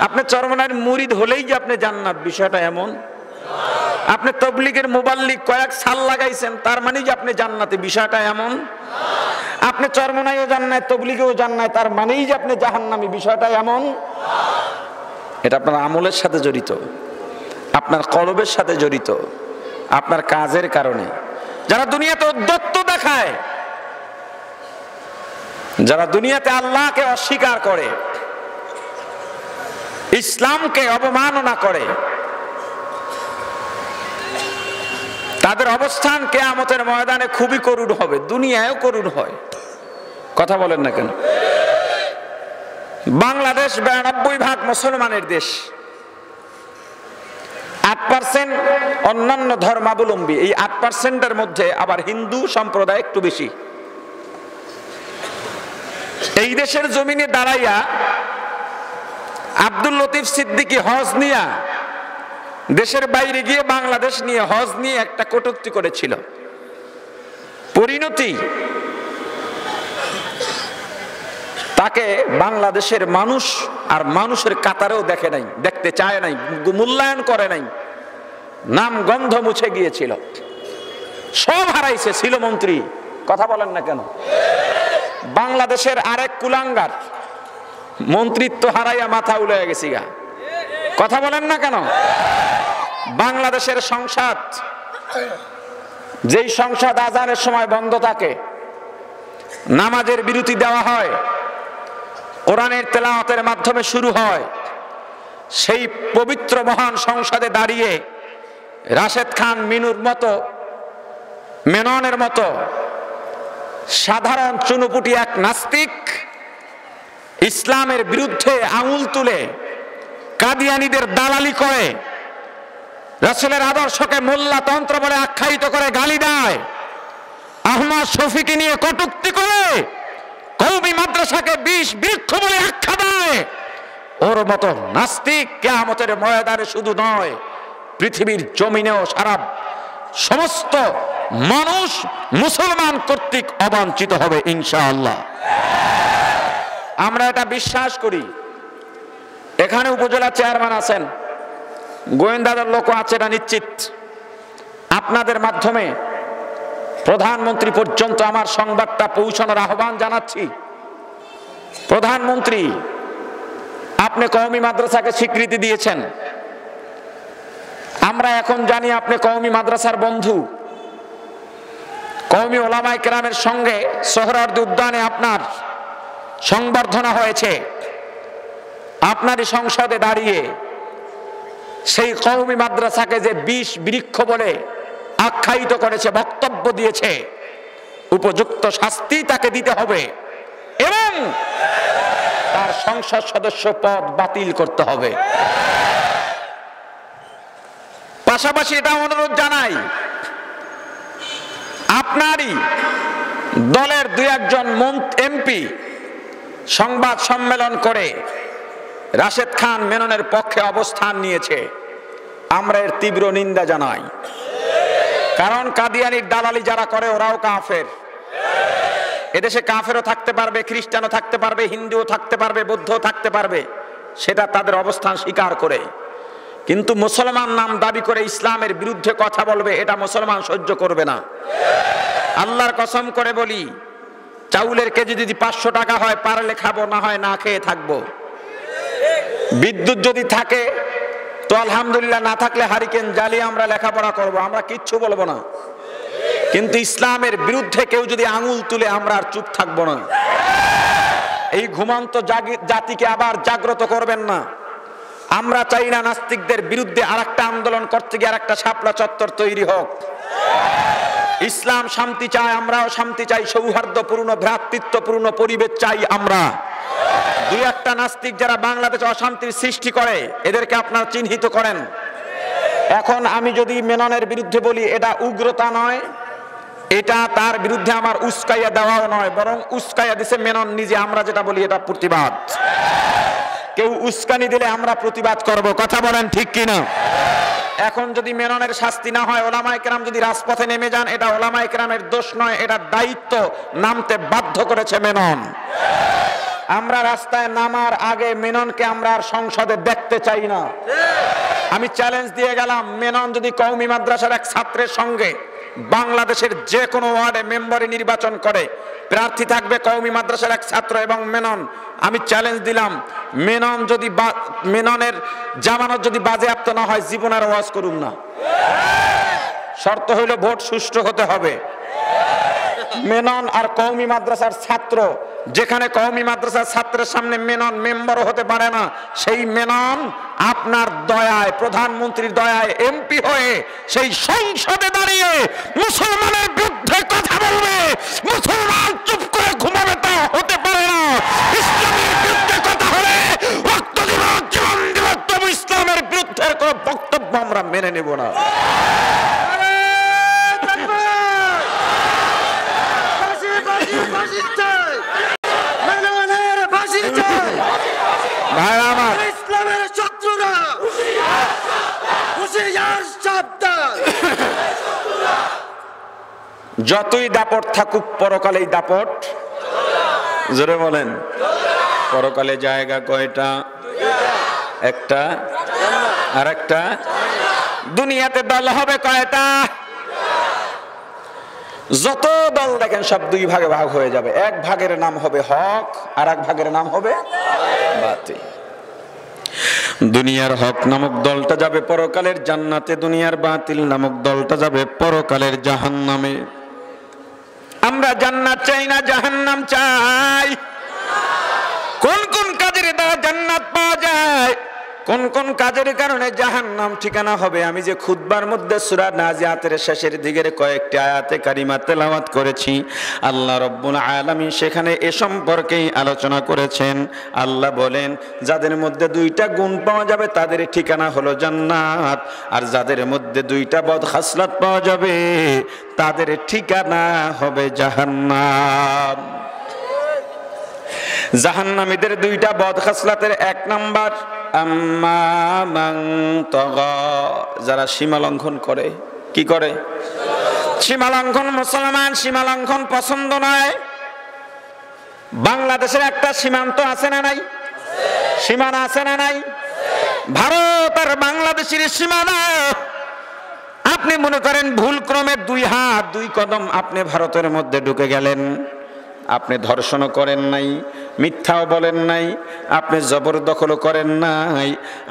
আপনি চরমনার মুরিদ হলেই যে আপনি জান্নাত, বিষয়টা এমন। আপনি তবলিগের মুবাল্লিগ কয়েক সাল লাগাইছেন, তার মানে যে আপনি জান্নাতে, বিষয়টা এমন। আপনি চরমনায়ও জান্নাত, তবলিগেও জান্নাত, তার মানেই যে আপনি জাহান্নামী, বিষয়টা এমন। এটা আপনার আমলের সাথে জড়িত, আপনার কলবের সাথে জড়িত, আপনার কাজের কারণে। যারা দুনিয়াতে উদ্যত্ত দেখায়, যারা দুনিয়াতে আল্লাহকে অস্বীকার করে, ইসলামকে অবমাননা করে, তাদের অবস্থান কিয়ামতের ময়দানে খুবই করুণ হবে, দুনিয়ায়ও করুণ হয়। কথা বলেন না কেন? বাংলাদেশ 92% মুসলমানের দেশ, 8% অন্যান্য ধর্মাবলম্বী। এই 8%-এর মধ্যে আবার হিন্দু সম্প্রদায় একটু বেশি। এই দেশের জমিনে দাঁড়াইয়া আব্দুল লতিফ সিদ্দিকী হজ নিয়া দেশের বাইরে গিয়ে বাংলাদেশ নিয়ে হজ নিয়ে একটা কটূক্তি করেছিল। পরিণতি, তাকে বাংলাদেশের মানুষ আর মানুষের কাতারেও দেখে নাই, দেখতে চায় নাই, মূল্যায়ন করে নাই, নাম গন্ধ মুছে গিয়েছিল, সব হারাইছে, ছিল মন্ত্রী। কথা বলেন না কেন? বাংলাদেশের আরেক কুলাঙ্গার মন্ত্রিত্ব হারাইয়া মাথা উলে গেছি গা। কথা বলেন না কেন? বাংলাদেশের সংসদ, যেই সংসদ আজানের সময় বন্ধ থাকে, নামাজের বিরতি দেওয়া হয়, কোরআনের তেলাওয়াতের মাধ্যমে শুরু হয়, সেই পবিত্র মহান সংসদে দাঁড়িয়ে রাশেদ খান মিনুর মতো, মেননের মতো সাধারণ চুনুপুটি এক নাস্তিক ইসলামের বিরুদ্ধে আঙুল তুলে কাদিয়ানীদের দালালি করে, রাসূলের আদর্শকে মোল্লাতন্ত্র বলে আখ্যায়িত করে গালি দেয়, আহমদ শফিকে নিয়ে কটূক্তি করে, কওমি মাদ্রাসাকে বিষ বৃক্ষ বলে আখ্যা দেয়, ওর মতো নাস্তিক কিয়ামতের ময়দানে শুধু নয়, পৃথিবীর জমিনেও সারা সমস্ত মানুষ মুসলমান কর্তৃক অবাঞ্ছিত হবে ইনশাআল্লাহ। আমরা এটা বিশ্বাস করি। এখানে উপজেলা চেয়ারম্যান আছেন, গোয়েন্দাদের লোক আছে, এটা নিশ্চিত। আপনাদের মাধ্যমে প্রধানমন্ত্রী পর্যন্ত আমার সংবাদটা পৌঁছানোর আহ্বান জানাচ্ছি। প্রধানমন্ত্রী, আপনি কওমি মাদ্রাসাকে স্বীকৃতি দিয়েছেন, আমরা এখন জানি আপনি কওমি মাদ্রাসার বন্ধু। কওমি ওলামায়ে কেরামের সঙ্গে সোহরাওয়ার্দী উদ্যানে আপনার সংবর্ধনা হয়েছে। আপনারই সংসদে দাঁড়িয়ে সেই কওমি মাদ্রাসাকে যে বিষ বৃক্ষ বলে আখ্যায়িত করেছে, বক্তব্য দিয়েছে, উপযুক্ত শাস্তি তাকে দিতে হবে এবং তার সংসদ সদস্য পদ বাতিল করতে হবে। পাশাপাশি এটা অনুরোধ জানাই, আপনারই দলের দুই একজন এমপি সংবাদ সম্মেলন করে রাশেদ খান মেননের পক্ষে অবস্থান নিয়েছে, আমরা এর তীব্র নিন্দা জানাই। কারণ কাদিয়ানির দালালি যারা করে ওরাও কাফের। এদেশে কাফেরও থাকতে পারবে, খ্রিস্টানও থাকতে পারবে, হিন্দুও থাকতে পারবে, বৌদ্ধও থাকতে পারবে, সেটা তাদের অবস্থান স্বীকার করে। কিন্তু মুসলমান নাম দাবি করে ইসলামের বিরুদ্ধে কথা বলবে, এটা মুসলমান সহ্য করবে না। আল্লাহর কসম করে বলি, চাউলের কেজি যদি 500 টাকা হয়, পারলে খাবো, না হয় না খেয়ে থাকবো। বিদ্যুৎ যদি থাকে তো আলহামদুলিল্লাহ, না থাকলে হারিকেন জ্বালিয়ে আমরা লেখাপড়া করব, আমরা কিচ্ছু বলবো না। কিন্তু ইসলামের বিরুদ্ধে কেউ যদি আঙুল তুলে আমরা আর চুপ থাকবো না। এই ঘুমন্ত জাতিকে আবার জাগ্রত করবেন না। আমরা চাই না নাস্তিকদের বিরুদ্ধে আরেকটা আন্দোলন করতে গিয়ে আরেকটা শাপলা চত্বর তৈরি হোক। ইসলাম শান্তি চায়, আমরাও শান্তি চাই, সৌহার্দ্যপূর্ণ ভ্রাতৃত্বপূর্ণ পরিবেশ চাই আমরা। দুই একটা নাস্তিক যারা বাংলাদেশে অশান্তির সৃষ্টি করে, এদেরকে আপনারা চিহ্নিত করেন। এখন আমি যদি মেননের বিরুদ্ধে বলি, এটা উগ্রতা নয়, এটা তার বিরুদ্ধে আমার উস্কাইয়া দেওয়াও নয়, বরং উস্কাইয়া দিছে মেনন নিজে। আমরা যেটা বলি এটা প্রতিবাদ। কেউ উস্কানি দিলে আমরা প্রতিবাদ করব, কথা বলেন ঠিক কিনা? এখন যদি মেননের শাস্তি না হয়, ওলামায়ে কেরাম যদি রাজপথে নেমে যান, এটা ওলামায়ে কেরামের দোষ নয়, এটা দায়িত্ব, নামতে বাধ্য করেছে মেনন। আমরা রাস্তায় নামার আগে মেননকে আমরা আর সংসদে দেখতে চাই না। আমি চ্যালেঞ্জ দিয়ে গেলাম, মেনন যদি কওমি মাদ্রাসার এক ছাত্রের সঙ্গে বাংলাদেশের যে কোনো ওয়ার্ডে মেম্বারে নির্বাচন করে, প্রার্থী থাকবে কওমি মাদ্রাসার এক ছাত্র এবং মেনন। আমি চ্যালেঞ্জ দিলাম, মেনন যদি মেননের জামানত যদি বাজেয়াপ্ত না হয়, জীবন আর ওয়াজ করুন না। শর্ত হইল ভোট সুষ্ঠু হতে হবে। মেনন আর কওমি মাদ্রাসার ছাত্র, যেখানে কওমি মাদ্রাসার ছাত্রের সামনে মেনন মেম্বারও হতে পারে না, সেই মেনন আপনার দয়ায়, প্রধানমন্ত্রীর দয়ায় এমপি হয়ে সেই সংসদে দাঁড়িয়ে মুসলমানের বিরুদ্ধে কথা বলবে। মুসলমান চুপ করে ঘুমাবে তা হতে পারে না। ইসলামের বিরুদ্ধে কথা হলে রক্ত দিব, জীবন দিব, তবু ইসলামের বিরুদ্ধে কোনো বক্তব্য আমরা মেনে নেব না। ভাই আমার, ইসলামের শত্রুরা হুঁশিয়ার, সাবধান। যতই দাপট থাকুক, পরকালেই দাপট। জোরে বলেন, পরকালে জায়গা কয়টা? একটা, আর একটা। দুনিয়াতে দল হবে কয়টা? যত দল দেখেন সব দুই ভাগে ভাগ হয়ে যাবে। এক ভাগের নাম হবে হক, আর এক ভাগের নাম হবে বাতিল। দুনিয়ার হক নামক দলটা যাবে পরকালের জান্নাতে, দুনিয়ার বাতিল নামক দলটা যাবে পরকালের জাহান্নামে। আমরা জান্নাত চাই না, জাহান্নাম চাই। কোন কোন কাজের দ্বারা জান্নাত পাওয়া যায়, কোন কোন কাজের কারণে জাহান্নাম ঠিকানা হবে, আমি যে খুতবার মধ্যে সূরা নাজিয়াতের শেষের দিকের কয়েকটি আয়াতে কারিমা তেলাওয়াত করেছি, আল্লাহ রাব্বুল আলামিন সেখানে এ সম্পর্কেই আলোচনা করেছেন। আল্লাহ বলেন, যাদের মধ্যে দুইটা গুণ পাওয়া যাবে তাদের ঠিকানা হলো জান্নাত, আর যাদের মধ্যে দুইটা বদ খাসলাত পাওয়া যাবে তাদের ঠিকানা হবে জাহান্নাম। জাহান্নামীদের দুইটা বদ খাসলাতের এক নাম্বার, আম্মা মান তাগা, যারা সীমা লঙ্ঘন করে। কি করে? সীমা লঙ্ঘন। মুসলমান সীমা লঙ্ঘন পছন্দ নয়। বাংলাদেশের একটা সীমান্ত আছে না নাই? সীমানা আছে না নাই? ভারত আর বাংলাদেশের সীমানা। আপনি মনে করেন ভুল ক্রমে 2 হাত 2 কদম আপনি ভারতের মধ্যে ঢুকে গেলেন, আপনি ধর্ষণও করেন নাই, মিথ্যাও বলেন নাই, আপনি জবরদখলও করেন নাই,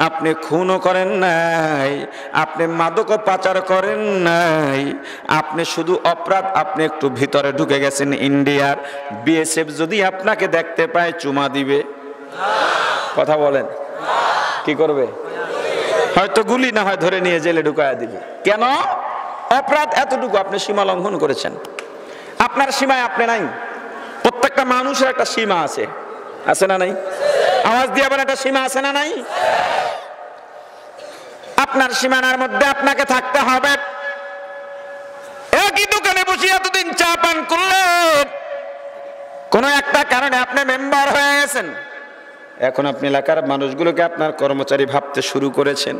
আপনি খুনও করেন নাই, আপনি মাদকও পাচার করেন নাই, আপনি শুধু অপরাধ, আপনি একটু ভিতরে ঢুকে গেছেন ইন্ডিয়ার। বিএসএফ যদি আপনাকে দেখতে পায় চুমা দিবে? কথা বলেন, কি করবে? হয়তো গুলি না হয় ধরে নিয়ে জেলে ঢুকায়া দিবে। কেন? অপরাধ এতটুকু, আপনি সীমা লঙ্ঘন করেছেন। আপনার সীমায় আপনি নাই। প্রত্যেকটা মানুষের একটা সীমা আছে, আছে না নাই? আওয়াজ দিয়ে আবার একটা সীমা আছে না নাই? আপনার সীমানার মধ্যে আপনাকে থাকতে হবে। একই দোকানে বসে এতদিন চা পান করলেন, কোন একটা কারণে আপনি মেম্বার হয়ে গেছেন। এখন আপনি এলাকার মানুষগুলোকে আপনার কর্মচারী ভাবতে শুরু করেছেন,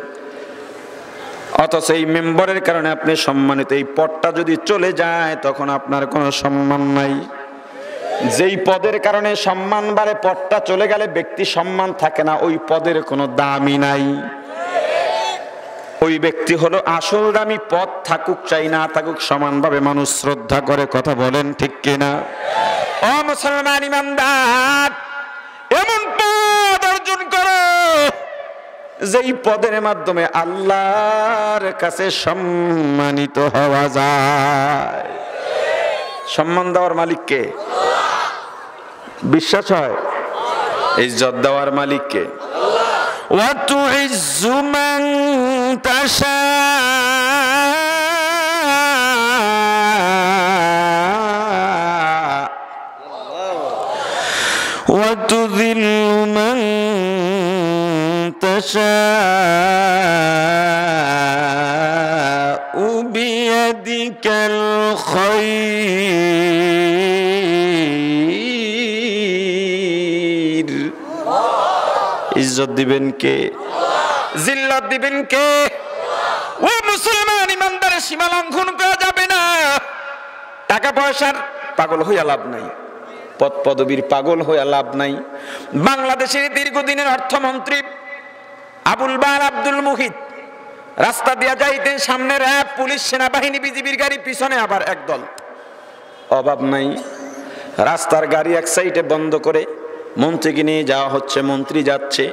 অথচ এই মেম্বারের কারণে আপনি সম্মানিত। এই পদটা যদি চলে যায় তখন আপনার কোনো সম্মান নাই। যেই পদের কারণে সম্মান বাড়ে, পদটা চলে গেলে ব্যক্তি সম্মান থাকে না, ওই পদের কোনো দামই নাই। ওই ব্যক্তি হলো আসল দামি। পদ থাকুক চাই না থাকুক সমানভাবে মানুষ শ্রদ্ধা করে। কথা বলেন ঠিক কিনা? ও মুসলমান ইমানদার, এমন পদ অর্জন করো যেই পদের মাধ্যমে আল্লাহর কাছে সম্মানিত হওয়া যায়। সম্মান দেওয়ার মালিককে বিশ্বাস হয়, ইজ্জত দেওয়ার মালিককে। ওয়া তুইজ্জু মান তাশা ওয়া তুযিল্লু মান তাশাউ বিয়াদিকাল খায়র। ইজ্জত দিবেন কে? জিল্লাত দিবেন কে? ও মুসলমান ইমানদারের সীমা লঙ্ঘন করা যাবে না। টাকা পয়সার পাগল হইয়া লাভ নাই, পদ পদবীর পাগল হইয়া লাভ নাই। বাংলাদেশের দীর্ঘদিনের অর্থমন্ত্রী আবুল বার আব্দুল মুহিত রাস্তা দিয়া যাইতেন, সামনে র্যাব, পুলিশ, সেনাবাহিনী, বিজিবির গাড়ি, পিছনে আবার একদল। অভাব নাই, রাস্তার গাড়ি এক সাইডে বন্ধ করে মন্ত্রীকে নিয়ে যাওয়া হচ্ছে। মন্ত্রী যাচ্ছে।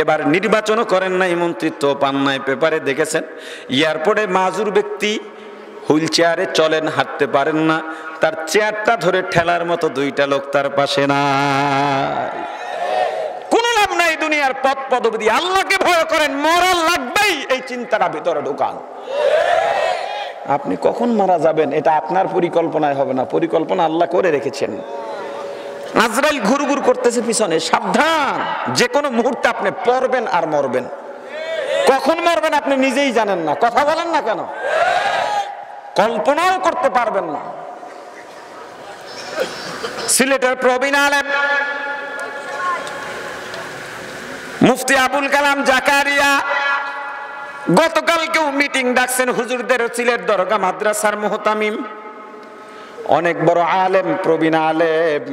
এবার নির্বাচনও করেন নাই, মন্ত্রিত্ব পান নাই, পেপারে দেখেছেন। এয়ারপোর্টে মাজুর ব্যক্তি হুইল চেয়ারে চলেন, হাঁটতে পারেন না, তার চেয়ারটা ধরে ঠেলার মতো দুইটা লোক তার পাশে নাই। কোনো লাভ নাই দুনিয়ার পদ পদবী। আল্লাহকে ভয় করেন, মরা লাগবেই, এই চিন্তাটা ভিতরে ঢোকান। আপনি কখন মারা যাবেন এটা আপনার পরিকল্পনায় হবে না, পরিকল্পনা আল্লাহ করে রেখেছেন। আজরাইল ঘুরঘুর করতেছে পিছনে, সাবধান, যে কোনো মুহূর্তে আপনি পড়বেন আর মরবেন। কখন মরবেন আপনি নিজেই জানেন না। কথা বলেন না কেন? কল্পনাও করতে পারবেন না। সিলেটের প্রবীণ আলেম মুফতি আবুল কালাম জাকারিয়া গতকালকেও মিটিং ডাকছেন হুজুরদের, সিলেট দরগা মাদ্রাসার মুহতামিম, অনেক বড় আলেম, প্রবীণ আলেম,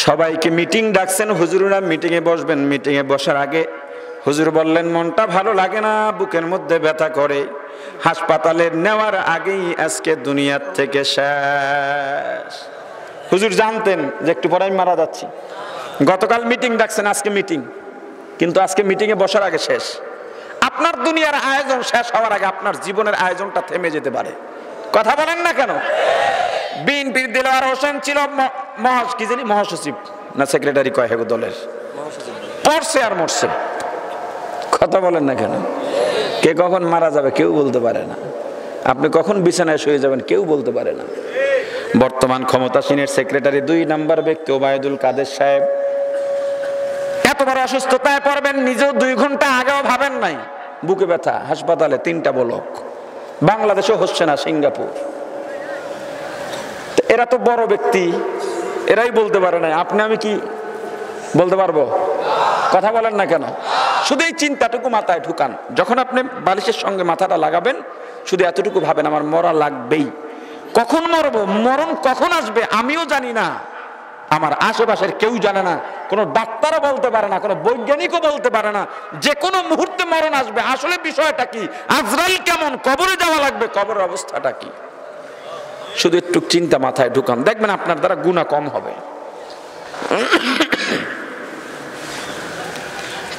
সবাইকে মিটিং ডাকছেন। হুজুররা মিটিং এ বসবেন। মিটিং এ বসার আগে হুজুর বললেন, মনটা ভালো লাগে না, বুকের মধ্যে ব্যথা করে, হাসপাতালে নেওয়ার আগেই আজকে দুনিয়ার থেকে শেষ। হুজুর জানতেন যে একটু পরে আমি মারা যাচ্ছি। গতকাল মিটিং ডাকছেন, আজকে মিটিং, কিন্তু আজকে মিটিং এ বসার আগে শেষ। আপনার দুনিয়ার আয়োজন শেষ হওয়ার আগে আপনার জীবনের আয়োজনটা থেমে যেতে পারে। কথা বলেন না কেন? বিএনপির দিলওয়ার হোসেন ছিল মহাসচিব না সেক্রেটারি কয় হেগো দলের, পড়ছে আর মরছে। কথা বলেন না কেন? কে কখন মারা যাবে কেউ বলতে পারে না। আপনি কখন বিছানায় শুয়ে যাবেন কেউ বলতে পারে না। বর্তমান ক্ষমতাসীনের সেক্রেটারি 2 নম্বর ব্যক্তি ওবায়দুল কাদের সাহেব এত বড় অসুস্থতায় পড়বেন, নিজেও 2 ঘন্টা আগেও ভাবেন নাই। বুকে ব্যথা, হাসপাতালে 3টা ব্লক, বাংলাদেশও হচ্ছে না, সিঙ্গাপুর। এরা তো বড় ব্যক্তি, এরাই বলতে পারে না, আপনি আমি কি বলতে পারবো? কথা বলেন না কেন? শুধু এই চিন্তাটুকু মাথায় ঢুকান। যখন আপনি বালিশের সঙ্গে মাথাটা লাগাবেন, শুধু এতটুকু ভাবেন, আমার মরা লাগবেই। কখন মরবো, মরণ কখন আসবে আমিও জানি না, আমার আশেপাশের কেউ জানে না, কোনো ডাক্তারও বলতে পারে না, কোনো বৈজ্ঞানিকও বলতে পারে না। যে কোনো মুহূর্তে মরণ আসবে। আসলে বিষয়টা কি? আজরাইল কেমন, কবরে যাওয়া লাগবে, কবরের অবস্থাটা কি? শুধু একটু চিন্তা মাথায় ঢুকান, দেখবেন আপনার দ্বারা গুনাহ কম হবে।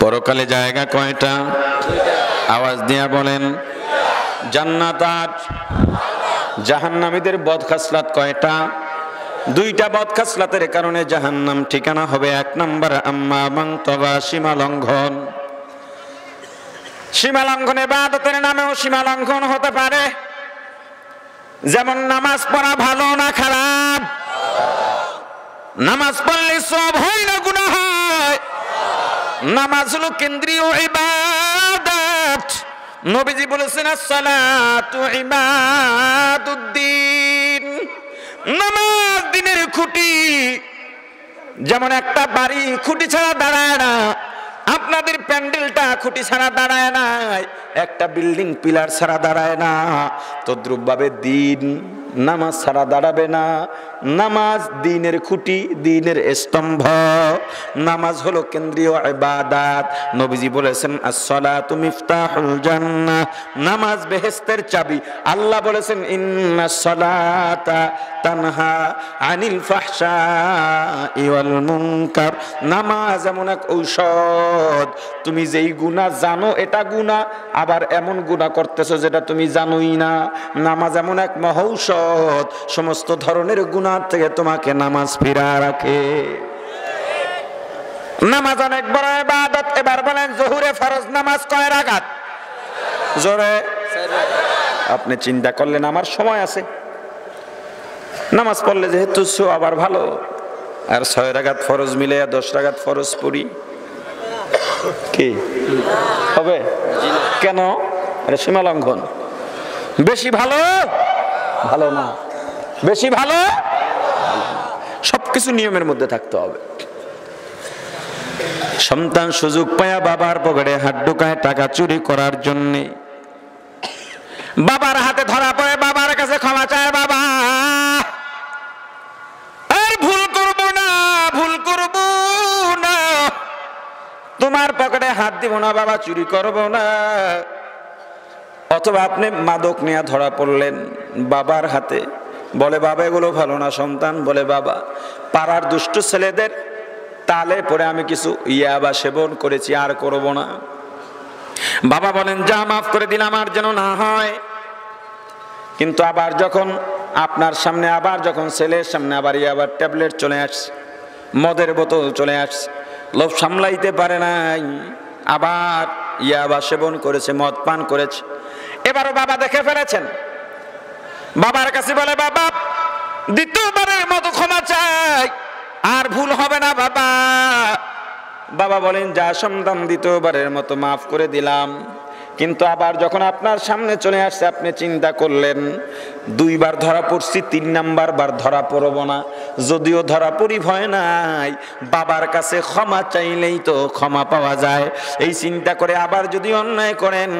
পরকালে জায়গা কয়টা? আওয়াজ দিয়া বলেন। জান্নাত 8, জাহান্নামীদের বদখাসলাত কয়টা? 2টা বদখাসলাতের কারণে জাহান্নাম ঠিকানা হবে। 1 নম্বর আম্মা মান তাগা, সীমা লঙ্ঘন। সীমা লঙ্ঘন ইবাদতের নামেও সীমা লঙ্ঘন হতে পারে। যেমন নামাজ পড়া ভালো না খারাপ? নামাজ পড়লে সব হয় না গুনাহ হয়? নামাজ হলো কেন্দ্রীয় ইবাদত। নবীজি বলেছেন আসসালাতু ইমাদুদ্দিন, নামাজ দিনের খুঁটি। যেমন একটা বাড়ি খুঁটি ছাড়া দাঁড়ায় না, আপনাদের প্যান্ডেলটা খুঁটি ছাড়া দাঁড়ায় না, একটা বিল্ডিং পিলার ছাড়া দাঁড়ায় না, তদ্রূপভাবে দিন নামাজ ছাড়া দাঁড়াবে না। নামাজ দিনের খুঁটি, দিনের স্তম্ভ। নামাজ হলো কেন্দ্রীয় ইবাদত। নবীজি বলেছেন আসসালাতু মিফতাহুল জান্নাহ, নামাজ বেহেশতের চাবি। আল্লাহ বলেছেন ইন্নাস সালাতা তানহা আনিল ফাহশাই ওয়াল মুনকার। নামাজ এমন এক ঔষধ, তুমি যেই গুনাহ জানো এটা গুনাহ, আবার এমন গুনাহ করতেছো যেটা তুমি জানোই না। নামাজ এমন এক মহৌষধ, সমস্ত ধরনের গুনাহ থেকে তোমাকে নামাজ ফিরা রাখে। নামাজ অনেক বড় ইবাদত। এবার বলেন জোহরে ফরজ নামাজ কয় রাকাত? জোরে আপনি চিন্তা করলেন আমার সময় আছে, নামাজ পড়লে যেহেতু আবার ভালো, আর 6 রাকাত ফরজ মিলে 10 রাকাত ফরজ পড়ি, কি হবে? কেন? এটা সীমা লঙ্ঘন। বেশি ভালো ভালো না, বেশি ভালো সবকিছু নিয়মের মধ্যে থাকতে হবে। সন্তান সুযোগ পায়া বাবার পকেটে হাত ঢুকায় টাকা চুরি করার জন্য, বাবার হাতে ধরা পড়ে, বাবার কাছে ক্ষমা চায়, বাবা আর ভুল করব না, ভুল করব না, তোমার পকেটে হাত দিব না, বাবা চুরি করব না। অথবা আপনি মাদক নিয়ে ধরা পড়লেন বাবার হাতে, বলে বাবা এগুলো ভালো না। সন্তান বলে বাবা পাড়ার দুষ্ট ছেলেদের তালে পড়ে আমি কিছু ইয়াবা সেবন করেছি, আর করব না। বাবা বলেন যা মাফ করে দিলাম, আর যেন না হয়। কিন্তু আবার যখন আপনার সামনে, আবার যখন ছেলের সামনে আবার ইয়াবার ট্যাবলেট চলে আসছে, মদের বোতল চলে আসছে, লোভ সামলাইতে পারে নাই, আবার ইয়াবা সেবন করেছে, মদ পান করেছে। এবারও বাবা দেখে ফেলেছেন, বাবার কাছে বলে বাবা দ্বিতীয়বারের মতো ক্ষমা চাই, আর ভুল হবে না বাবা। বাবা বলেন যা সন্তান দ্বিতীয়বারের মতো মাফ করে দিলাম। কিন্তু আবার যখন আপনার সামনে চলে আসছে, আপনি চিন্তা করলেন 2 বার ধরা পড়ছি, 3 নাম্বার বার ধরা পড়ব না। যদিও ধরা পড়ি ভয় নাই, বাবার কাছে ক্ষমা চাইলেই তো ক্ষমা পাওয়া যায়। এই চিন্তা করে আবার যদি অন্যায় করেন,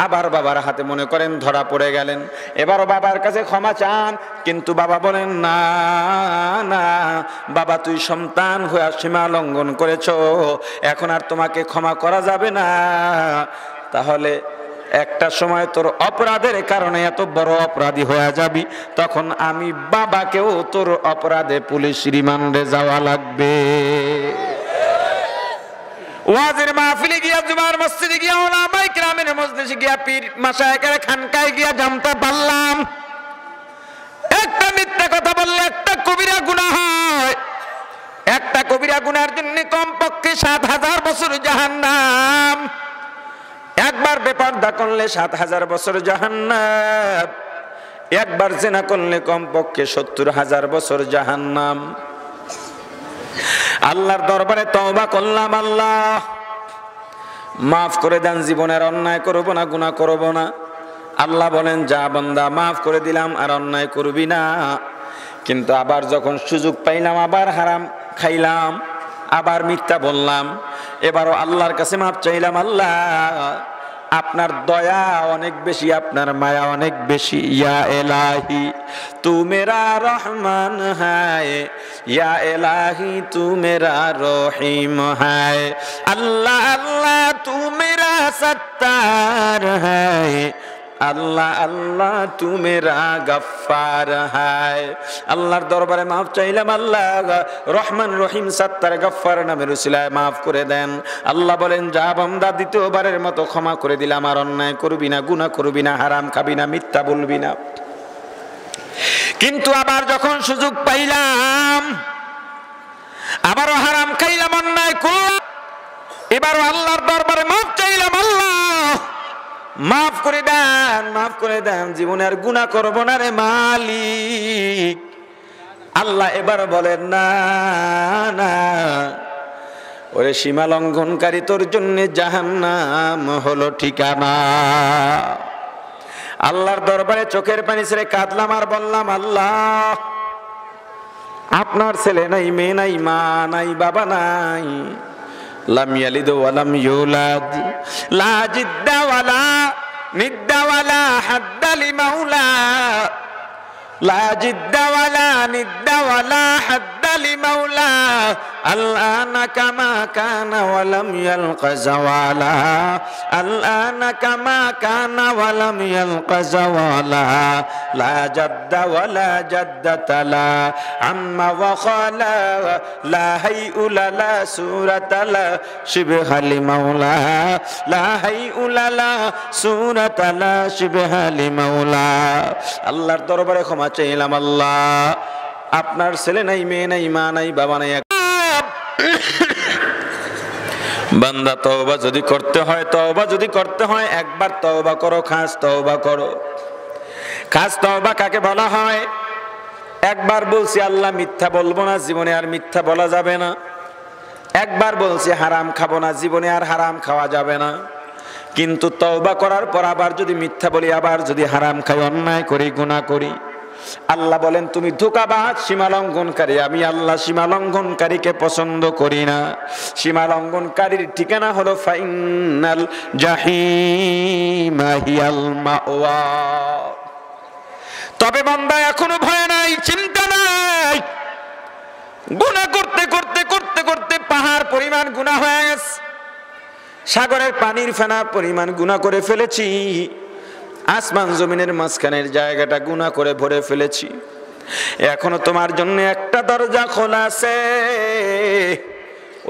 আবার বাবার হাতে মনে করেন ধরা পড়ে গেলেন, এবারও বাবার কাছে ক্ষমা চান। কিন্তু বাবা বলেন না না বাবা, তুই সন্তান হয়ে সীমা লঙ্ঘন করেছো, এখন আর তোমাকে ক্ষমা করা যাবে না। তাহলে একটা সময় তোর অপরাধের কারণে এত বড় অপরাধী হয়ে যাবি, তখন আমি বাবাকেও তোর অপরাধে পুলিশ রিমান্ডে যাওয়া লাগবে। ওয়াজের মাহফিলে গিয়া, জুমার মসজিদে গিয়া, ওলামায়ে কেরামের মজলিসে গিয়া, পীর মাশায়েখের খানকায় গিয়া জানতে পারলাম একটা মিথ্যা কথা বললে একটা কবিরা গুনাহ হয়। একটা কবিরা গুনার জন্য কমপক্ষে 7000 বছর জাহান্নাম। একবার বেপরদা করলে 7000 বছর জাহান্নাম। একবার জিনা করলে কমপক্ষে 70000 বছর জাহান্নাম। আল্লাহর দরবারে তওবা করলাম, আল্লাহ মাফ করে দেন, জীবনের অন্যায় করব না, গুনাহ করব না। আল্লাহ বলেন যা বান্দা মাফ করে দিলাম, আর অন্যায় করবি না। কিন্তু আবার যখন সুযোগ পাইলাম, আবার হারাম খাইলাম, আবার মিথ্যা বললাম, এবারও আল্লাহর কাছে মাফ চাইলাম। আল্লাহ আপনার দয়া অনেক বেশি, আপনার মায়া অনেক বেশি। ইয়া এলাহি তু মেরা রহমান হায়, ইয়া এলাহি তু মেরা রহিম হায়। আল্লাহ আল্লাহ তু মেরা সত্তার হায়, আল্লাহ আল্লাহ তু মেরা গফফার হায়। আল্লাহর দরবারে মাফ চাইলাম, আল্লাহ রহমান রহিম সত্তার গফফার নামের উসিলায় মাফ করে দেন। আল্লাহ বলেন যা বান্দা দ্বিতীয়বারের মতো ক্ষমা করে দিলাম, আর অন্যায় করবি না, গুনাহ করবি না, হারাম খাবি না, মিথ্যা বলবি না। কিন্তু আবার যখন সুযোগ পাইলাম, আবারও হারাম খাইলাম, অন্যায় করলাম, এবারও আল্লাহর দরবারে মাফ চাইলাম, আল্লাহ মাফ করে দেন, মাফ করে দেন, জীবনে আর গুনাহ করব না রে মালিক। আল্লাহ এবার বলেন না না, ওরে সীমা লঙ্ঘনকারী, তোর জন্য জাহান্নাম হলো ঠিকানা। আল্লাহর দরবারে চোখের পানি ছেড়ে কাঁদলাম আর বললাম, আল্লাহ আপনার ছেলে নাই, মেয়ে নাই, মা নাই, বাবা নাই, লাম ইয়ালিদ ওয়া লাম ইউলাদ, লা জিদ্দা ওয়ালা নিদ্দা ওয়ালা হাদ্দা লিমাউলা, লা জিদ্দা ওয়ালা নিদ্দা ওয়ালা হাদ্দা লিমাউলা, আল্লানা কামা কানা ওয়া লাম ইয়ালকা জাওয়ালা, আল্লানা কামা কানা ওয়া লাম ইয়ালকা জাওয়ালা, লা জাদ্দা ওয়ালা জাদ্দাতা লা আম্মা ওয়া খালা, লা হাইউলা লা সূরাতা লা শিবহা লিমাউলা, লা হাইউলা লা সূরাতা লা শিবহা লিমাউলা। আল্লাহর দরবারে ক্ষমা চাইলাম, আল্লাহ আপনার ছেলে নাই, মেয়ে নাই, মা নাই, বাবা নাই। বান্দা তওবা যদি করতে হয়, তওবা যদি করতে হয়, একবার তওবা করো, খাস তওবা করো। খাস তওবা কাকে বলা হয়? একবার বলছি আল্লাহ মিথ্যা বলবো না, জীবনে আর মিথ্যা বলা যাবে না। একবার বলছি হারাম খাবো না, জীবনে আর হারাম খাওয়া যাবে না। কিন্তু তওবা করার পর আবার যদি মিথ্যা বলি, আবার যদি হারাম খাই, অন্যায় করি, গুনাহ করি, আল্লাহ বলেন তুমি ধোঁকাবাজ, সীমা লঙ্ঘনকারী। আমি আল্লাহ সীমা লঙ্ঘনকারীকে পছন্দ করি না। সীমা লঙ্ঘনকারীর ঠিকানা হলো ফাইনাল জাহিমা হিয়াল মাওয়া। তবে বান্দা এখনো ভয় নাই, চিন্তা নাই। গুনাহ করতে করতে করতে করতে পাহাড় পরিমাণ গুনাহ হয়ে গেছে, সাগরের পানির ফেনা পরিমাণ গুনাহ করে ফেলেছি, আসমান জমিনের মাঝখানের জায়গাটা গুনাহ করে ভরে ফেলেছি। এখনো তোমার জন্য একটা দরজা খোলা আছে,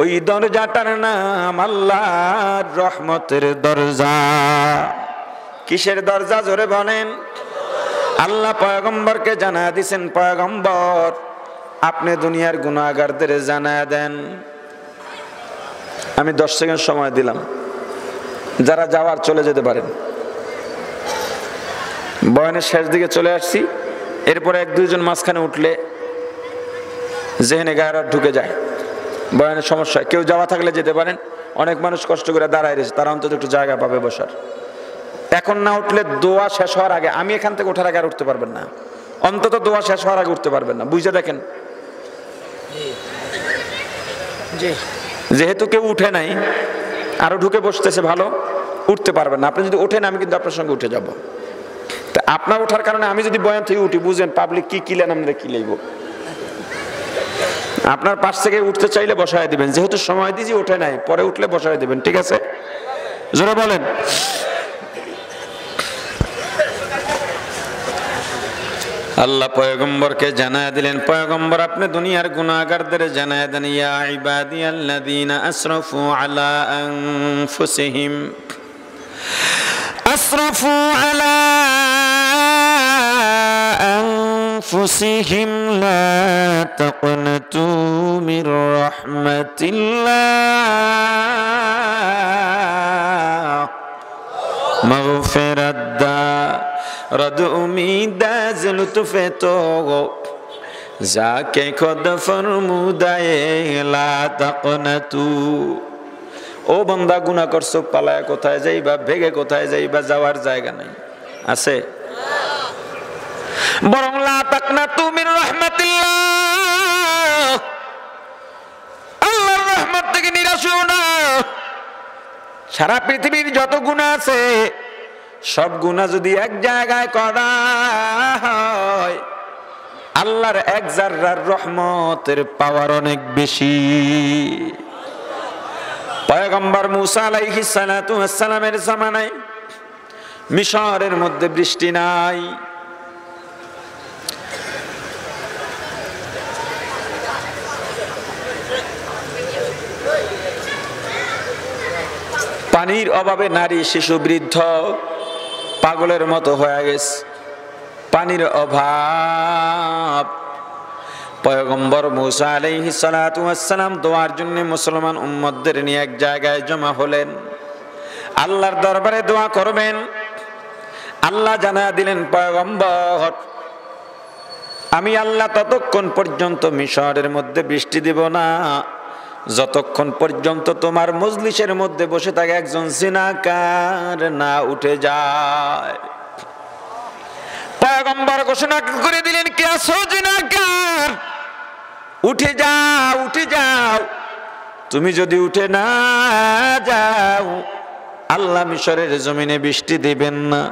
ওই দরজাটার নাম আল্লাহর রহমতের দরজা। কিসের দরজা? জোরে বলেন। আল্লাহ পয়গম্বরকে জানায় দিয়েছেন, পয়গম্বর আপনি দুনিয়ার গুনাহগারদের জানায় দেন। আমি 10 সেকেন্ড সময় দিলাম, যারা যাওয়ার চলে যেতে পারেন। বয়ানের শেষ দিকে চলে আসছি, এরপরে 1-2 জন মাঝখানে উঠলে জেহেনে গায়রা ঢুকে যায়, বয়ানের সমস্যা। কেউ যাওয়া থাকলে যেতে পারেন, অনেক মানুষ কষ্ট করে দাঁড়ায় রয়েছে, তারা অন্তত একটু জায়গা পাবে বসার। এখন না উঠলে দোয়া শেষ হওয়ার আগে, আমি এখান থেকে ওঠার আগে আর উঠতে পারবেন না, অন্তত দোয়া শেষ হওয়ার আগে উঠতে পারবেন না। বুঝে দেখেন, যেহেতু কেউ উঠে নাই, আরো ঢুকে বসতেছে, ভালো, উঠতে পারবেন না। আপনি যদি ওঠেন, আমি কিন্তু আপনার সঙ্গে উঠে যাব। তা আপনার ওঠার কারণে আমি যদি বয়ান থেকে উঠি, বুঝেন পাবলিক কি কিলেন, আমরা কি লইব। আপনার পাশ থেকে উঠতে চাইলে বসায় দিবেন, যেহেতু সময় দিয়েছি উঠে নাই, পরে উঠলে বসায় দিবেন, ঠিক আছে? জোরে বলেন। আল্লাহ পয়গম্বরকে জানায় দিলেন, পয়গম্বর আপনি দুনিয়ার গুনাহগারদের জানায় দেন, ইয়া ইবাদিয়াল্লাযীনা আসরাফু আলা আনফুসিহিম আসরাফু আলা আনফুসিহিম লা তাকনাতু মির রাহমাতিল্লাহ মাগফিরাত رد امید از لطف تو যাকে খোদ ফরমুদায়ে লা তাকনাতু। ও বান্দা, গুনাহ করছো, পালায়া কোথায় যাইবা, ভেগে কোথায় যাইবা, যাওয়ার জায়গা নাই, আছে? বরং লা তাকনাতু মির রাহমাতিল্লাহ, আল্লাহর রহমত থেকে নিরাশ হও না। সারা পৃথিবীর যত গুনাহ আছে, সব গুনাহ যদি এক জায়গায় করা হয়, আল্লাহর এক জাররার রহমতের পাওয়ার অনেক বেশি। পয়গম্বর মুসা আলাইহিস সালাতু ওয়াস সালামের জামানায় মিশরের মধ্যে বৃষ্টি নাই, পানির অভাবে নারী, শিশু, বৃদ্ধ পাগলের মতো হয়ে গেছে, পানির অভাব। পয়গম্বর মুসা আলাইহিস সালাতু ওয়াস সালাম দোয়ার জন্য মুসলমান উম্মতদের নিয়ে এক জায়গায় জমা হলেন, আল্লাহর দরবারে দোয়া করবেন। আল্লাহ জানায়া দিলেন, পয়গম্বর আমি আল্লাহ ততক্ষণ পর্যন্ত মিশরের মধ্যে বৃষ্টি দিব না যতক্ষণ পর্যন্ত তোমার মজলিসের মধ্যে বসে থাকে একজন জিনাকার না উঠে যায়। পয়গম্বর ঘোষণা করে দিলেন, কে আছো জিনাকার, উঠে যাও, উঠে যাও। তুমি যদি উঠে না যাও আল্লাহ মিশরের জমিনে বৃষ্টি দিবেন না।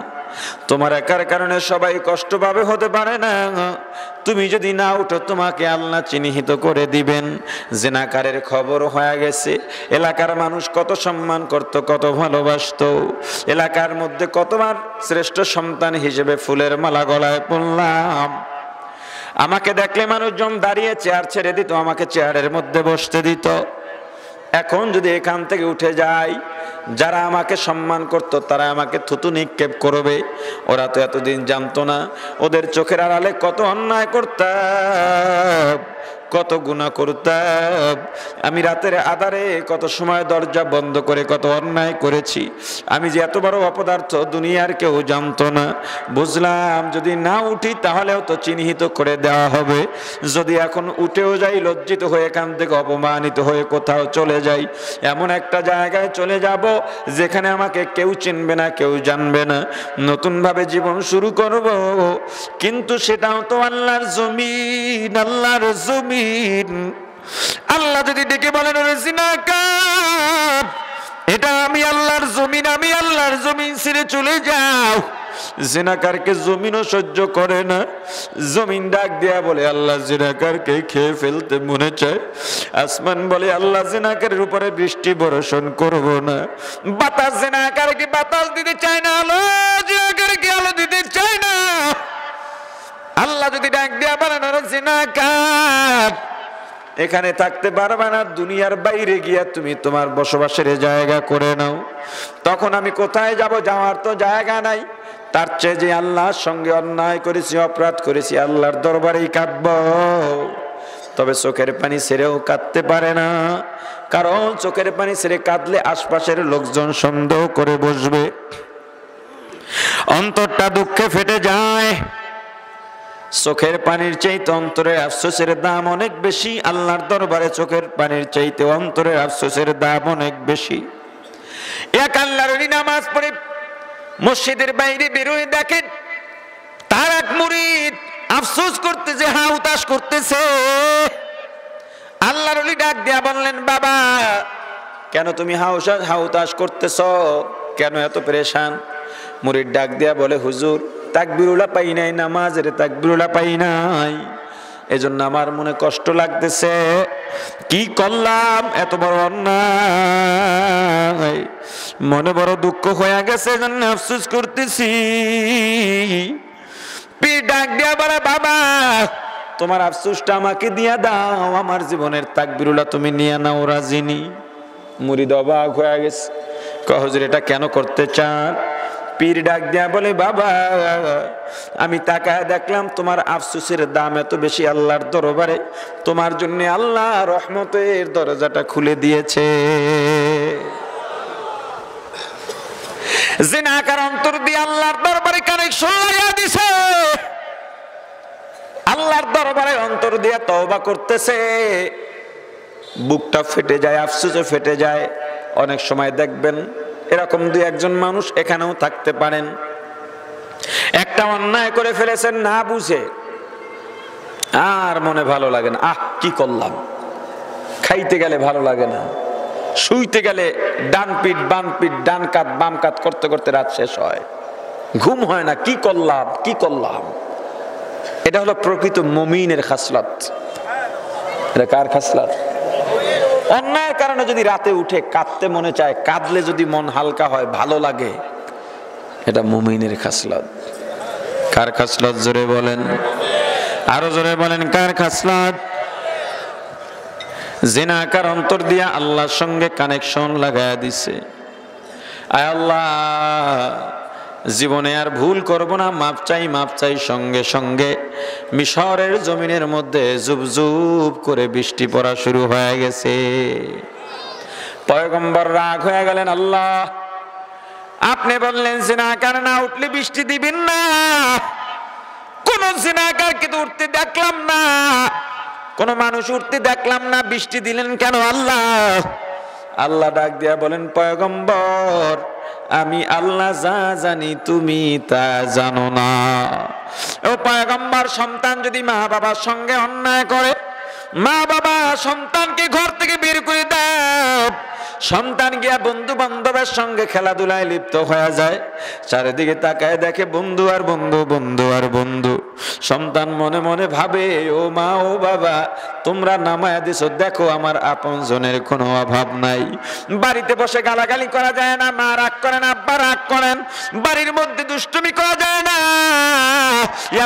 তোমার একার কারণে সবাই কষ্ট পাবে, হতে পারে না। তুমি যদি না উঠো তোমাকে আল্লাহ চিহ্নিত করে দিবেন। জিনাকারের খবর হয়ে গেছে। এলাকার মানুষ কত সম্মান করত, কত ভালোবাসত। এলাকার মধ্যে কতবার শ্রেষ্ঠ সন্তান হিসেবে ফুলের মালা গলায় পরলাম। আমাকে দেখলে মানুষজন দাঁড়িয়ে চেয়ার ছেড়ে দিত, আমাকে চেয়ারের মধ্যে বসতে দিত। এখন যদি এখান থেকে উঠে যাই, যারা আমাকে সম্মান করত তারা আমাকে থুতু নিক্ষেপ করবে। ওরা তো এতদিন জানতো না ওদের চোখের আড়ালে কত অন্যায় করতাম, কত গুনাহ করতাম। আমি রাতের আধারে কত সময় দরজা বন্ধ করে কত অন্যায় করেছি। আমি যে এত বড় অপদার্থ দুনিয়ার কেউ জানতো না। বুঝলাম যদি না উঠি তাহলেও তো চিহ্নিত করে দেওয়া হবে। যদি এখন উঠেও যাই লজ্জিত হয়ে এখান থেকে অপমানিত হয়ে কোথাও চলে যাই, এমন একটা জায়গায় চলে যাব যেখানে আমাকে কেউ চিনবে না, কেউ জানবে না। নতুনভাবে জীবন শুরু করব, কিন্তু সেটাও তো আল্লাহর জমিন, আল্লাহর জমিন। আল্লাহ যদি ডেকে বলেন, ওরে জিনাকার, এটা আমি আল্লাহর জমিন, আমি আল্লাহর জমিন ছেড়ে চলে যাও। জিনাকারকে জমিনও সহ্য করে না। জমিন ডাক দেয়া বলে, আল্লাহ জিনাকারকে খেয়ে ফেলতে মনে চায়। আসমান বলে, আল্লাহ জিনাকারের উপরে বৃষ্টি বর্ষণ করব না। বাতাস জিনাকারকে বাতাস দিতে চায় না, আলো জিনাকারকে আলো দিতে চায় না। আল্লাহ যদি ডাক দেয়া বলেন, ওরে জিনাকার, এখানে থাকতে পারবে না, দুনিয়ার বাইরে গিয়া তুমি তোমার বসবাসের জায়গা করে নাও। তখন আমি কোথায় যাব? যাওয়ার তো জায়গা নাই। তার চেয়ে যে আল্লাহর সঙ্গে অন্যায় করেছি, অপরাধ করেছি, আল্লাহর দরবারেই কাঁদব। তবে চোখের পানি ছেড়েও কাঁদতে পারে না, কারণ চোখের পানি ছেড়ে কাঁদলে আশপাশের লোকজন সন্দেহ করে বসবে, অন্তরটা দুঃখে ফেটে যায়। চোখের পানির চাইতে অন্তরের আফসোসের দাম অনেক বেশি। আল্লাহর দরবারে চোখের পানির চাইতে অন্তরের আফসোসের দাম অনেক বেশি। এক আল্লাহর নামাজ পড়ে মসজিদের বাইরে বেরোয় দেখেন তার এক মুরিদ আফসোস করতেছে, হাউতাশ করতেছে। আল্লাহর ওলি ডাক দিয়া বললেন, বাবা কেন তুমি হাউতাশ করতেছ, কেন এত পেরেশান? মুরিদ ডাক দিয়া বলে, হুজুর তাকবীরুল্লাহ পাই নাই, নামাজের তাকবীরুল্লাহ পাই নাই, এজন্য আমার মনে কষ্ট লাগতেছে। কি করলাম, এত বড় অন্যায়, মনে বড় দুঃখ হয়ে গেছে, এজন্য আফসোস করতেছি। পীর ডাক দিয়া বলে, বাবা তোমার আফসোসটা আমাকে দিয়া দাও, আমার জীবনের তাকবীরুল্লাহ তুমি নিয়ে নাও, রাজিনী। মুরিদ অবাক হয়ে গেছে, কয় হুজুর এটা কেন করতে চান? পীর ডাক দেয়া বলে, বাবা আমি তাকায় দেখলাম তোমার আফসোসের দাম এত বেশি আল্লাহর দরবারে, তোমার জন্য আল্লাহ রহমতের দরজাটা খুলে দিয়েছে। জিনাকার অন্তর দিয়ে আল্লাহর দরবারে কানেকশন লাগিয়ে দিছে। আল্লাহর দরবারে অন্তর দিয়ে তওবা করতেছে, বুকটা ফেটে যায়, আফসোসে ফেটে যায়। অনেক সময় দেখবেন এরকম দুই একজন মানুষ এখানেও থাকতে পারেন, একটা অন্যায় করে ফেলেছেন না বুঝে, আর মনে ভালো লাগে না, আহ কি করলাম। খাইতে গেলে ভালো লাগে না, শুইতে গেলে ডান পিঠ বাম পিঠ, ডান কাত বাম কাত করতে করতে রাত শেষ হয়, ঘুম হয় না, কি করলাম কি করলাম। এটা হলো প্রকৃত মুমিনের খাসলত। এটা কার খাসলত? অন্যায়ের কারণে যদি রাতে উঠে কাঁদতে মনে চায়, কাঁদলে যদি মন হালকা হয়, ভালো লাগে, এটা মুমিনের খাসলত। কার খাসলত? জোরে বলেন, আরো জোরে বলেন, কার খাসলত? জিনাকার অন্তর দিয়া আল্লাহর সঙ্গে কানেকশন লাগায়া দিছে। আয় আল্লাহ জীবনে আর ভুল করব না, মাপ চাই মাপ চাই। সঙ্গে সঙ্গে মিশরের জমিনের মধ্যে জুব জুব করে বৃষ্টি পড়া শুরু হয়ে গেছে। পয়গম্বর রাগ হয়ে গেলেন, আল্লাহ আপনি বললেন জিনাকার না উঠলে বৃষ্টি দিবেন না, কোন জিনাকার কিন্তু উঠতে দেখলাম না, কোন মানুষ উঠতে দেখলাম না, বৃষ্টি দিলেন কেন আল্লাহ? আল্লাহ ডাক দিয়া বলেন, পয়গম্বর আমি আল্লাহ যা জানি তুমি তা জানো না। ও পয়গম্বর, সন্তান যদি মা বাবার সঙ্গে অন্যায় করে, মা বাবা সন্তানকে ঘর থেকে বের করে দাও, সন্তান গিয়া বন্ধু বান্ধবের সঙ্গে খেলাধুলায় লিপ্ত হয়ে যায়, চারিদিকে তাকায় দেখে বন্ধু আর বন্ধু, বন্ধু আর বন্ধু। সন্তান মনে মনে ভাবে, ও মা ও বাবা তোমরা নামায়া দিছো, দেখো আমার আপন জনের কোনো অভাব নাই। বাড়িতে বসে গালাগালি করা যায় না, মা রাগ করেন, আব্বা রাগ করেন, বাড়ির মধ্যে দুষ্টুমি করা যায় না।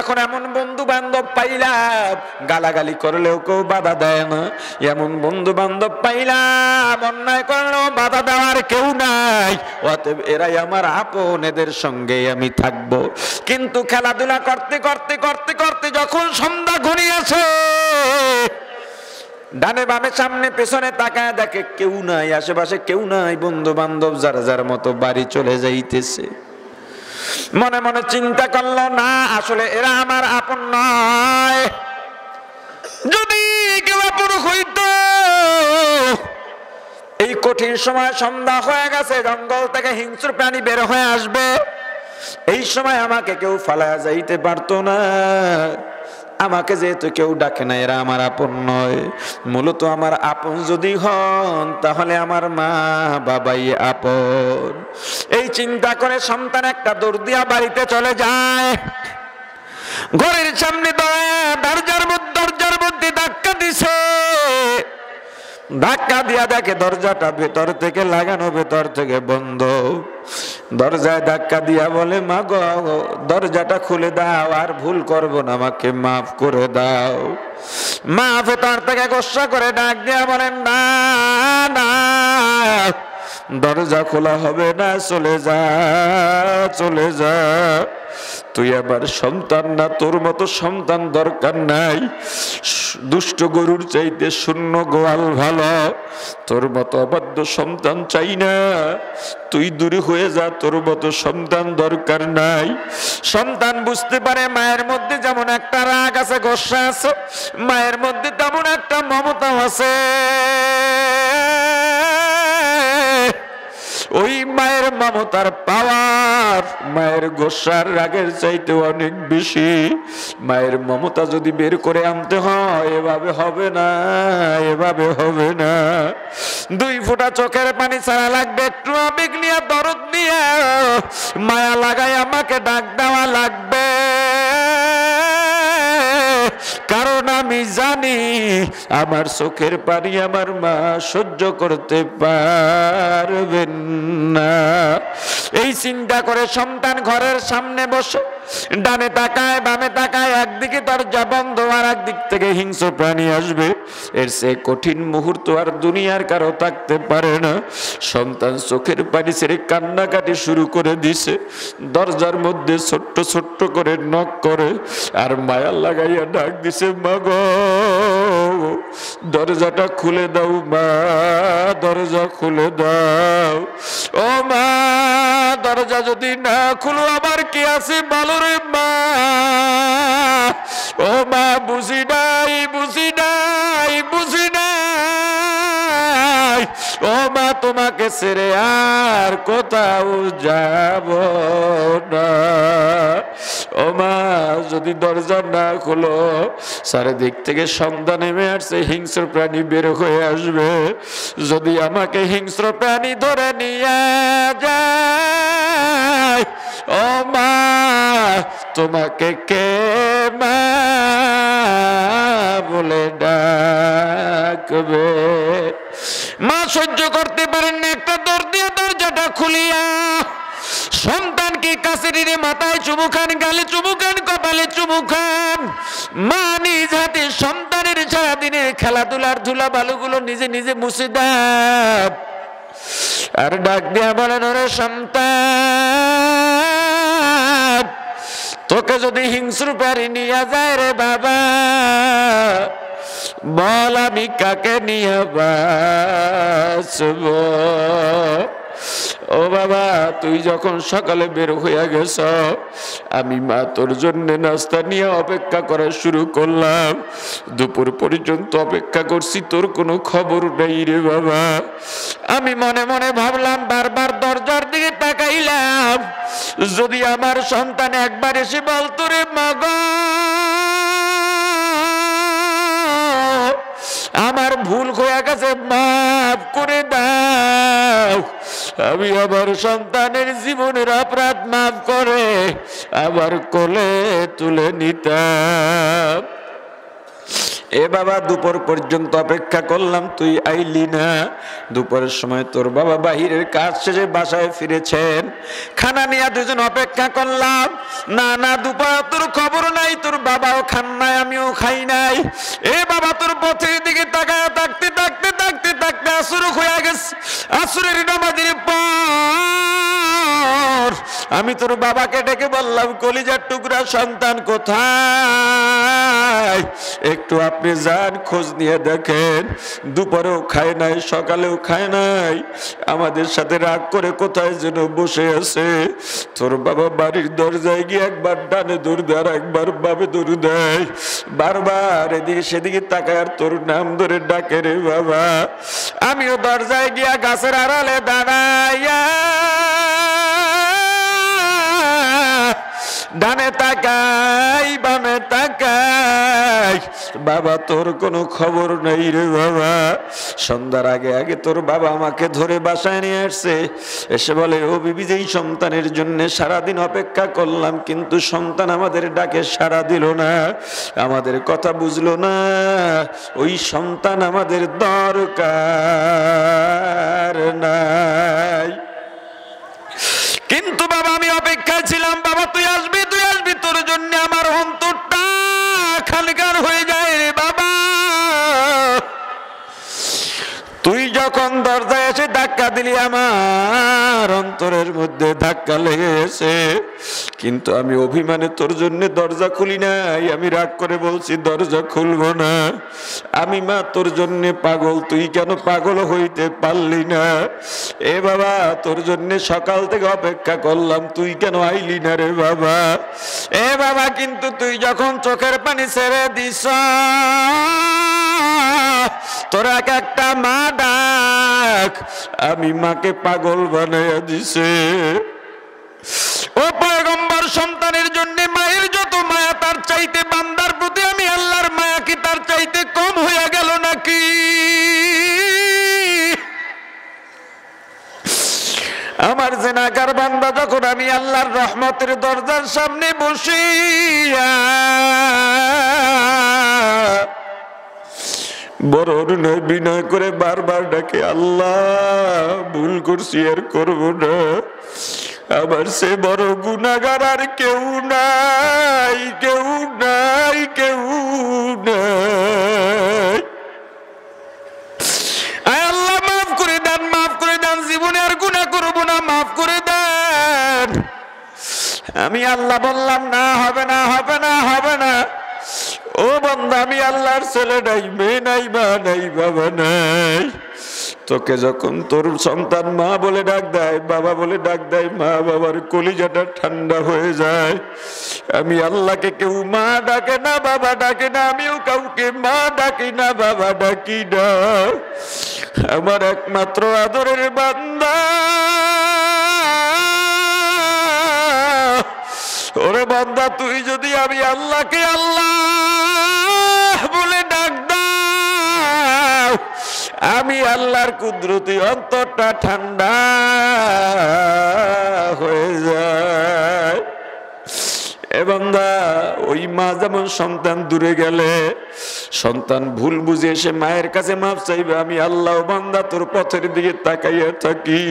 এখন এমন বন্ধু বান্ধব পাইলাম, গালাগালি করলেও কেউ বাধা দেয় না, এমন বন্ধু বান্ধব পাইলাম, অন্যায় করলেও বাধা দেওয়ার কেউ নাই, অতএব এরাই আমার আপন, এদের সঙ্গে আমি থাকবো। কিন্তু খেলাধুলা করতে করতে করতে করতে যখন সন্ধ্যা ঘনিয়েছে, ডানে বামে সামনে পেছনে তাকায় দেখে কেউ নাই, আশেপাশে কেউ নাই, বন্ধু বান্ধব যার যার মতো বাড়ি চলে যাইতেছে। মনে মনে চিন্তা করলো, না আসলে এরা আমার আপন নয়, যদি কেউ আপন হইতো। এই কঠিন সময় সন্ধ্যা হয়ে গেছে, জঙ্গল থেকে হিংস্র প্রাণী বের হয়ে আসবে, এই সময় আমাকে কেউ ফালায়া যাইতে পারতো না। আমাকে যেহেতু কেউ ডাকে না, এরা আমার আপন নয়। মূলত আমার আপন যদি হন তাহলে আমার মা বাবাই আপন। এই চিন্তা করে সন্তান একটা দৌড় দিয়া বাড়িতে চলে যায়। ঘরের সামনে দরজার মধ্যে ধাক্কা দিছে, ধাক্কা দিয়া দেখে দরজাটা ভেতর থেকে লাগানো, ভেতর থেকে বন্ধ। দরজায় ধাক্কা দিয়া বলে, মা গো দরজাটা খুলে দাও, আর ভুল করবো না, আমাকে মাফ করে দাও। মা ভেতর থেকে গোসা করে ডাক দিয়া বলেন, না না দরজা খোলা হবে না, চলে যা চলে যা, তুই আমার সন্তান না, তোর মতো সন্তান দরকার নাই, দুষ্ট গরুর চাইতে শূন্য গোয়াল ভালো, তোর মতো অবাধ্য সন্তান চাই না, তুই দূরে হয়ে যা, তোর মতো সন্তান দরকার নাই। সন্তান বুঝতে পারে মায়ের মধ্যে যেমন একটা রাগ আছে, গোসা আছে, মায়ের মধ্যে তেমন একটা মমতা আছে। ওই মায়ের মমতার পাওয়ার মায়ের গোসার রাগের চাইতে অনেক বেশি। মায়ের মমতা যদি বের করে আনতে হয়, এভাবে হবে না, এভাবে হবে না। 2 ফোঁটা চোখের পানি ছাড়া লাগবে, একটু আবেগ নিয়ে, দরদ নিয়ে, মায়া লাগাই আমাকে ডাক দেওয়া লাগবে। কারণ আমি জানি আমার চোখের পানি আমার মা সহ্য করতে পারবেন না। এই চিন্তা করে সন্তান ঘরের সামনে বসে ডানে তাকায় বামে তাকায়, একদিকে দরজা বন্ধ, আর একদিক থেকে হিংস্র প্রাণী আসবে, এর চেয়ে কঠিন মুহূর্ত আর দুনিয়ার কারো থাকতে পারে না। সন্তান চোখের পানি ছেড়ে কান্নাকাটি শুরু করে দিছে। দরজার মধ্যে ছোট্ট ছোট্ট করে নক করে আর মায়া লাগাইয়া ডাক দিছে, মা গো দরজাটা খুলে দাও, মা দরজা খুলে দাও। ও মা দরজা যদি না খুলো আবার কি আছে বলো রে মা। ও মা বুঝি নাই, বুঝি নাই, বুঝি নাই। ও মা তোমাকে ছেড়ে আর কোথাও যাব না। ও মা যদি দরজা না খুলো, চারিদিক থেকে সন্ধ্যা নেমে আসছে, হিংস্র প্রাণী বের হয়ে আসবে। যদি আমাকে হিংস্র প্রাণী ধরে নিয়ে যায়, ও মা তোমাকে কে মা বলে ডাকবে। মা সহ্য করতে পারেন না, একটা দৌড় দিয়ে দরজাটা খুলিয়া সন্তানকে কাছে নিয়ে মাথায় চুমু খান, গালে চুমু খান, কপালে চুমু খান। মা নিজ হাতে সন্তানের সারাদিনের খেলাধুলার ধুলা বালুগুলো নিজে নিজে মুছে দেন, আর ডাক দিয়া বলেন, ওরে সন্তান তোকে যদি হিংস্র প্রাণী নিয়ে যায় রে বাবা, বল আমি কাকে নিয়ে বাঁচব। ও বাবা, তুই যখন সকালে বের হইয়া গেছ, আমি মা তোর জন্য নাস্তা নিয়ে অপেক্ষা করা শুরু করলাম। দুপুর পর্যন্ত অপেক্ষা করছি, তোর কোনো খবর নেই রে বাবা। আমি মনে মনে ভাবলাম, বারবার দরজার দিকে তাকাইলাম, যদি আমার সন্তান একবার এসে বলতো রে মাগো আমার ভুল হয়ে গেছে, মাফ করে দাও, আমি আমার সন্তানের জীবনের অপরাধ মাফ করে আবার কোলে তুলে নিতাম। এ বাবা, দুপুর পর্যন্ত অপেক্ষা করলাম, তুই আইলি না। দুপুরের সময় তোর বাবা বাহিরের কাজ শেষে বাসায় ফিরেছেন। খানা নিয়ে দুজন অপেক্ষা করলাম, না না, দুপুর তোর খবর নাই, তোর বাবাও খান নাই, আমিও খাই নাই। এ বাবা, তোর পথের দিকে তাকায় থাকতে থাকতে থাকতে থাকতে আসর হয়ে গেছে। আসরের নামাজের পর আমি তোর বাবাকে ডেকে বললাম, কলিজার টুকরা সন্তান কোথায়? একটু আপনি যান, খোঁজ নিয়ে দেখেন। দুপুরেও খায় নাই, সকালেও খায় নাই, আমাদের সাথে রাগ করে কোথায় যেন বসে আছে। তোর বাবা বাড়ির দরজায় গিয়ে একবার ডানে দৌড় দেয় আর একবার বামে দৌড় দেয়, বারবার এদিকে সেদিকে তাকায় আর তোর নাম ধরে ডাকে রে বাবা। আমিও দরজায় গিয়া গাছের আড়ালে দাঁড়াইয়া ডানে তাকাই বামে তাকাই, বাবা তোর কোনো খবর নেই রে বাবা। সন্ধ্যার আগে আগে তোর বাবা আমাকে ধরে বাসায় নিয়ে আসছে, এসে বলে, ও বিবি, যেই সন্তানের জন্য সারাদিন অপেক্ষা করলাম, কিন্তু সন্তান আমাদের ডাকে সাড়া দিল না, আমাদের কথা বুঝলো না, ওই সন্তান আমাদের দরকার নাই। কিন্তু বাবা, আমি অপেক্ষায় ছিলাম, বাবা তুই আসবি, তুই আসবি, তোর জন্য আমার অন্তরটা খানকার হয়ে যায় রে বাবা। তুই যখন দরজায় এসে ধাক্কা দিলি, আমার অন্তরের মধ্যে ধাক্কা লেগেছে, কিন্তু আমি অভিমানে তোর জন্য দরজা খুলি নাই। আমি রাগ করে বলছি, দরজা খুলবো না, আমি মা তোর জন্য পাগল, তুই কেন পাগল হইতে পারলি না? এ বাবা, তোর জন্য সকাল থেকে অপেক্ষা করলাম, তুই কেন আইলি না রে বাবা? এ বাবা, কিন্তু তুই যখন চোখের পানি ছেড়ে দিস, তোর এক একটা মা ডাক আমি মাকে পাগল বানাইয়া দিছে। ও পয়গম্বর, সন্তানের জন্য মায়ের যত মায়া, তার চাইতে বান্দার প্রতি আমি আল্লাহর মায়া কি তার চাইতে কম হয়ে গেল নাকি? আমার জেনাকার বান্দা যখন আমি আল্লাহর রহমতের দরজার সামনে বসিয়া বড় নয় বিনয় করে বারবার ডাকে, আল্লাহ ভুল করছি, আর করবো না, আবার সে বড় গুনাহগার আর কেউ নাই, কেউ নাই, কেউ নাই। আয় আল্লাহ, মাফ করে দেন, মাফ করে দেন, জীবনে আর গুনাহ করবো না, মাফ করে দেন। আমি আল্লাহ বললাম, না, হবে না, হবে না, হবে না। ও বান্দা, আমি আল্লাহর ছেলে নাই, মেয়ে নাই, মা নাই, বাবা নাই। তোকে যখন তোর সন্তান মা বলে ডাক দেয়, বাবা বলে ডাক দেয়, মা বাবার কলিজাটা ঠান্ডা হয়ে যায়। আমি আল্লাহকে কেউ মা ডাকে না, বাবা ডাকে না, আমিও কাউকে মা ডাকি না, বাবা ডাকি না। আমার একমাত্র আদরের বান্দা, ওরে বান্দা, তুই যদি আমি আল্লাহকে আল্লাহ বলে ডাক দাও, আমি আল্লাহর কুদরতি অন্তরটা ঠান্ডা হয়ে যায়। এ বান্দা, ওই মা যেমন সন্তান দূরে গেলে সন্তান ভুল বুঝে এসে মায়ের কাছে মাফ চাইবে, আমি আল্লাহ বান্দা তোর পথের দিকে তাকাইয়া থাকি।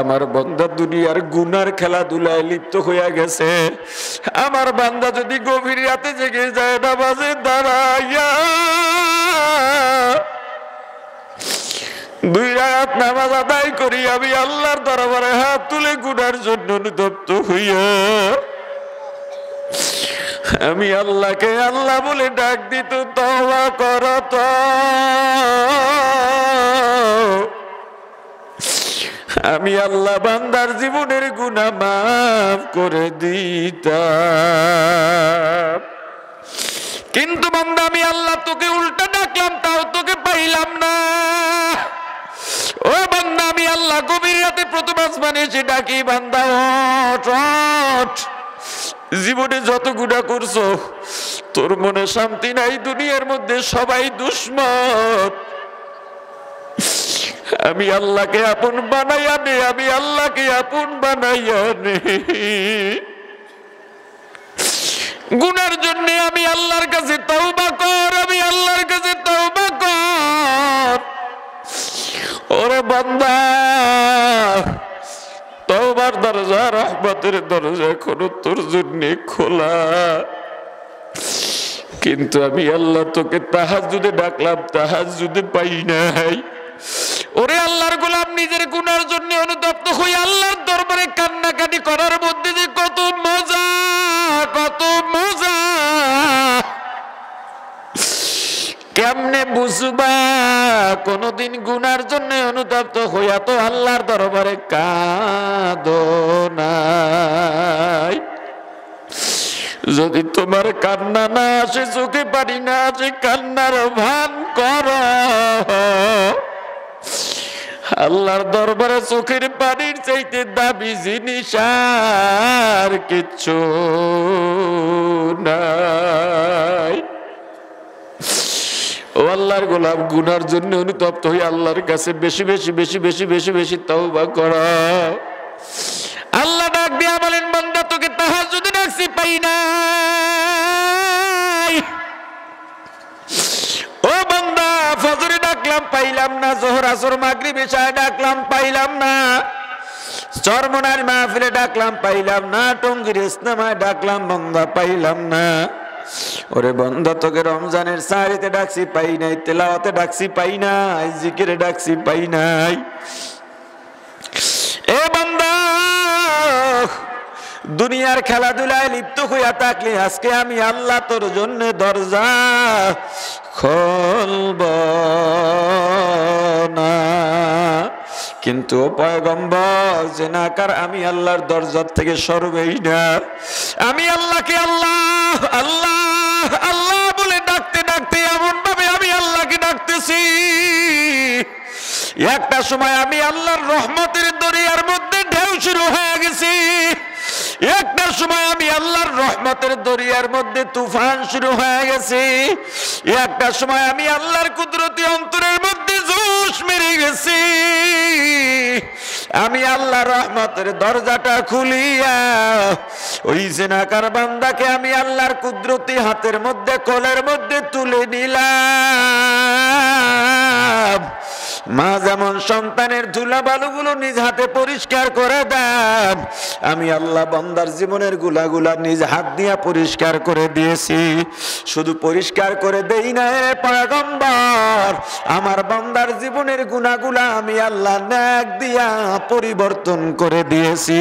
আমার বান্দা দুনিয়ার গুনার খেলাধুলায় লিপ্ত হইয়া গেছে, আমার বান্দা যদি গভীর রাতে জেগে যায়, নামাজে দাঁড়াইয়া 2 রাকাত নামাজ আদায় করি, আমি আল্লাহর দরবারে হাত তুলে গুনার জন্য অনুতপ্ত হইয়া আমি আল্লাহকে আল্লাহ বলে ডাক দিত, তওবা কর তো, আমি আল্লাহ বান্দার জীবনের গুনাহ মাফ করে দিতাম। কিন্তু বান্দা আমি আল্লাহ তোকে উল্টা ডাকলাম, তাও তোকে পাইলাম না। ও বান্দা আমি আল্লাহ গভীর রাতে প্রথম আসমানে এসে ডাকি, বান্দা ওঠ ওঠ, জীবনে যত গুনাহ করছো তোর মনে শান্তি নাই, দুনিয়ার মধ্যে সবাই দুশ্মন। আমি আল্লাহকে আপন বানাইয়া নে, আমি আল্লাহকে আপন বানাইয়া নে। গুনার জন্য আমি আল্লাহর কাছে তওবা কর, আমি আল্লাহর কাছে তওবা কর। ওরে বান্দা, তওবার দরজা, রহমতের দরজা এখনো তোর জন্য খোলা। কিন্তু আমি আল্লাহ তোকে তাহাজ্জুদে ডাকলাম, তাহাজ্জুদে পাই নাই। ওরে আল্লাহর গোলাম, নিজের গুনার জন্য অনুতপ্ত হয়ে আল্লাহর দরবারে কান্নাকাটি করার মধ্যে যে কত মজা, কত মজা, কেমনে বুঝবা? কোনদিন গুনার জন্য অনুতপ্ত হইয়া তো আল্লাহর দরবারে কাঁদো নাই। যদি তোমার কান্না না আসে, চোখে পানি না আসে, কান্নার ভান করো। আল্লাহর দরবারে চোখের পানির চাইতে দাবি জিনিস আর কিচ্ছু নাই। ও আল্লাহর গোলাম, গুনার জন্য অনুতপ্ত হয়ে আল্লাহর কাছে বেশি বেশি বেশি বেশি বেশি বেশি তওবা করো। আল্লাহ ডাক দিয়া বলেন, বান্দা তোকে তাহাজ্জুদে ডাকছি, পাই নাই। ও বান্দা, ফজরে ডাকলাম পাইলাম না, যোহর আসর মাগরিব এশায় ডাকলাম পাইলাম না, চরমনার মাহফিলে ডাকলাম পাইলাম না, টঙ্গীর ইজতেমায় ডাকলাম বান্দা পাইলাম না। ওরে বান্দা, তোকে রমজানের সাহরিতে ডাকছি পাই নাই, তেলাওয়াতে ডাকছি পাই নাই, জিকিরে ডাকছি পাই নাই। এ বান্দা, দুনিয়ার খেলাধুলায় লিপ্ত হইয়া থাকলে আজকে আমি আল্লাহ তোর জন্য দরজা খুলব না। কিন্তু পয়গম্বর জিনাকার আমি আল্লাহর দরজা থেকে সরবেই না। আমি আল্লাহকে আল্লাহ আল্লাহ আল্লাহ বলে ডাকতে ডাকতে এমন ভাবে আমি আল্লাহকে ডাকতেছি, একটা সময় আমি আল্লাহর রহমতের দরিয়ার মধ্যে ঢেউ শুরু হয়ে গেছি। একটা সময় আমি আল্লাহর রহমতের দরিয়ার মধ্যে তুফান শুরু হয়ে গেছে। একটা সময় আমি আল্লাহর কুদরতি অন্তরের মধ্যে জোশ মেরে গেছি। আমি আল্লাহর রহমতের দরজাটা খুলিয়া ওই জিনাকার বান্দাকে আমি আল্লাহর কুদরতি হাতের মধ্যে, কোলের মধ্যে তুলে নিলাম। মা যেমন সন্তানের ধুলা বালুগুলো নিজ হাতে পরিষ্কার করে দেন, আমি আল্লাহ বান্দার জীবনের গুলাগুলা নিজ হাত দিয়া পরিষ্কার করে দিয়েছি। শুধু পরিষ্কার করে দেই না রে পয়গম্বর, আমার বান্দার জীবনের গুনাহগুলা আমি আল্লাহ নেক দিয়া পরিবর্তন করে দিয়েছি।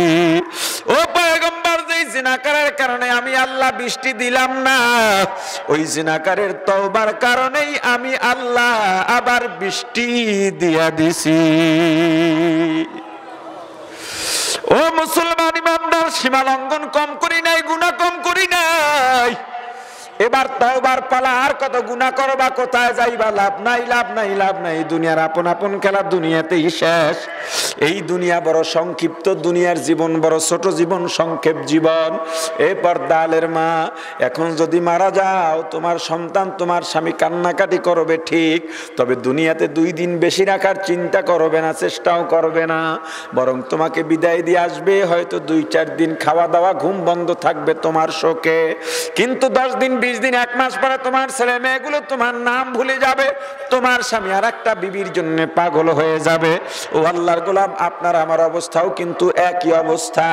ও পয়গম্বর, যেই জিনাকারের কারণে আমি আল্লাহ বৃষ্টি দিলাম না, ওই জিনাকারের তওবার কারণেই আমি আল্লাহ আবার বৃষ্টি দিয়া দিছি। ও মুসলমান ইমানদার, সীমা লঙ্ঘন কম করি নাই, গুনাহ কম করি নাই। এবার তওবার পালা। আর কত গুনাহ করবা, কোথায় যাইবা? লাভ নাই, লাভ নাই, লাভ নাই। দুনিয়ার আপন আপন খেলা দুনিয়াতেই শেষ। এই দুনিয়া বড় সংক্ষিপ্ত, দুনিয়ার জীবন বড় ছোট জীবন, সংক্ষেপ জীবন। এ পর্দালের মা, এখন যদি মারা যাও, তোমার সন্তান তোমার স্বামী কান্নাকাটি করবে ঠিক, তবে দুনিয়াতে 2 দিন বেশি রাখার চিন্তা করবে না, চেষ্টাও করবে না। বরং তোমাকে বিদায় দিয়ে আসবে, হয়তো 2-4 দিন খাওয়া দাওয়া ঘুম বন্ধ থাকবে তোমার শোকে। কিন্তু 10 দিন 20 দিন 1 মাস পরে তোমার ছেলে মেয়েগুলো তোমার নাম ভুলে যাবে, তোমার স্বামী আর একটা বিবির জন্য পাগল হয়ে যাবে। ও আল্লাহর গোলাম, আপনার আমার অবস্থাও কিন্তু একই অবস্থা।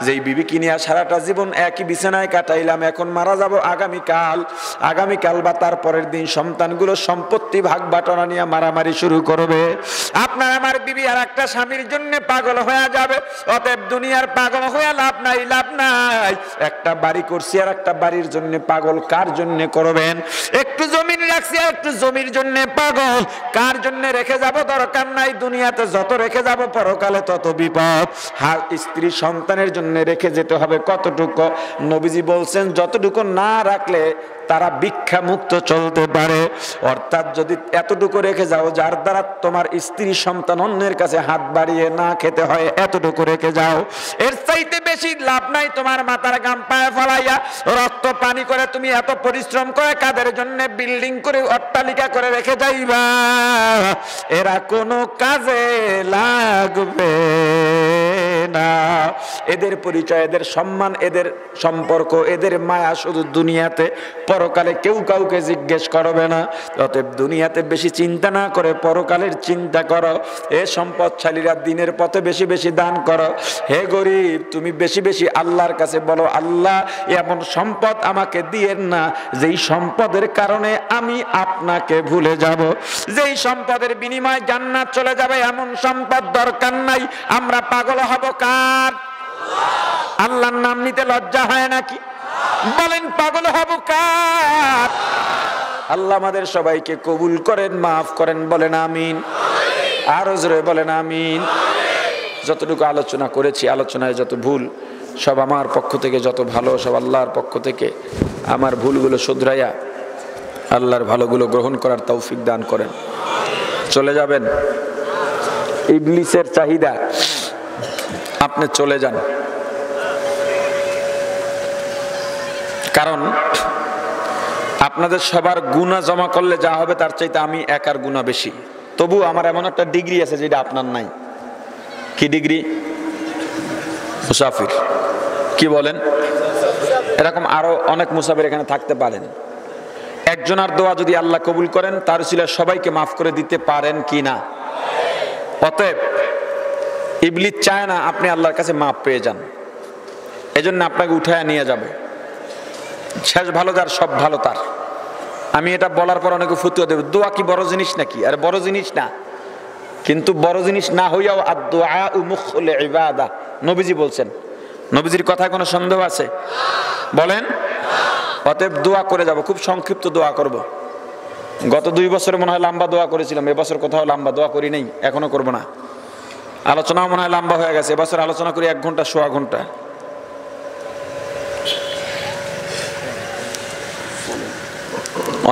যেই বিবিকে নিয়ে সারাটা জীবন একই বিছানায় কাটাইলাম, এখন মারা যাব আগামীকাল বা তার পরের দিন সন্তানগুলো সম্পত্তি ভাগ বাটনা নিয়ে মারামারি শুরু করবে। আপনার আমার বিবি আর একটা স্বামীর জন্য পাগল হয়ে যাবে। অতএব দুনিয়ার পাগল হয়ে লাভ নাই, লাভ নাই। একটা বাড়ি করছি আর একটা বাড়ির জন্য পাগল, কার জন্য করবেন? একটু জমিন রাখছি একটু জমির জন্য পাগল, কার জন্য রেখে যাব? দরকার নাই। দুনিয়াতে যত রেখে যাব পর পরকালে তত বিপদ। স্ত্রী সন্তানের জন্য রেখে যেতে হবে কতটুকু? নবীজি বলছেন যতটুকু না রাখলে তারা ভিক্ষা মুক্ত চলতে পারে। অর্থাৎ যদি এতটুকু রেখে যাও যার দ্বারা তোমার স্ত্রী সন্তান অন্যের কাছে হাত বাড়িয়ে না খেতে হয়, এতটুকু রেখে যাও। এর চাইতে বেশি লাভ নাই। তোমার মাথার গাম পায়ে ফলাইয়া রক্ত পানি করে তুমি এত পরিশ্রম করে কাদের জন্য বিল্ডিং করে অট্টালিকা করে রেখে যাইবা, এরা কোনো কাজে লাগবে না। এদের পরিচয়, এদের সম্মান, এদের সম্পর্ক, এদের মায়া শুধু দুনিয়াতে, পরকালে কেউ কাউকে জিজ্ঞেস করবে না। অতএব দুনিয়াতে বেশি চিন্তা না করে পরকালের চিন্তা করো। হে সম্পদশালীরা দিনের পথে বেশি বেশি দান করো। হে গরিব তুমি বেশি বেশি আল্লাহর কাছে বলো, আল্লাহ এমন সম্পদ আমাকে দিয়েন না যেই সম্পদের কারণে আমি আপনাকে ভুলে যাব, যেই সম্পদের বিনিময়ে জান্নাত চলে যাবে এমন সম্পদ দরকার নাই। আমরা পাগল হব কার? আল্লাহর নাম নিতে লজ্জা হয় নাকি? বলেন পাগল হব কার? আল্লাহ আমাদের সবাইকে কবুল করেন, মাফ করেন, বলেন আমিন। আরো জোরে বলেন আমিন। যতটুকু আলোচনা করেছি, আলোচনায় যত ভুল সব আমার পক্ষ থেকে, যত ভালো সব আল্লাহর পক্ষ থেকে। আমার ভুলগুলো শুধরাইয়া আল্লাহর ভালোগুলো গ্রহণ করার তৌফিক দান করেন। চলে যাবেন, ইবলিসের চাহিদা, আপনি চলে যান। কারণ আপনাদের সবার গুনাহ জমা করলে যা হবে তার চাইতে আমি একার গুনাহ বেশি। তবু আমার এমন একটা ডিগ্রি আছে যেটা আপনার নাই। কি ডিগ্রি? মুসাফির। কি বলেন? এরকম আরো অনেক মুসাফির এখানে থাকতে পারেন। একজনের দোয়া যদি আল্লাহ কবুল করেন তার উসিলা সবাইকে মাফ করে দিতে পারেন কি না? অতএব ইবলিস চায় না আপনি আল্লাহর কাছে মাফ পেয়ে যান, এজন্য আপনাকে উঠায় নিয়ে যাবে। শেষ ভালো যার সব ভালো তার। আমি এটা বলার পর অনেকে ফতুয়া দেবে, দোয়া কি বড় জিনিস নাকি? আরে বড় জিনিস না, কিন্তু বড় জিনিস না হইয়াও আদ-দুআ মুখুল ইবাদা নবীজি বলছেন। নবীজির কথায় কোনো সন্দেহ আছে? বলেন। অতএব দোয়া করে যাব, খুব সংক্ষিপ্ত দোয়া করব। গত 2 বছরে মনে হয় লম্বা দোয়া করেছিলাম, এবছর কোথাও লম্বা দোয়া করি নাই, এখনো করব না। আলোচনাও মনে হয় লম্বা হয়ে গেছে, এবছর আলোচনা করি 1 ঘন্টা, সোয়া ঘন্টা।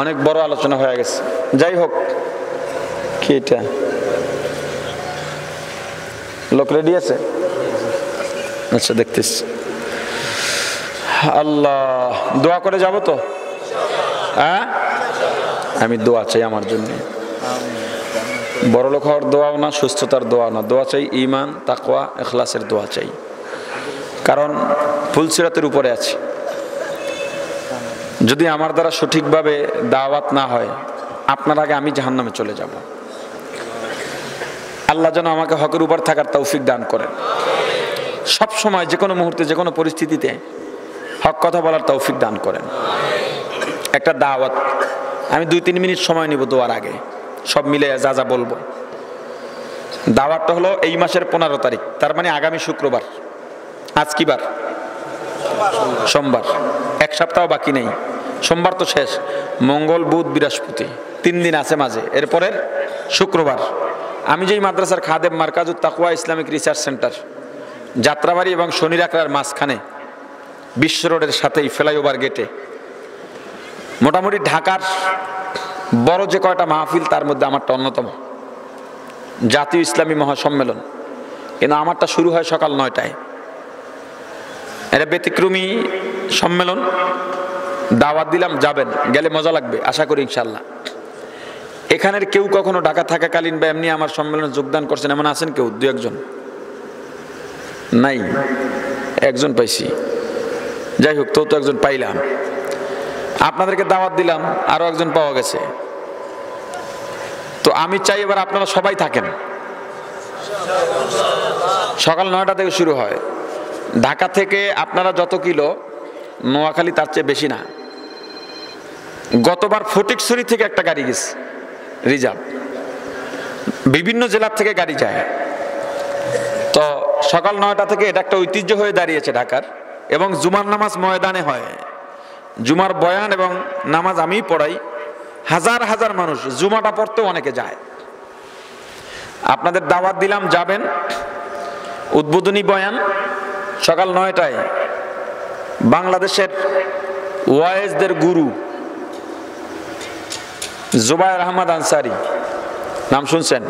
অনেক বড় আলোচনা হয়ে গেছে। যাই হোক, কি এটা লোক রেডি আছে? আচ্ছা দেখতেছি। আল্লাহ, দোয়া করে যাব তো? হ্যাঁ, আমি দোয়া চাই আমার জন্য। বড় লোক হওয়ার দোয়াও না, সুস্থতার দোয়া না, দোয়া চাই ঈমান, তাকওয়া, ইখলাসের দোয়া চাই। কারণ ফুলসিরাতের উপরে আছি। যদি আমার দ্বারা সঠিকভাবে দাওয়াত না হয়, আপনার আগে আমি জাহান্নামে চলে যাব। আল্লাহ যেন আমাকে হকের উপর থাকার তৌফিক দান করেন। সব সময়, যে কোনো মুহূর্তে, যে কোনো পরিস্থিতিতে হক কথা বলার তৌফিক দান করেন। একটা দাওয়াত, আমি 2-3 মিনিট সময় নিব দোয়ার আগে, সব মিলে যা যা বলবো। দাওয়াতটা হলো এই মাসের 15 তারিখ, তার মানে আগামী শুক্রবার। আজ কি বার? সোমবার। 1 সপ্তাহ বাকি নেই, সোমবার তো শেষ। মঙ্গল, বুধ, বৃহস্পতি, 3 দিন আছে মাঝে। এরপরের শুক্রবার আমি যেই মাদ্রাসার খাদেম, মার্কাজুত তাকওয়া ইসলামিক রিসার্চ সেন্টার, যাত্রাবাড়ি এবং শনির আকড়ার মাঝখানে, বিশ্ব রোডের সাথেই ফ্লাইওভার গেটে, মোটামুটি ঢাকার বড় যে কয়টা মাহফিল তার মধ্যে আমারটা অন্যতম। জাতীয় ইসলামী মহাসম্মেলন, কিন্তু আমারটা শুরু হয় সকাল 9টায়। এটা ব্যতিক্রমী সম্মেলন, দাওয়াত দিলাম, যাবেন, গেলে মজা লাগবে আশা করি ইনশাল্লাহ। এখানের কেউ কখনো ঢাকা থাকাকালীন বা এমনি আমার সম্মেলনে যোগদান করছেন এমন আছেন কেউ? 2-1 জন নাই, 1 জন পাইছি। যাই হোক, তো 1 জন পাইলাম। আপনাদেরকে দাওয়াত দিলাম, আরো 1 জন পাওয়া গেছে। তো আমি চাই এবার আপনারা সবাই থাকেন। সকাল 9টা থেকে শুরু হয়। ঢাকা থেকে আপনারা যত কিলো, নোয়াখালী তার চেয়ে বেশি না। গতবার ফটিকছড়ি থেকে একটা গাড়ি গেছে রিজার্ভ, বিভিন্ন জেলার থেকে গাড়ি যায়। তো সকাল 9টা থেকে এটা একটা ঐতিহ্য হয়ে দাঁড়িয়েছে ঢাকার। এবং জুমার নামাজ ময়দানে হয়। জুমার বয়ান এবং নামাজ আমি পড়াই, হাজার হাজার মানুষ জুমাটা পড়তেও অনেকে যায়। আপনাদের দাওয়াত দিলাম, যাবেন। উদ্বোধনী বয়ান সকাল 9টায়। বাংলাদেশের ওয়াইজদের গুরু জুবায়ের আহমদ আনসারী, নাম শুনছেন?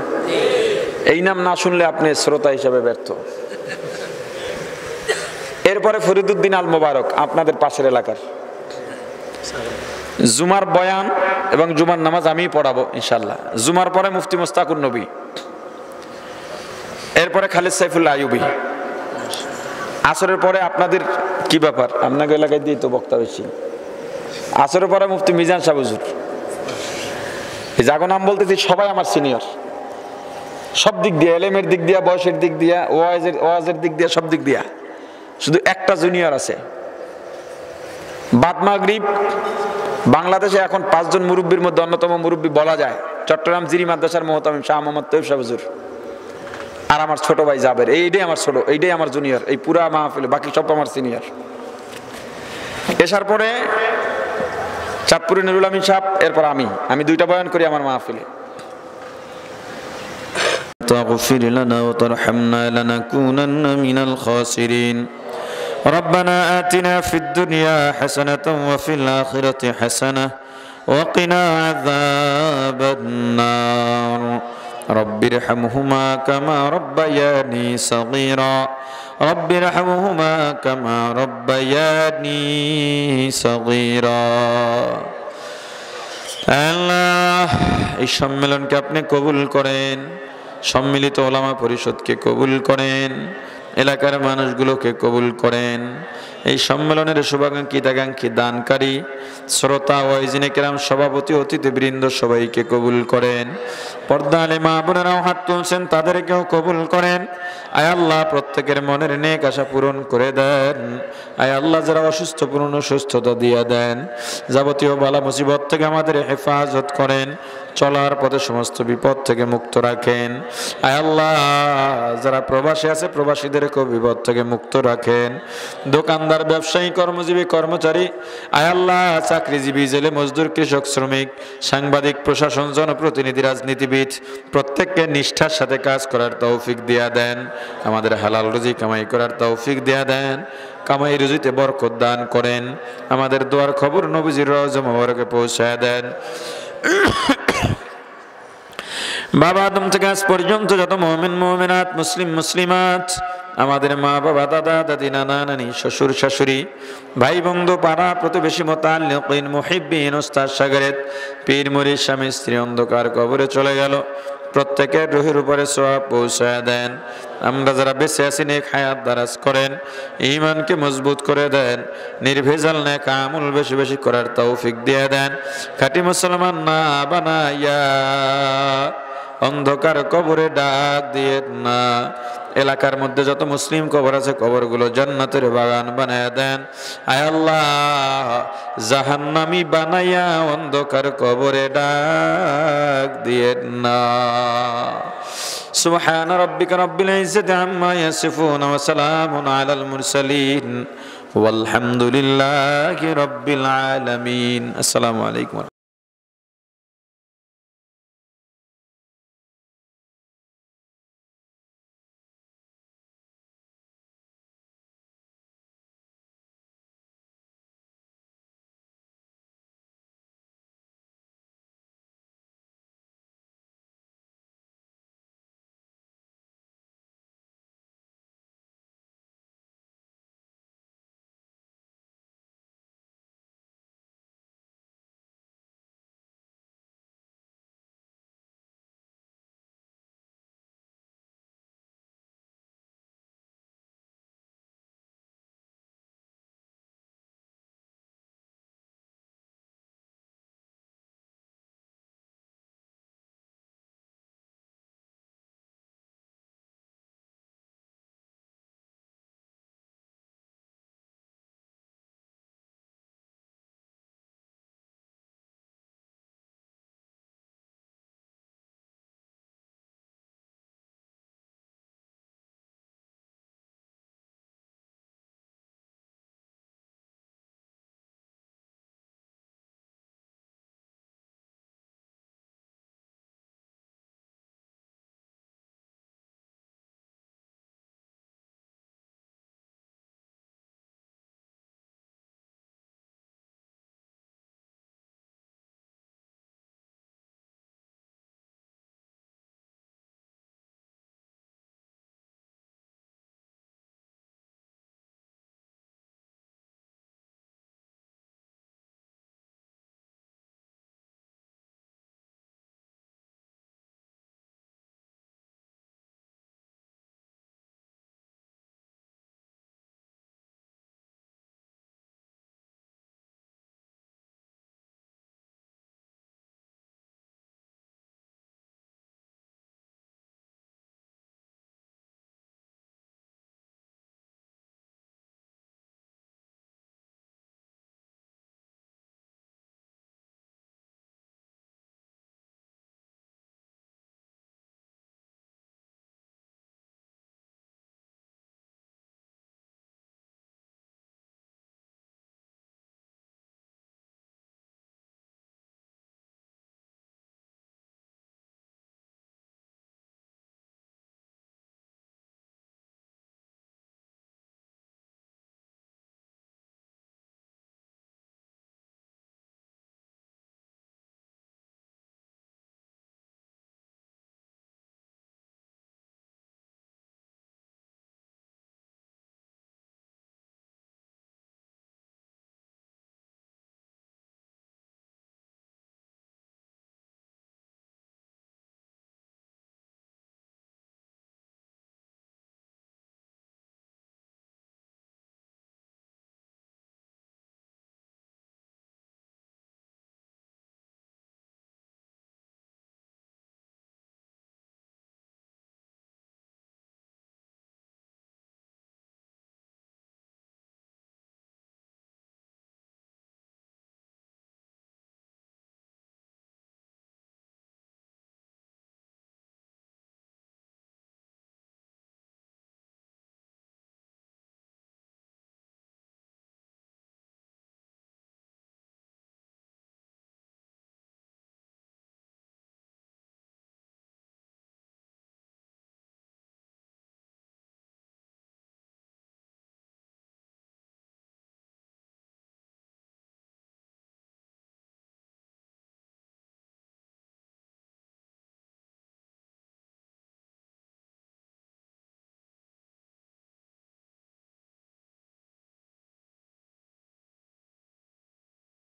এই নাম না শুনলে আপনি শ্রোতা হিসেবে ব্যর্থ। এরপরে ফরিদউদ্দিন আল মোবারক, আপনাদের পাশের এলাকার। জুমার বয়ান এবং জুমার নামাজ আমিই পড়াবো ইনশাল্লাহ। জুমার পরে মুফতি মুস্তাকুর নবী, এরপরে খালিদ সাইফুল্লাহ আইয়ুবী। আসরের পরে আপনাদের কি ব্যাপার, আপনাকে এলাকায় দিয়ে তো বক্তা বেশি। আসরের পরে মুফতি মিজান শাহ হুজুর। এই জাগো নাম বলতেছি, সবাই আমার সিনিয়র, সব দিক দিয়ে, এলেমের দিক দিয়া, বয়সের দিক দিয়া, ওয়াজের দিক দিয়া, সব দিক দিয়া। শুধু একটা জুনিয়র আছে। বাদ মাগরিব বাংলাদেশে এখন 5 জন মুরব্বীর মধ্যে অন্যতম মুরব্বী বলা যায় চট্টগ্রাম জিরি মাদ্রাসার মুহতামিম শাহ মোহাম্মদ তৈয়ব শাহ হুজুর, আর আমার ছোট ভাই জাবের। এইটাই আমার ছোট, এইটাই আমার জুনিয়র, এই পুরা মাহফিলে। বাকি সব আমার সিনিয়র। এসার পরে চাঁদপুরের নুরুল আমিন সাহেব, এরপর আমি 2টা বয়ান করি আমার মাহফিলে। تغفر لنا وترحمنا لنكونن من الخاسرين ربنا آتنا في الدنيا حسنة وفي الآخرة حسنة وقنا عذاب النار رب ارحمهما كما ربياني صغيرا رب ارحمهما كما ربياني صغيرا আল্লাহ, এই সম্মেলনকে আপনি কবুল করেন, সম্মিলিত ওলামা পরিষদকে কবুল করেন, এলাকার মানুষগুলোকে কবুল করেন। এই সম্মেলনের শুভাকাঙ্ক্ষী হিতাকাঙ্ক্ষী দানকারী শ্রোতা ওয়াইজিনে কেরাম, সভাপতি, অতিথিবৃন্দ সবাইকে কবুল করেন। পর্দা আলে মা বোনেরাও হাত তুলছেন, তাদেরকেও কবুল করেন। আয় আল্লাহ, প্রত্যেকের মনের নেক আশা পূরণ করে দেন। আয় আল্লাহ, যারা অসুস্থ পূর্ণ সুস্থতা দিয়ে দেন। যাবতীয় বালা মুসিবত থেকে আমাদের হেফাজত করেন। চলার পথে সমস্ত বিপদ থেকে মুক্ত রাখেন। আয় আল্লাহ, যারা প্রবাসী আছে প্রবাসীদেরকেও বিপদ থেকে মুক্ত রাখেন। দোকানদার, ব্যবসায়ী, কর্মজীবী, কর্মচারী, আয় আল্লাহ, চাকরিজীবী, জেলে মজদুর, কৃষক, শ্রমিক, সাংবাদিক, প্রশাসন, জনপ্রতিনিধি, রাজনীতিবিদ, প্রত্যেককে নিষ্ঠার সাথে কাজ করার তৌফিক দিয়া দেন। আমাদের হালাল রুজি কামাই করার তৌফিক দিয়া দেন। কামাই রুজিতে বরকত দান করেন। আমাদের দোয়ার খবর নবীজির রওজা মোবারকে পৌঁছায় দেন। বাবা আদম থেকে আজ পর্যন্ত যত মুমিন মুমিনাত, মুসলিম মুসলিমাত, আমাদের মা বাবা, দাদা দাদি, নানা নানি, শ্বশুর শাশুড়ি, ভাই বন্ধু, পাড়া প্রতিবেশী, মুতাল্লিকিন, মুহিব্বিন, উস্তাদ শাগিরদ, পীর মুরিদ, স্বামী স্ত্রী অন্ধকার কবরে চলে গেল, প্রত্যেকের রুহের উপরে সওয়াব পৌঁছায় দেন। আমরা যারা বেঁচে আছি নেক হায়াত দারাজ করেন, ঈমানকে মজবুত করে দেন। নির্ভেজাল নেক আমল বেশি বেশি করার তৌফিক দিয়ে দেন। খাঁটি মুসলমান না বানাইয়া অন্ধকার কবরে ডাক দিয়ে না। এলাকার মধ্যে যত মুসলিম কবর আছে কবরগুলো জান্নাতের বাগান বানায়া দেন। আয় আল্লাহ, জাহান্নামী বানাইয়া অন্ধকার কবরে ডাক দিয়ে না। সুবহান রাব্বিকা রাব্বিল ইজ্জাতি আম্মা ইয়াসিফুন ওয়া সালামুন আলাল মুরসালিন ওয়ালহামদুলিল্লাহি রাব্বিল আলামিন। আসসালামু আলাইকুম।